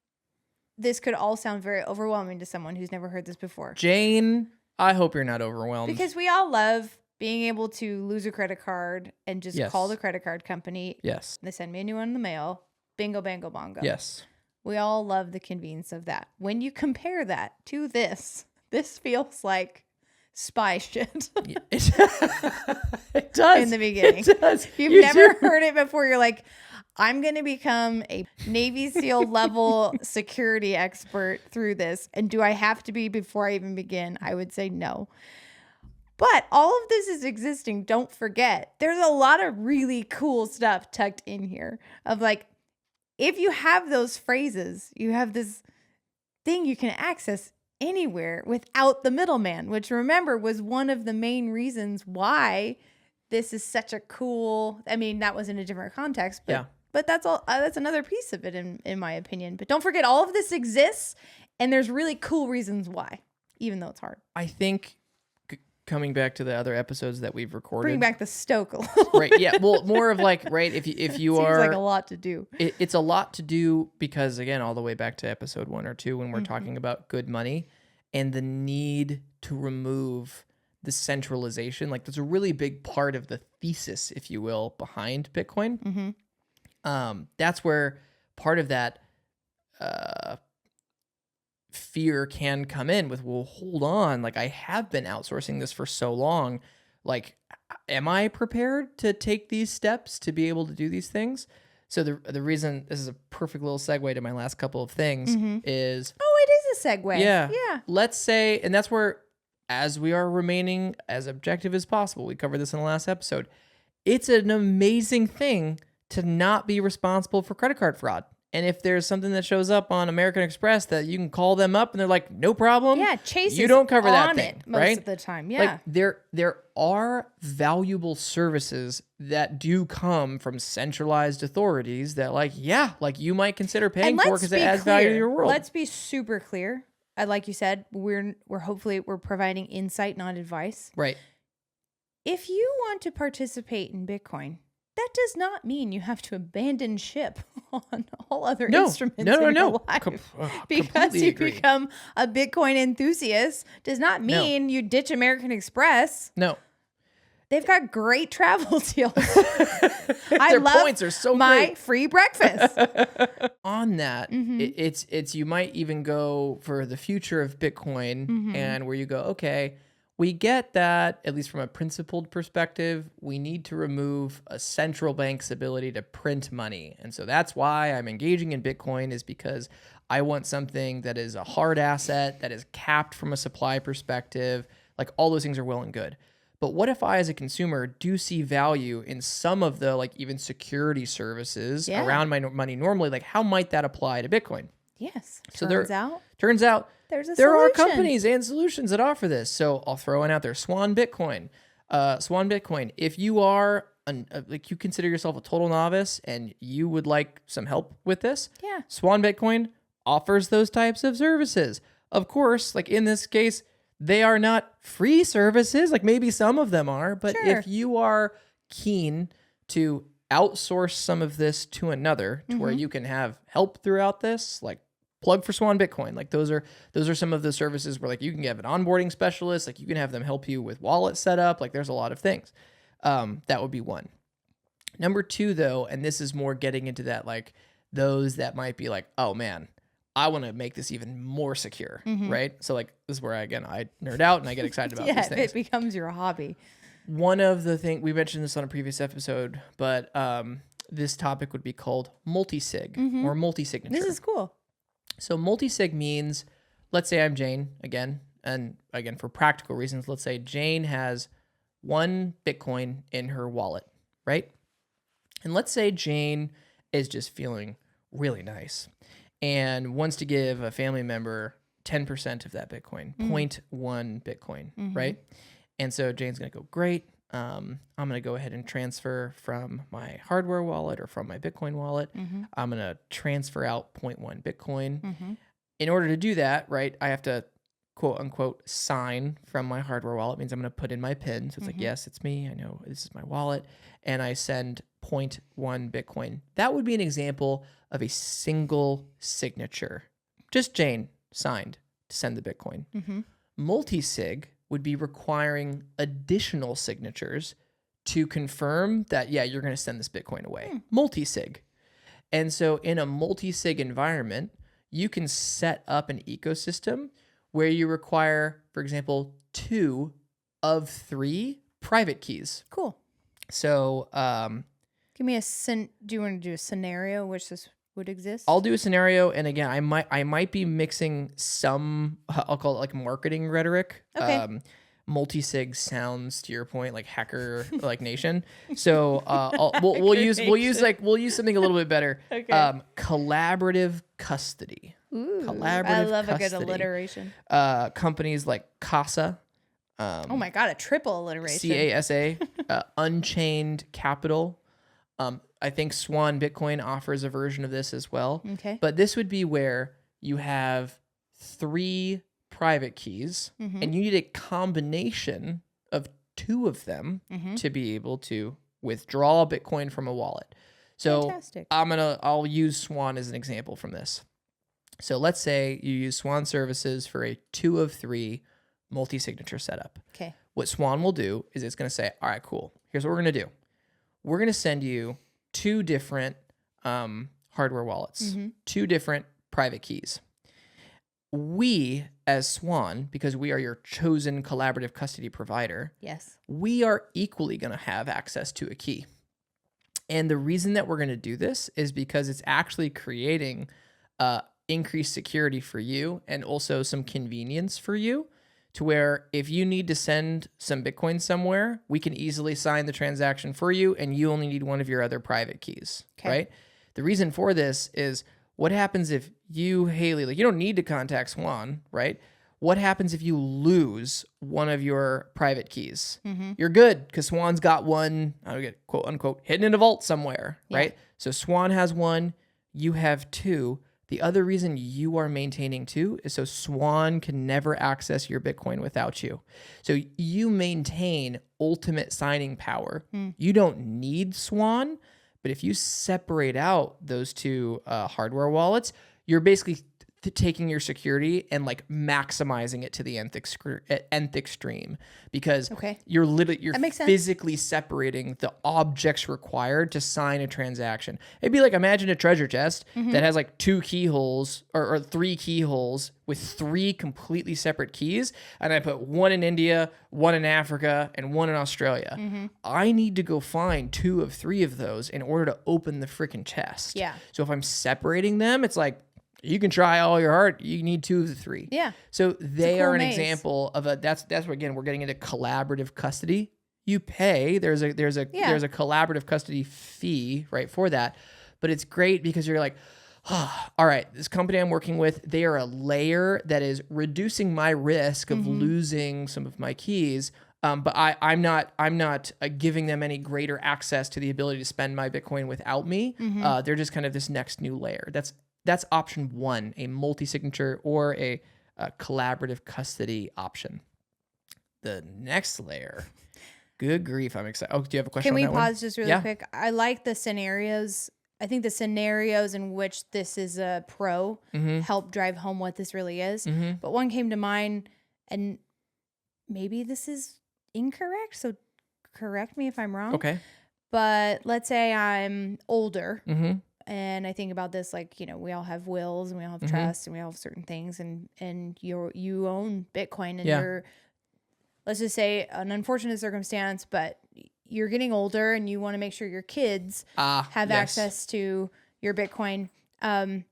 Speaker 1: this could all sound very overwhelming to someone who's never heard this before.
Speaker 2: Jane, I hope you're not overwhelmed.
Speaker 1: Because we all love being able to lose a credit card and just call the credit card company.
Speaker 2: Yes.
Speaker 1: They send me a new one in the mail. Bingo, bango, bongo.
Speaker 2: Yes.
Speaker 1: We all love the convenience of that. When you compare that to this feels like spy shit.
Speaker 2: It does.
Speaker 1: In the beginning.
Speaker 2: It does.
Speaker 1: You've never heard it before. You're like, I'm going to become a Navy SEAL level security expert through this. And do I have to be before I even begin? I would say no. But all of this is existing. Don't forget, there's a lot of really cool stuff tucked in here of like, if you have those phrases, you have this thing you can access anywhere without the middleman, which remember was one of the main reasons why this is such a cool, I mean, that was in a different context, but that's all, that's another piece of it in my opinion. But don't forget, all of this exists and there's really cool reasons why, even though it's hard.
Speaker 2: I think coming back to the other episodes that we've recorded,
Speaker 1: bring back the stoke a little
Speaker 2: right? Yeah, well, more of like, right, if you
Speaker 1: seems
Speaker 2: are
Speaker 1: like a lot to do.
Speaker 2: It's a lot to do because again, all the way back to episode 1 or 2 when we're talking about good money and the need to remove the centralization. Like that's a really big part of the thesis, if you will, behind Bitcoin. That's where part of that fear can come in with, well, hold on, like I have been outsourcing this for so long. Like, am I prepared to take these steps to be able to do these things? So the reason this is a perfect little segue to my last couple of things is,
Speaker 1: Oh, it is a segue.
Speaker 2: yeah,
Speaker 1: Yeah.
Speaker 2: let's say, and that's where, as we are remaining as objective as possible, we covered this in the last episode, it's an amazing thing to not be responsible for credit card fraud. And if there's something that shows up on American Express that you can call them up and they're like, no problem.
Speaker 1: Yeah, Chase
Speaker 2: you
Speaker 1: is
Speaker 2: don't cover that
Speaker 1: on
Speaker 2: thing,
Speaker 1: it most
Speaker 2: right?
Speaker 1: of the time. Yeah.
Speaker 2: Like there are valuable services that do come from centralized authorities that like, yeah, like you might consider paying for because it adds value to your world.
Speaker 1: Let's be super clear. Like you said, we're hopefully we're providing insight, not advice.
Speaker 2: Right.
Speaker 1: If you want to participate in Bitcoin, that does not mean you have to abandon ship on all other instruments in your life. Because you become a Bitcoin enthusiast does not mean you ditch American Express.
Speaker 2: No.
Speaker 1: They've got great travel deals.
Speaker 2: Their points are so
Speaker 1: my
Speaker 2: great.
Speaker 1: free breakfast.
Speaker 2: On that, it's you might even go for the future of Bitcoin and where you go, okay, we get that, at least from a principled perspective, we need to remove a central bank's ability to print money. And so that's why I'm engaging in Bitcoin, is because I want something that is a hard asset, that is capped from a supply perspective. Like all those things are well and good. But what if I, as a consumer, do see value in some of the like even security services around my money normally? Like how might that apply to Bitcoin?
Speaker 1: Yes.
Speaker 2: So
Speaker 1: turns out
Speaker 2: there are companies and solutions that offer this. So I'll throw one out there. Swan Bitcoin. Swan Bitcoin. If you are like you consider yourself a total novice and you would like some help with this, Swan Bitcoin offers those types of services. Of course, like in this case, they are not free services. Like maybe some of them are, but if you are keen to outsource some of this to another, to where you can have help throughout this, like plug for Swan Bitcoin. Like those are some of the services where like you can have an onboarding specialist, like you can have them help you with wallet setup. Like there's a lot of things. That would be one. Number two though, and this is more getting into that, like those that might be like, oh man, I want to make this even more secure, right? So like this is where I nerd out and I get excited about these things.
Speaker 1: It becomes your hobby.
Speaker 2: One of the things, we mentioned this on a previous episode, but this topic would be called multi-sig or multi-signature.
Speaker 1: This is cool.
Speaker 2: So multi-sig means, let's say I'm Jane again, and again, for practical reasons, let's say Jane has one Bitcoin in her wallet, right? And let's say Jane is just feeling really nice and wants to give a family member 10% of that Bitcoin, 0.1 Bitcoin, right? And so Jane's going to go, great. I'm going to go ahead and transfer from my hardware wallet or from my Bitcoin wallet. I'm going to transfer out 0.1 Bitcoin. In order to do that, right, I have to quote unquote sign from my hardware wallet. It means I'm going to put in my PIN. So it's like, yes, it's me. I know this is my wallet. And I send 0.1 Bitcoin. That would be an example of a single signature. Just Jane signed to send the Bitcoin. Multi-sig would be requiring additional signatures to confirm that, yeah, you're going to send this Bitcoin away. Multi-sig. And so in a multi-sig environment, you can set up an ecosystem where you require, for example, 2 of 3 private keys.
Speaker 1: Cool.
Speaker 2: So
Speaker 1: give me do you want to do a scenario which this would exist?
Speaker 2: I'll do a scenario, and again, I might be mixing some, I'll call it like marketing rhetoric.
Speaker 1: Okay.
Speaker 2: Multi-sig sounds, to your point, like hacker like nation. So we'll use something a little bit better.
Speaker 1: Okay.
Speaker 2: Collaborative custody.
Speaker 1: Ooh,
Speaker 2: Collaborative
Speaker 1: I love
Speaker 2: custody.
Speaker 1: a good alliteration.
Speaker 2: Companies like CASA.
Speaker 1: Oh my God, a triple alliteration.
Speaker 2: CASA, Unchained Capital. I think Swan Bitcoin offers a version of this as well.
Speaker 1: Okay.
Speaker 2: But this would be where you have 3 private keys and you need a combination of 2 of them to be able to withdraw Bitcoin from a wallet. So
Speaker 1: fantastic.
Speaker 2: I'll use Swan as an example from this. So let's say you use Swan services for a 2 of 3 multi-signature setup.
Speaker 1: Okay.
Speaker 2: What Swan will do is it's going to say, all right, cool. Here's what we're going to do. We're going to send you 2 different hardware wallets, 2 different private keys. we as Swan, because we are your chosen collaborative custody provider,
Speaker 1: Yes.
Speaker 2: we are equally going to have access to a key. And the reason that we're going to do this is because it's actually creating increased security for you and also some convenience for you, to where if you need to send some Bitcoin somewhere, we can easily sign the transaction for you and you only need one of your other private keys, right? The reason for this is, what happens if you, Haley, like, you don't need to contact Swan, right? What happens if you lose one of your private keys? You're good, because Swan's got one, I get quote unquote, hidden in a vault somewhere, right? So Swan has one, you have two. The other reason you are maintaining two is so Swan can never access your Bitcoin without you. So you maintain ultimate signing power. You don't need Swan, but if you separate out those two hardware wallets, you're basically taking your security and like maximizing it to the nth extreme, because you're physically separating the objects required to sign a transaction. It'd be like, imagine a treasure chest that has like two keyholes or three keyholes with three completely separate keys, and I put one in India, one in Africa, and one in Australia. I need to go find two of three of those in order to open the freaking chest.
Speaker 1: Yeah.
Speaker 2: So if I'm separating them, it's like, you can try all your heart, you need two of the three.
Speaker 1: Yeah.
Speaker 2: So they are an
Speaker 1: maze.
Speaker 2: example of that's where, again, we're getting into collaborative custody. You pay, there's a collaborative custody fee, right, for that. But it's great because you're like, oh, all right, this company I'm working with, they are a layer that is reducing my risk of losing some of my keys. But I'm not giving them any greater access to the ability to spend my Bitcoin without me. They're just kind of this next new layer. That's option one, a multi-signature or a collaborative custody option. The next layer, good grief, I'm excited. Oh, do you have a question?
Speaker 1: Can we
Speaker 2: on that
Speaker 1: pause just really quick? I like the scenarios. I think the scenarios in which this is a pro help drive home what this really is. But one came to mind, and maybe this is incorrect, so correct me if I'm wrong.
Speaker 2: Okay.
Speaker 1: But let's say I'm older. And I think about this, like, you know, we all have wills and we all have trusts and we all have certain things, and you own Bitcoin, and you're, let's just say, an unfortunate circumstance, but you're getting older and you want to make sure your kids have access to your Bitcoin, and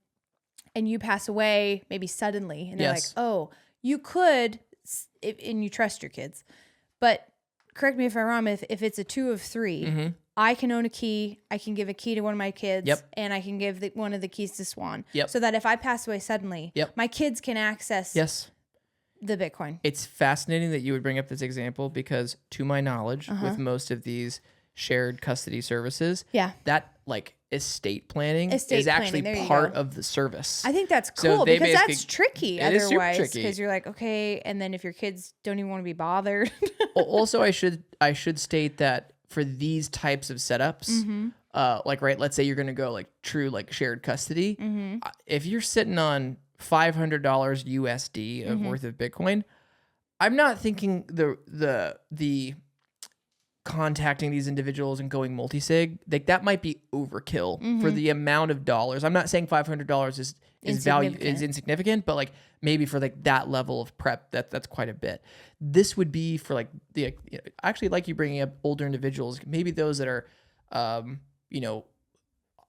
Speaker 1: you pass away maybe suddenly, and they're like, oh, you could, and you trust your kids, but correct me if I'm wrong, if it's a two of three, I can own a key. I can give a key to one of my kids, and I can give one of the keys to Swan, so that if I pass away suddenly, my kids can access the Bitcoin.
Speaker 2: It's fascinating that you would bring up this example, because to my knowledge, with most of these shared custody services, that like estate planning is actually part of the service.
Speaker 1: I think that's cool, because that's tricky otherwise, because you're like, okay, and then if your kids don't even want to be bothered.
Speaker 2: Also, I should state that for these types of setups, like, right, let's say you're going to go like true, like shared custody. If you're sitting on $500 USD of worth of Bitcoin, I'm not thinking the contacting these individuals and going multi-sig, like that might be overkill for the amount of dollars. I'm not saying $500 is insignificant, but like maybe for like that level of prep, that's quite a bit. This would be for like the, actually, like you bringing up older individuals, maybe those that are,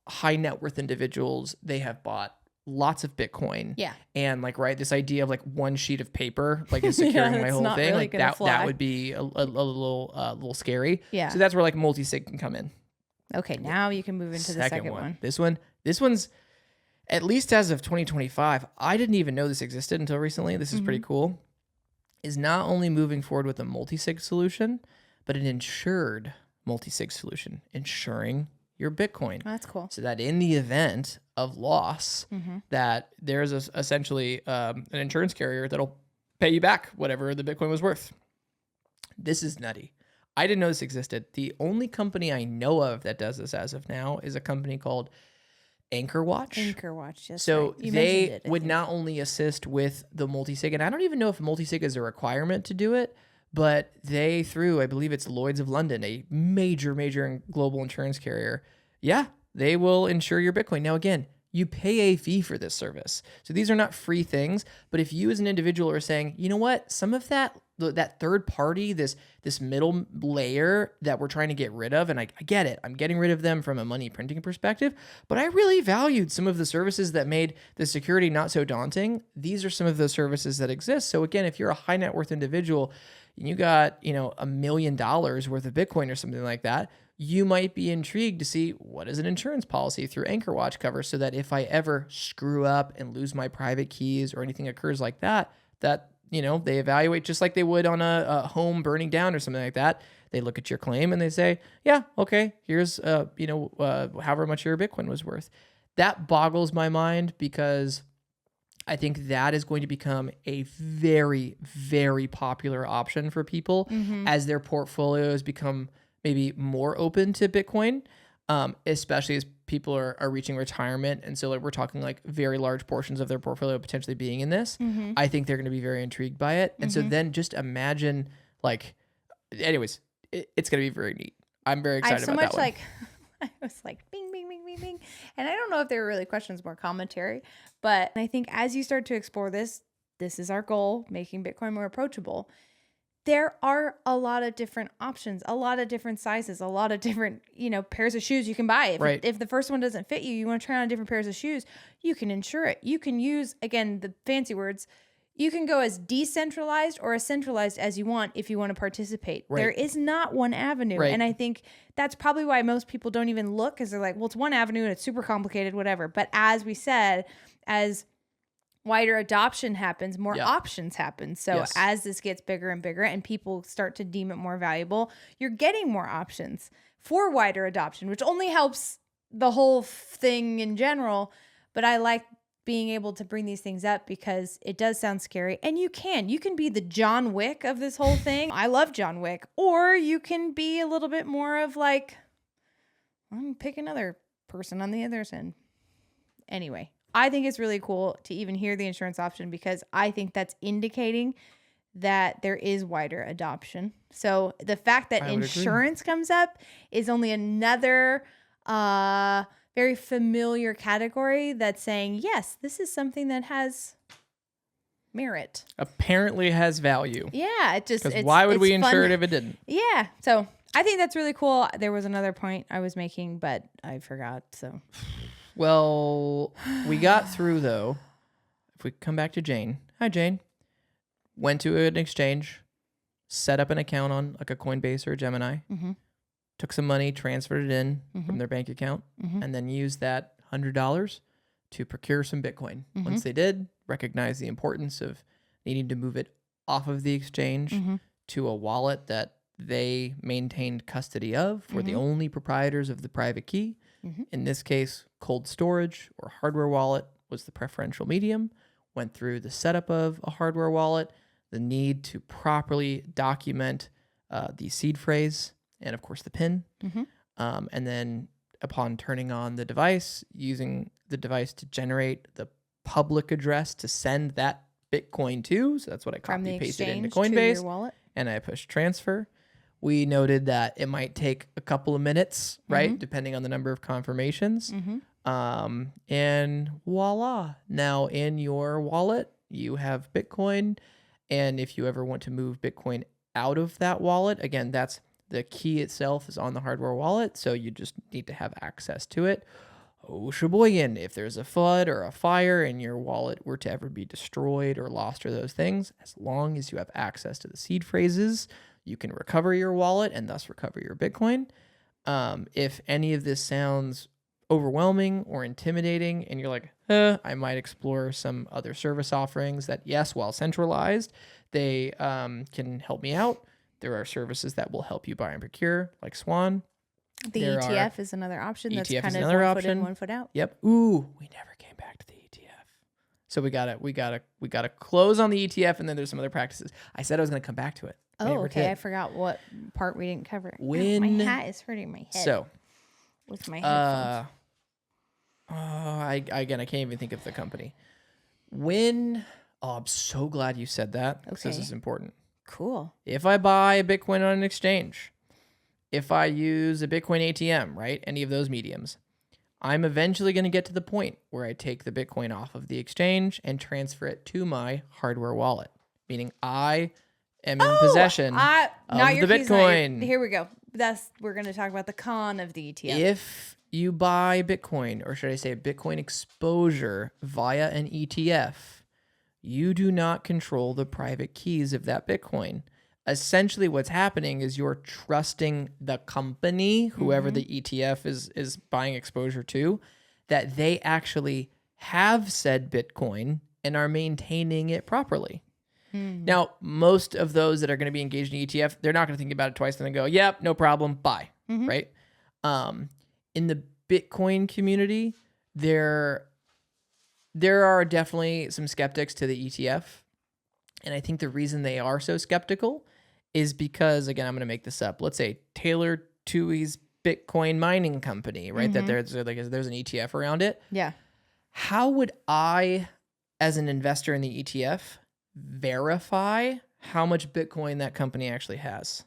Speaker 2: high net worth individuals. They have bought lots of Bitcoin. And like, right, this idea of like one sheet of paper, like is securing my whole thing. Really, like that would be a little scary. So that's where like multi-sig can come in.
Speaker 1: Okay. Now you can move into the second one.
Speaker 2: This one's, at least as of 2025, I didn't even know this existed until recently. This is pretty cool. Is not only moving forward with a multi-sig solution, but an insured multi-sig solution, insuring your Bitcoin.
Speaker 1: Oh, that's cool.
Speaker 2: So that in the event of loss, that there's essentially an insurance carrier that'll pay you back whatever the Bitcoin was worth. This is nutty. I didn't know this existed. The only company I know of that does this as of now is a company called Anchor Watch.
Speaker 1: Yes.
Speaker 2: So they would not only assist with the multi-sig, and I don't even know if multi-sig is a requirement to do it, but they, through, I believe it's Lloyd's of London, a major global insurance carrier, they will insure your Bitcoin. Now, again, you pay a fee for this service. So these are not free things. But if you as an individual are saying, you know what, some of that third party, this middle layer that we're trying to get rid of, and I get it, I'm getting rid of them from a money printing perspective, but I really valued some of the services that made the security not so daunting. These are some of those services that exist. So again, if you're a high net worth individual and you got, $1 million worth of Bitcoin or something like that, you might be intrigued to see what is an insurance policy through AnchorWatch cover, so that if I ever screw up and lose my private keys or anything occurs like that, they evaluate just like they would on a home burning down or something like that. They look at your claim and they say, yeah, okay, here's, however much your Bitcoin was worth. That boggles my mind, because I think that is going to become a very, very popular option for people as their portfolios become maybe more open to Bitcoin, especially as people are reaching retirement. And so we're talking like very large portions of their portfolio potentially being in this. I think they're going to be very intrigued by it. And so then just imagine anyways, it's going to be very neat. I'm very excited about that one.
Speaker 1: I was like, bing, bing, bing, bing, bing. And I don't know if they were really questions, more commentary. But I think as you start to explore this is our goal, making Bitcoin more approachable. There are a lot of different options, a lot of different sizes, a lot of different, pairs of shoes you can buy. If the first one doesn't fit you, you want to try on different pairs of shoes, you can insure it. You can use, again, the fancy words, you can go as decentralized or as centralized as you want if you want to participate. Right. There is not one avenue. Right. And I think that's probably why most people don't even look, because they're like, well, it's one avenue and it's super complicated, whatever. But as we said, as wider adoption happens, more options happen. So as this gets bigger and bigger and people start to deem it more valuable, you're getting more options for wider adoption, which only helps the whole thing in general. But I like being able to bring these things up because it does sound scary. And you can be the John Wick of this whole thing. I love John Wick. Or you can be a little bit more of like, I'm pick another person on the other end. Anyway, I think it's really cool to even hear the insurance option, because I think that's indicating that there is wider adoption. So the fact that insurance comes up is only another very familiar category that's saying, yes, this is something that has merit.
Speaker 2: Apparently has value.
Speaker 1: Yeah,
Speaker 2: it's why would we insure it if it didn't?
Speaker 1: Yeah, so I think that's really cool. There was another point I was making, but I forgot. So,
Speaker 2: well, we got through though. If we come back to Jane, hi Jane, went to an exchange, set up an account on like a Coinbase or a Gemini. Took some money, transferred it in from their bank account, and then used that $100 to procure some Bitcoin. Once they did, recognize the importance of needing to move it off of the exchange to a wallet that they maintained custody of, were the only proprietors of the private key. In this case, cold storage or hardware wallet was the preferential medium. Went through the setup of a hardware wallet, the need to properly document the seed phrase, and of course the PIN. And then upon turning on the device, using the device to generate the public address to send that Bitcoin to. So that's what I copy pasted into Coinbase.
Speaker 1: To your wallet.
Speaker 2: And I push transfer. We noted that it might take a couple of minutes, right? Depending on the number of confirmations. And voila. Now in your wallet, you have Bitcoin. And if you ever want to move Bitcoin out of that wallet, again, the key itself is on the hardware wallet, so you just need to have access to it. Oh, sheboygan, if there's a flood or a fire and your wallet were to ever be destroyed or lost or those things, as long as you have access to the seed phrases, you can recover your wallet and thus recover your Bitcoin. If any of this sounds overwhelming or intimidating and you're like, I might explore some other service offerings that, yes, while centralized, they can help me out. There are services that will help you buy and procure, like Swan.
Speaker 1: The ETF is another option. That's
Speaker 2: ETF
Speaker 1: kind of
Speaker 2: another
Speaker 1: one
Speaker 2: option.
Speaker 1: foot in, 1 foot out.
Speaker 2: Yep. Ooh, we never came back to the ETF. So we gotta close on the ETF, and then there's some other practices. I said I was gonna come back to it.
Speaker 1: Oh, okay. I forgot what part we didn't cover.
Speaker 2: When
Speaker 1: my hat is hurting my head.
Speaker 2: So
Speaker 1: with my headphones.
Speaker 2: I can't even think of the company. I'm so glad you said that, because this is important.
Speaker 1: Cool.
Speaker 2: If I buy a Bitcoin on an exchange, if I use a Bitcoin ATM, right, any of those mediums, I'm eventually going to get to the point where I take the Bitcoin off of the exchange and transfer it to my hardware wallet, meaning I am in possession
Speaker 1: not
Speaker 2: of
Speaker 1: your
Speaker 2: the
Speaker 1: keys, not your-
Speaker 2: Bitcoin.
Speaker 1: here we go. We're going to talk about the con of the ETF.
Speaker 2: If you buy Bitcoin, or should I say Bitcoin exposure via an ETF, you do not control the private keys of that Bitcoin. Essentially, what's happening is you're trusting the company, whoever the ETF is buying exposure to, that they actually have said Bitcoin and are maintaining it properly. Now, most of those that are going to be engaged in ETF, they're not going to think about it twice. They're going to go, yep, no problem, buy, right? In the Bitcoin community, there are definitely some skeptics to the ETF. And I think the reason they are so skeptical is because, again, I'm going to make this up. Let's say Taylor Tuohy's Bitcoin mining company, right? That there's an ETF around it.
Speaker 1: Yeah.
Speaker 2: How would I, as an investor in the ETF, verify how much Bitcoin that company actually has?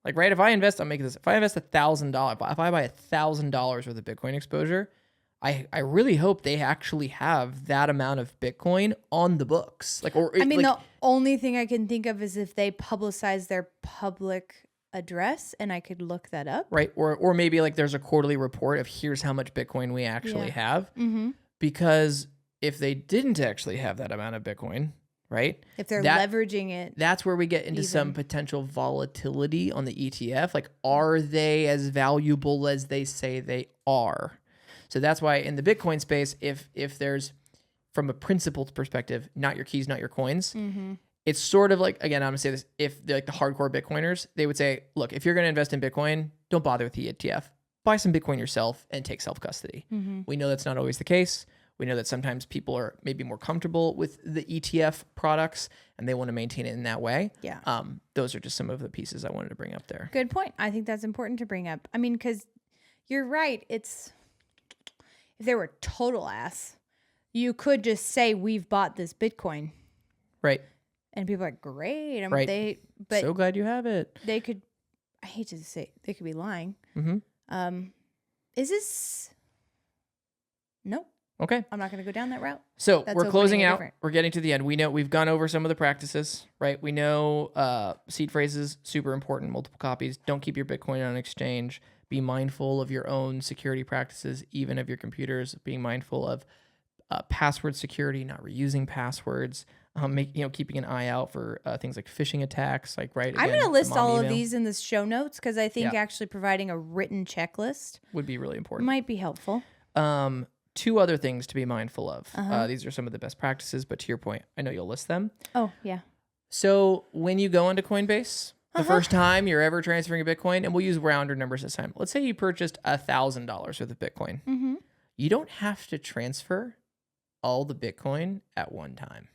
Speaker 2: Like, right, if I invest, I'm making this, if I invest $1,000, if I buy $1,000 worth of Bitcoin exposure, I really hope they actually have that amount of Bitcoin on the books. Like, or
Speaker 1: the only thing I can think of is if they publicize their public address, and I could look that up.
Speaker 2: Right, or maybe like there's a quarterly report of here's how much Bitcoin we actually have. Because if they didn't actually have that amount of Bitcoin, right?
Speaker 1: If they're leveraging it.
Speaker 2: That's where we get into some potential volatility on the ETF. Like, are they as valuable as they say they are? So that's why in the Bitcoin space, if there's, from a principled perspective, not your keys, not your coins, it's sort of like, again, I'm gonna say this, if they're like the hardcore Bitcoiners, they would say, look, if you're gonna invest in Bitcoin, don't bother with the ETF. Buy some Bitcoin yourself and take self-custody. We know that's not always the case. We know that sometimes people are maybe more comfortable with the ETF products and they want to maintain it in that way.
Speaker 1: Yeah.
Speaker 2: Those are just some of the pieces I wanted to bring up there.
Speaker 1: Good point. I think that's important to bring up. I mean, because you're right. If they were total ass, you could just say, we've bought this Bitcoin.
Speaker 2: Right.
Speaker 1: And people are like, great.
Speaker 2: Right.
Speaker 1: But
Speaker 2: so glad you have it.
Speaker 1: They could, I hate to say, they could be lying. Is this, nope.
Speaker 2: Okay.
Speaker 1: I'm not going to go down that route.
Speaker 2: So we're closing out. We're getting to the end. We know we've gone over some of the practices, right? We know seed phrases, super important, multiple copies. Don't keep your Bitcoin on an exchange. Be mindful of your own security practices, even of your computers. Being mindful of password security, not reusing passwords. Keeping an eye out for things like phishing attacks. Like, right. Again,
Speaker 1: I'm going to list all of these in the show notes because I think actually providing a written checklist
Speaker 2: would be really important.
Speaker 1: Might be helpful.
Speaker 2: Two other things to be mindful of. These are some of the best practices, but to your point, I know you'll list them.
Speaker 1: Oh, yeah.
Speaker 2: So when you go onto Coinbase, the first time you're ever transferring a Bitcoin, and we'll use rounder numbers this time. Let's say you purchased $1,000 worth of Bitcoin. You don't have to transfer all the Bitcoin at one time.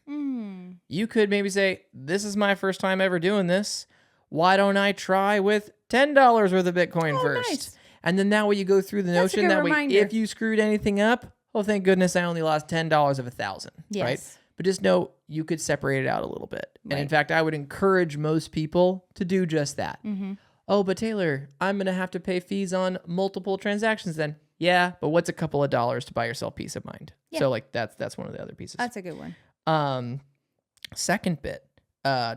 Speaker 2: You could maybe say, this is my first time ever doing this. Why don't I try with $10 worth of Bitcoin first? Nice. And then that way you go through the notion that way, if you screwed anything up, oh, thank goodness I only lost $10 of 1,000, right? But just know you could separate it out a little bit. Right. And in fact, I would encourage most people to do just that. Oh, but Taylor, I'm going to have to pay fees on multiple transactions then. Yeah, but what's a couple of dollars to buy yourself peace of mind? Yeah. So like that's one of the other pieces.
Speaker 1: That's a good one.
Speaker 2: Second bit,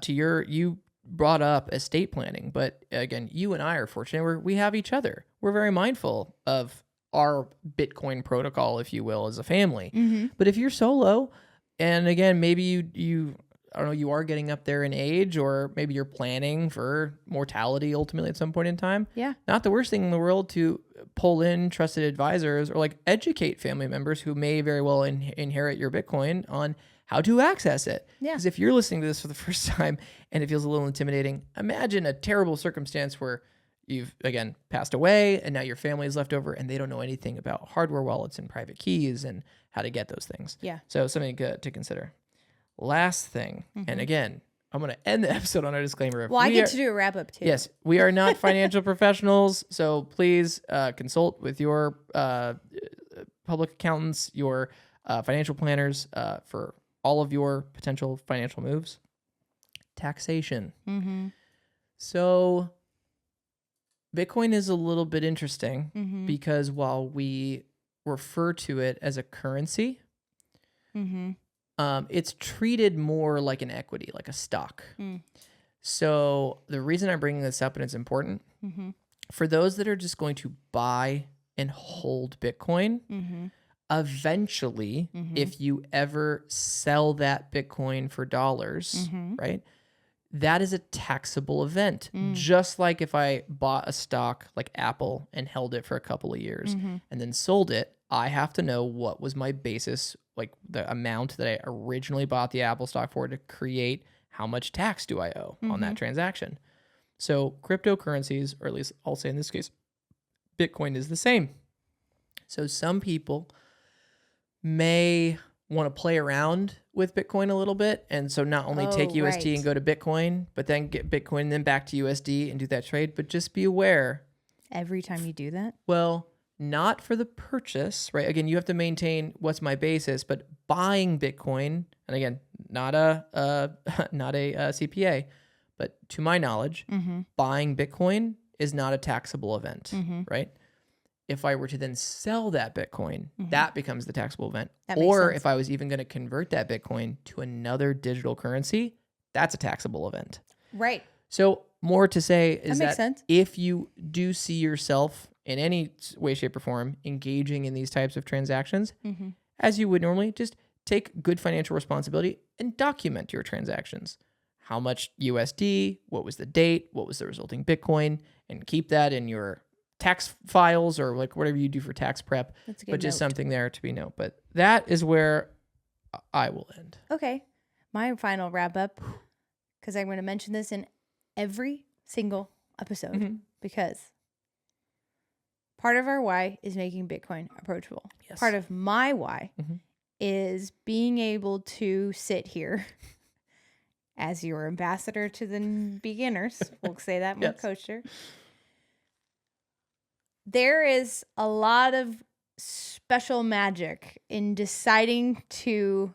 Speaker 2: you brought up estate planning, but again, you and I are fortunate. We have each other. We're very mindful of our Bitcoin protocol, if you will, as a family. But if you're solo, and again, maybe you I don't know, you are getting up there in age, or maybe you're planning for mortality ultimately at some point in time.
Speaker 1: Yeah.
Speaker 2: Not the worst thing in the world to pull in trusted advisors or like educate family members who may very well inherit your Bitcoin on how to access it.
Speaker 1: Yeah.
Speaker 2: Because if you're listening to this for the first time and it feels a little intimidating, imagine a terrible circumstance where you've, again, passed away and now your family is left over and they don't know anything about hardware wallets and private keys and how to get those things.
Speaker 1: Yeah.
Speaker 2: So something to consider. Last thing, and again, I'm going to end the episode on a disclaimer.
Speaker 1: Well, I get to do a wrap up too.
Speaker 2: Yes, we are not financial professionals, so please consult with your public accountants, your financial planners for all of your potential financial moves. Taxation. So Bitcoin is a little bit interesting because while we refer to it as a currency.
Speaker 1: Mm-hmm.
Speaker 2: It's treated more like an equity, like a stock.
Speaker 1: Mm.
Speaker 2: So the reason I'm bringing this up, and it's important,
Speaker 1: Mm-hmm.
Speaker 2: for those that are just going to buy and hold Bitcoin,
Speaker 1: Mm-hmm.
Speaker 2: eventually,
Speaker 1: Mm-hmm.
Speaker 2: if you ever sell that Bitcoin for dollars,
Speaker 1: Mm-hmm.
Speaker 2: right, that is a taxable event.
Speaker 1: Mm.
Speaker 2: Just like if I bought a stock like Apple and held it for a couple of years
Speaker 1: Mm-hmm.
Speaker 2: and then sold it, I have to know what was my basis, like the amount that I originally bought the Apple stock for, to create how much tax do I owe on that transaction. So cryptocurrencies, or at least I'll say in this case, Bitcoin, is the same. So some people may want to play around with Bitcoin a little bit. And so not only take USD
Speaker 1: right.
Speaker 2: and go to Bitcoin, but then get Bitcoin and then back to USD and do that trade. But just be aware.
Speaker 1: Every time you do that?
Speaker 2: Well, not for the purchase, right? Again, you have to maintain what's my basis, but buying Bitcoin, and again, not a CPA, but to my knowledge, buying Bitcoin is not a taxable event, right? If I were to then sell that Bitcoin, that becomes the taxable event.
Speaker 1: That makes
Speaker 2: Or
Speaker 1: sense.
Speaker 2: if I was even going to convert that Bitcoin to another digital currency, that's a taxable event.
Speaker 1: Right.
Speaker 2: So more to say is
Speaker 1: That makes
Speaker 2: that
Speaker 1: sense.
Speaker 2: if you do see yourself in any way, shape, or form engaging in these types of transactions, as you would normally, just take good financial responsibility and document your transactions. How much USD, what was the date, what was the resulting Bitcoin, and keep that in your tax files or like whatever you do for tax prep,
Speaker 1: That's a good
Speaker 2: but just
Speaker 1: note.
Speaker 2: something there to be noted. But that is where I will end.
Speaker 1: Okay. My final wrap up, because I'm going to mention this in every single episode, because part of our why is making Bitcoin approachable.
Speaker 2: Yes.
Speaker 1: Part of my why is being able to sit here as your ambassador to the beginners. We'll say that more
Speaker 2: Yes.
Speaker 1: kosher. There is a lot of special magic in deciding to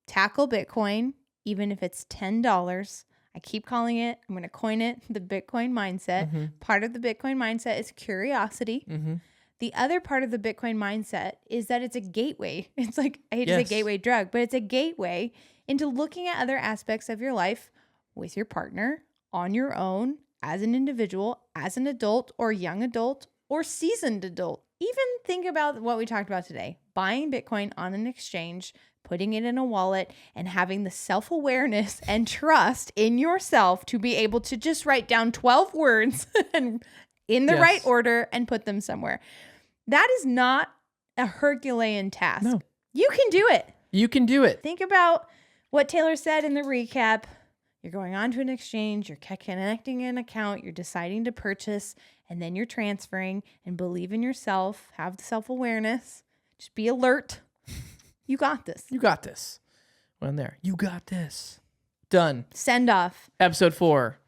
Speaker 1: tackle Bitcoin, even if it's $10. I keep calling it, I'm going to coin it, the Bitcoin mindset. Part of the Bitcoin mindset is curiosity. The other part of the Bitcoin mindset is that it's a gateway. It's like, I hate to say
Speaker 2: Yes.
Speaker 1: gateway drug, but it's a gateway into looking at other aspects of your life with your partner, on your own, as an individual, as an adult or young adult or seasoned adult. Even think about what we talked about today, buying Bitcoin on an exchange, putting it in a wallet, and having the self-awareness and trust in yourself to be able to just write down 12 words and in the
Speaker 2: Yes.
Speaker 1: right order and put them somewhere. That is not a Herculean task.
Speaker 2: No.
Speaker 1: You can do it.
Speaker 2: You can do it.
Speaker 1: Think about what Taylor said in the recap. You're going on to an exchange, you're connecting an account, you're deciding to purchase, and then you're transferring, and believe in yourself, have the self-awareness, just be alert. You got this.
Speaker 2: You got this. Well, there. You got this. Done.
Speaker 1: Send off.
Speaker 2: Episode 4.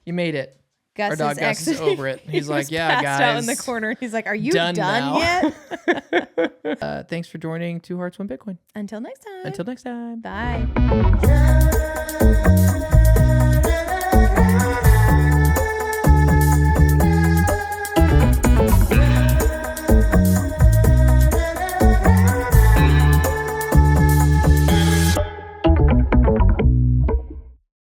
Speaker 2: You made it.
Speaker 1: Gus
Speaker 2: Our dog
Speaker 1: is
Speaker 2: Gus is
Speaker 1: actually-
Speaker 2: over it.
Speaker 1: he
Speaker 2: He's like,
Speaker 1: was
Speaker 2: yeah,
Speaker 1: passed out in
Speaker 2: guys.
Speaker 1: the corner. He's like, are you
Speaker 2: Done
Speaker 1: done
Speaker 2: now."
Speaker 1: yet?
Speaker 2: Thanks for joining Two Hearts, One Bitcoin.
Speaker 1: Until next time.
Speaker 2: Until next time.
Speaker 1: Bye.